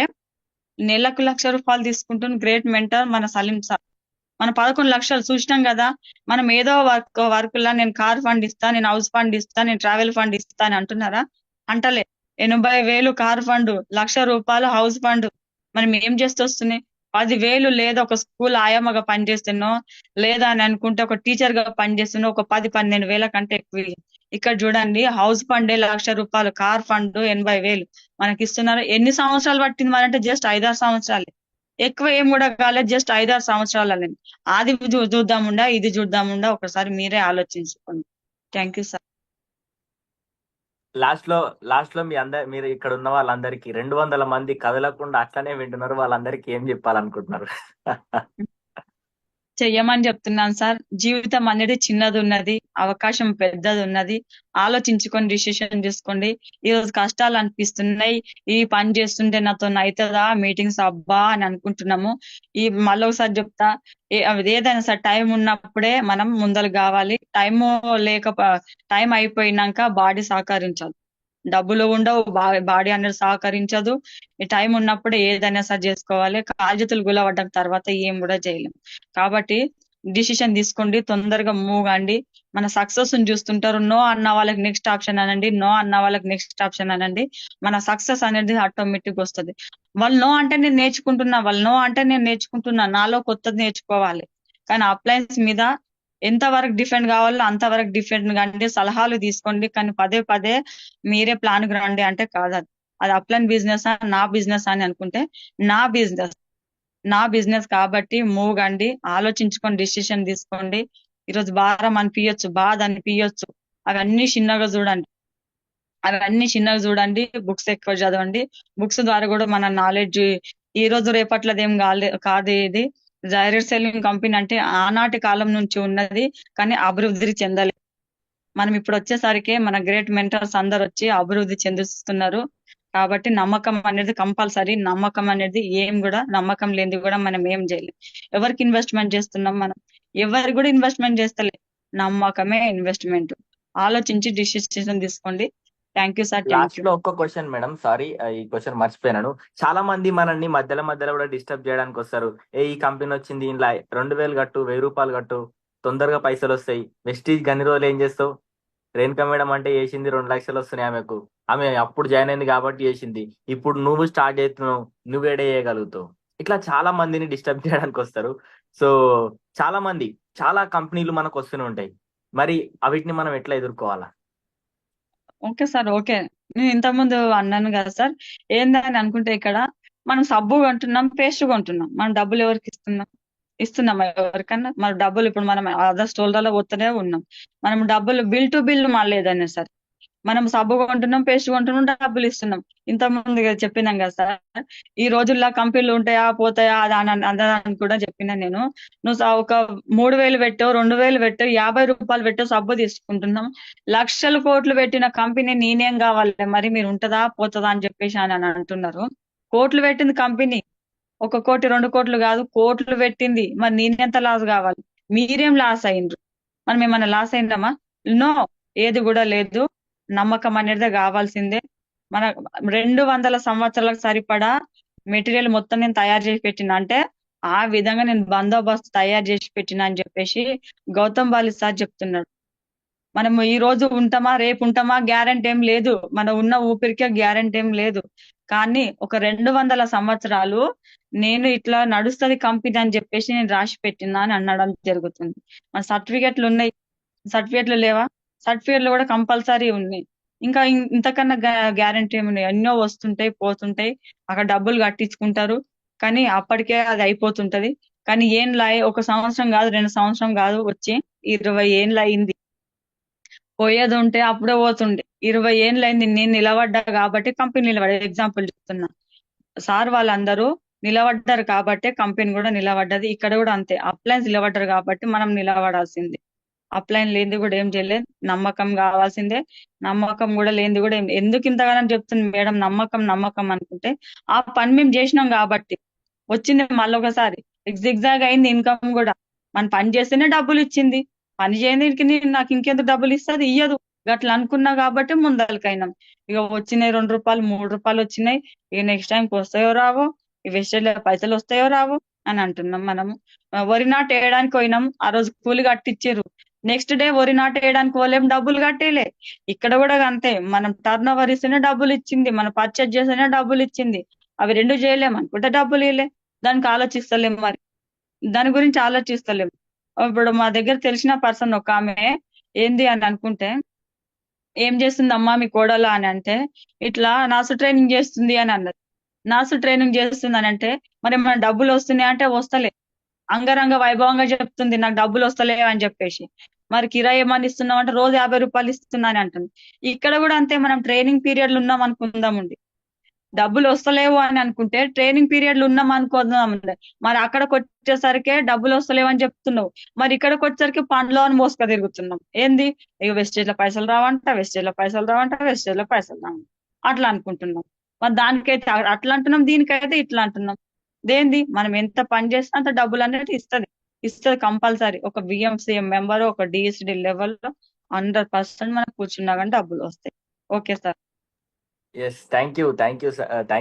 నెలకు ₹1,00,000 తీసుకుంటున్న గ్రేట్ మెంటర్ మన సలీం సార్. మనం 11 లక్షలు చూసినాం కదా. మనం ఏదో వర్క్ లా నేను కార్ ఫండ్ ఇస్తా, నేను హౌస్ ఫండ్ ఇస్తా, నేను ట్రావెల్ ఫండ్ ఇస్తా అని అంటున్నారా? అంటలే. 80,000 కార్ ఫండ్, ₹1,00,000 హౌస్ ఫండ్. మనం ఏం చేస్తూ వస్తున్నాయి? 10,000 లేదా ఒక స్కూల్ ఆయమ్మగా పనిచేస్తున్నో, లేదా అని అనుకుంటే ఒక టీచర్ గా పనిచేస్తున్నో ఒక 10-12 వేల కంటే ఎక్కువ ఇయ్యం. ఇక్కడ చూడండి, హౌస్ ఫండే ₹1,00,000, కార్ ఫండ్ 80,000 మనకి ఇస్తున్నారు. ఎన్ని సంవత్సరాలు పట్టింది మరంటే జస్ట్ 5-6 సంవత్సరాలు. ఎక్కువ ఏం కూడా కాలేదు, జస్ట్ 5-6 సంవత్సరాలని. అది చూద్దాముండా, ఇది చూద్దాముండా, ఒకసారి మీరే ఆలోచించుకోండి. Thank you sir. లాస్ట్ లో మీరు ఇక్కడ ఉన్న వాళ్ళందరికీ 200 మంది కదలకుండా అట్లనే వింటున్నారు, వాళ్ళందరికీ ఏం చెప్పాలనుకుంటున్నారు? చెయ్యమని చెప్తున్నాను సార్. జీవితం అనేది చిన్నది ఉన్నది, అవకాశం పెద్దది ఉన్నది. ఆలోచించుకొని డిసిషన్ తీసుకోండి. ఈ రోజు కష్టాలు అనిపిస్తున్నాయి, ఈ పని చేస్తుంటే నాతో అవుతుందా మీటింగ్స్ అబ్బా అని అనుకుంటున్నాము. మళ్ళీ ఒకసారి చెప్తా, అది ఏదైనా సార్ టైం ఉన్నప్పుడే మనం ముందలు కావాలి. టైం అయిపోయినాక బాడీ సహకరించదు, డబ్బులు ఉండవు, బాడీ అనేది సహకరించదు. ఈ టైం ఉన్నప్పుడే ఏదైనా సరి చేసుకోవాలి. కాల్జతులు గులవడ్డ తర్వాత ఏం కూడా చేయలేం. కాబట్టి డిసిషన్ తీసుకోండి, తొందరగా మూవ్ కండి. మన సక్సెస్ ని చూస్తుంటారు. నో అన్న వాళ్ళకి నెక్స్ట్ ఆప్షన్ అనండి, నో అన్న వాళ్ళకి నెక్స్ట్ ఆప్షన్ అనండి. మన సక్సెస్ అనేది ఆటోమేటిక్ వస్తుంది. వాళ్ళు నో అంటే నేను నేర్చుకుంటున్నా, నాలో కొత్తది నేర్చుకోవాలి. కానీ అప్లయన్స్ మీద ఎంతవరకు డిఫెండ్ కావాలో అంతవరకు డిఫెండ్ కండి, సలహాలు తీసుకోండి. కానీ పదే పదే మీరే ప్లాన్ కు రండి అంటే కాదు. అది అప్లైన్ బిజినెస్ నా బిజినెస్ అని అనుకుంటే, నా బిజినెస్ నా బిజినెస్ కాబట్టి మూవ్ కండి, ఆలోచించుకొని డిసిషన్ తీసుకోండి. ఈరోజు భారం అనిపించచ్చు, బాధ అనిపించచ్చు, అవన్నీ చిన్నగా చూడండి. బుక్స్ ఎక్కువ చదవండి. బుక్స్ ద్వారా కూడా మన నాలెడ్జ్ ఈ రోజు రేపట్లది ఏం కాదు. ఇది డైరెక్ట్ సెల్లింగ్ కంపెనీ అంటే ఆనాటి కాలం నుంచి ఉన్నది, కానీ అభివృద్ధి చెందలేదు. మనం ఇప్పుడు వచ్చేసరికి మన గ్రేట్ మెంటర్స్ అందరు వచ్చి అభివృద్ధి చెందిస్తున్నారు. కాబట్టి నమ్మకం అనేది కంపల్సరీ. నమ్మకం అనేది నమ్మకం లేనిది కూడా మనం ఏం చేయలేం. ఎవరికి ఇన్వెస్ట్మెంట్ చేస్తున్నాం మనం? ఎవరికి కూడా ఇన్వెస్ట్మెంట్ చేస్తలే. నమ్మకమే ఇన్వెస్ట్మెంట్. ఆలోచించి డిసిషన్ తీసుకోండి. Thank you sir. Thank last you. లో ఒక్క క్వశ్చన్ మేడం, సారీ ఈ క్వశ్చన్ మర్చిపోయాను. చాలా మంది మనల్ని మధ్యలో కూడా డిస్టర్బ్ చేయడానికి వస్తారు. ఈ కంపెనీ వచ్చింది, ఇలా 2,000 కట్టు, ₹1,000 కట్టు, తొందరగా పైసలు వస్తాయి. వెస్టీజ్ గన్ని రోజులు ఏం చేస్తావు? రేణుకా మేడం అంటే చేసింది 2 లక్షలు వస్తున్నాయి ఆమెకు. ఆమె అప్పుడు జాయిన్ అయింది కాబట్టి చేసింది. ఇప్పుడు నువ్వు స్టార్ట్ చేస్తున్నావు, నువ్వేడే చేయగలుగుతావు. ఇట్లా చాలా మందిని డిస్టర్బ్ చేయడానికి వస్తారు. సో చాలా కంపెనీలు మనకు వస్తూనే ఉంటాయి. మరి వీటిని మనం ఎట్లా ఎదుర్కోవాలా? Okay sir, okay. నేను ఇంతకుముందు అన్నాను కదా సార్, ఏందని అనుకుంటే ఇక్కడ మనం సబ్బు కొంటున్నాం, పేస్ట్ కొంటున్నాం. మనం డబ్బులు ఎవరికి ఇస్తున్నాం ఎవరికన్నా? మన డబ్బులు ఇప్పుడు మనం అదర్ స్టోర్లలో పోతూనే ఉన్నాం. మనం డబ్బులు బిల్ టు బిల్ మళ్ళీ ఏదైనా సరే మనం సబ్బు కొంటున్నాం, పేస్ట్ కొంటున్నాం, డబ్బులు ఇస్తున్నాం. ఇంత ముందు చెప్పినాం కదా సార్, ఈ రోజుల్లో కంపెనీలు ఉంటాయా పోతాయా అది అని కూడా చెప్పినా నేను. నువ్వు ఒక 3,000 పెట్టో, 2,000 పెట్టో, ₹50 పెట్టో సబ్బు తీసుకుంటున్నాం. లక్షల కోట్లు పెట్టిన కంపెనీ నేనేం కావాలి మరి? మీరు ఉంటదా పోతుందా అని చెప్పేసి అని అంటున్నారు. కోట్లు పెట్టింది కంపెనీ, 1 కోటి 2 కోట్లు కాదు, కోట్లు పెట్టింది. మరి నేనెంత లాస్ కావాలి? మీరేం లాస్ అయిండ్రు? మనం ఏమన్నా లాస్ అయిందామా? నో, ఏది కూడా లేదు. నమ్మకం అనేది కావాల్సిందే. మన 200 సంవత్సరాలకు సరిపడా మెటీరియల్ మొత్తం నేను తయారు చేసి పెట్టిన అంటే ఆ విధంగా నేను బందోబస్తు తయారు చేసి పెట్టిన అని చెప్పేసి గౌతమ్ బాలి సార్ చెప్తున్నాడు. మనము ఈ రోజు ఉంటామా రేపు ఉంటామా గ్యారెంటీ ఏం లేదు, మన ఉన్న ఊపిరికే గ్యారెంటీ ఏం లేదు. కానీ ఒక 200 సంవత్సరాలు నేను ఇట్లా నడుస్తుంది కంపెనీ అని చెప్పేసి నేను రాసి పెట్టినా అని అనడం జరుగుతుంది. మన సర్టిఫికెట్లు ఉన్నాయి, సర్టిఫికెట్లు లేవా? సర్టిఫికెట్లు కూడా కంపల్సరీ ఉన్నాయి. ఇంకా ఇంతకన్నా గ్యారెంటీ ఏమున్నాయి? ఎన్నో వస్తుంటాయి పోతుంటాయి, అక్కడ డబ్బులు కట్టించుకుంటారు, కానీ అప్పటికే అది అయిపోతుంటది. కానీ ఒక సంవత్సరం కాదు, 2 సంవత్సరం కాదు, వచ్చి 20 ఏండ్లు అయింది. పోయేది ఉంటే అప్పుడే పోతుండే. 20 ఏండ్లు అయింది నేను నిలబడ్డా కాబట్టి కంపెనీ నిలబడ్డా. ఎగ్జాంపుల్ చెప్తున్నా సార్, వాళ్ళందరూ నిలబడ్డారు కాబట్టి కంపెనీ కూడా నిలబడ్డది. ఇక్కడ కూడా అంతే, అప్లయన్స్ నిలబడ్డారు కాబట్టి మనం నిలబడాల్సిందే. అప్లైన్ లేనిది కూడా ఏం చేయలేదు. నమ్మకం కావాల్సిందే. నమ్మకం కూడా లేనిది కూడా ఎందుకు ఇంతగానో చెప్తుంది మేడం నమ్మకం నమ్మకం అనుకుంటే, ఆ పని మేము చేసినాం కాబట్టి వచ్చింది. మళ్ళొకసారి ఎగ్జాగ్ అయింది ఇన్కమ్ కూడా. మన పని చేస్తేనే డబ్బులు ఇచ్చింది, పని చేయడానికి నాకు ఇంకెందుకు డబ్బులు ఇస్తుంది? ఇయ్యదు. అట్లా అనుకున్నా కాబట్టి ముందలకైనాం. ఇక వచ్చినాయి ₹2, ₹3 వచ్చినాయి. ఇక నెక్స్ట్ టైంకి వస్తాయో రావో, ఈ వెస్టేజ్ పైసలు వస్తాయో రావో అని అంటున్నాం మనము. వరి నాటు వేయడానికి పోయినాం, ఆ రోజు కూలి కట్టించారు, నెక్స్ట్ డే వరి నాటు వేయడానికి పోలేం, డబ్బులు కట్టేలే. ఇక్కడ కూడా అంతే, మనం టర్న్ ఓవర్ ఇస్తేనే డబ్బులు ఇచ్చింది, మనం పర్చేజ్ చేస్తేనే డబ్బులు ఇచ్చింది. అవి రెండు చేయలేం అనుకుంటే డబ్బులు ఇవ్వలే. దానికి ఆలోచిస్తలేం, మరి దాని గురించి ఆలోచిస్తలేం. ఇప్పుడు మా దగ్గర తెలిసిన పర్సన్ ఒక ఆమె ఏంది అని అనుకుంటే, ఏం చేస్తుంది అమ్మా మీ కోడలా అని అంటే, ఇట్లా నాసు ట్రైనింగ్ చేస్తుంది అని అన్నది. నాసు ట్రైనింగ్ చేస్తుంది అని అంటే, మరి మన డబ్బులు వస్తున్నాయి అంటే వస్తలే. అంగరంగ వైభవంగా చెప్తుంది నాకు డబ్బులు వస్తలేవు అని చెప్పేసి. మరి కిరాయి ఏమని ఇస్తున్నావు అంటే రోజు 50 రూపాయలు ఇస్తున్నా అని అంటుంది. ఇక్కడ కూడా అంతే, మనం ట్రైనింగ్ పీరియడ్లు ఉన్నాం అనుకుందామండి, డబ్బులు వస్తలేవు అని అనుకుంటే ట్రైనింగ్ పీరియడ్లు ఉన్నాం అనుకుందాం. మరి అక్కడికి వచ్చేసరికి డబ్బులు వస్తలేవు అని చెప్తున్నావు, మరి ఇక్కడికి వచ్చేసరికి పండ్లో అని మోసుక తిరుగుతున్నాం. ఏంది, ఇక వెస్టేజ్ లో పైసలు రావంట, వెస్టేజ్ లో పైసలు రావంట, వెస్టేజ్ లో పైసలు రావంట, అట్లా అనుకుంటున్నాం. మరి దానికైతే అట్లా అంటున్నాం, దీనికైతే ఇట్లా అంటున్నాం. దేంది, మనం ఎంత పని చేస్తే అంత డబ్బులు అనేది ఇస్తుంది కంపల్సరీ. ఒక బిఎంసీఎం మెంబర్, ఒక డిఎస్డి లెవెల్లో 100% మనం కూర్చున్నా కానీ డబ్బులు వస్తాయి. Okay sir. Yes, thank you, thank you, thank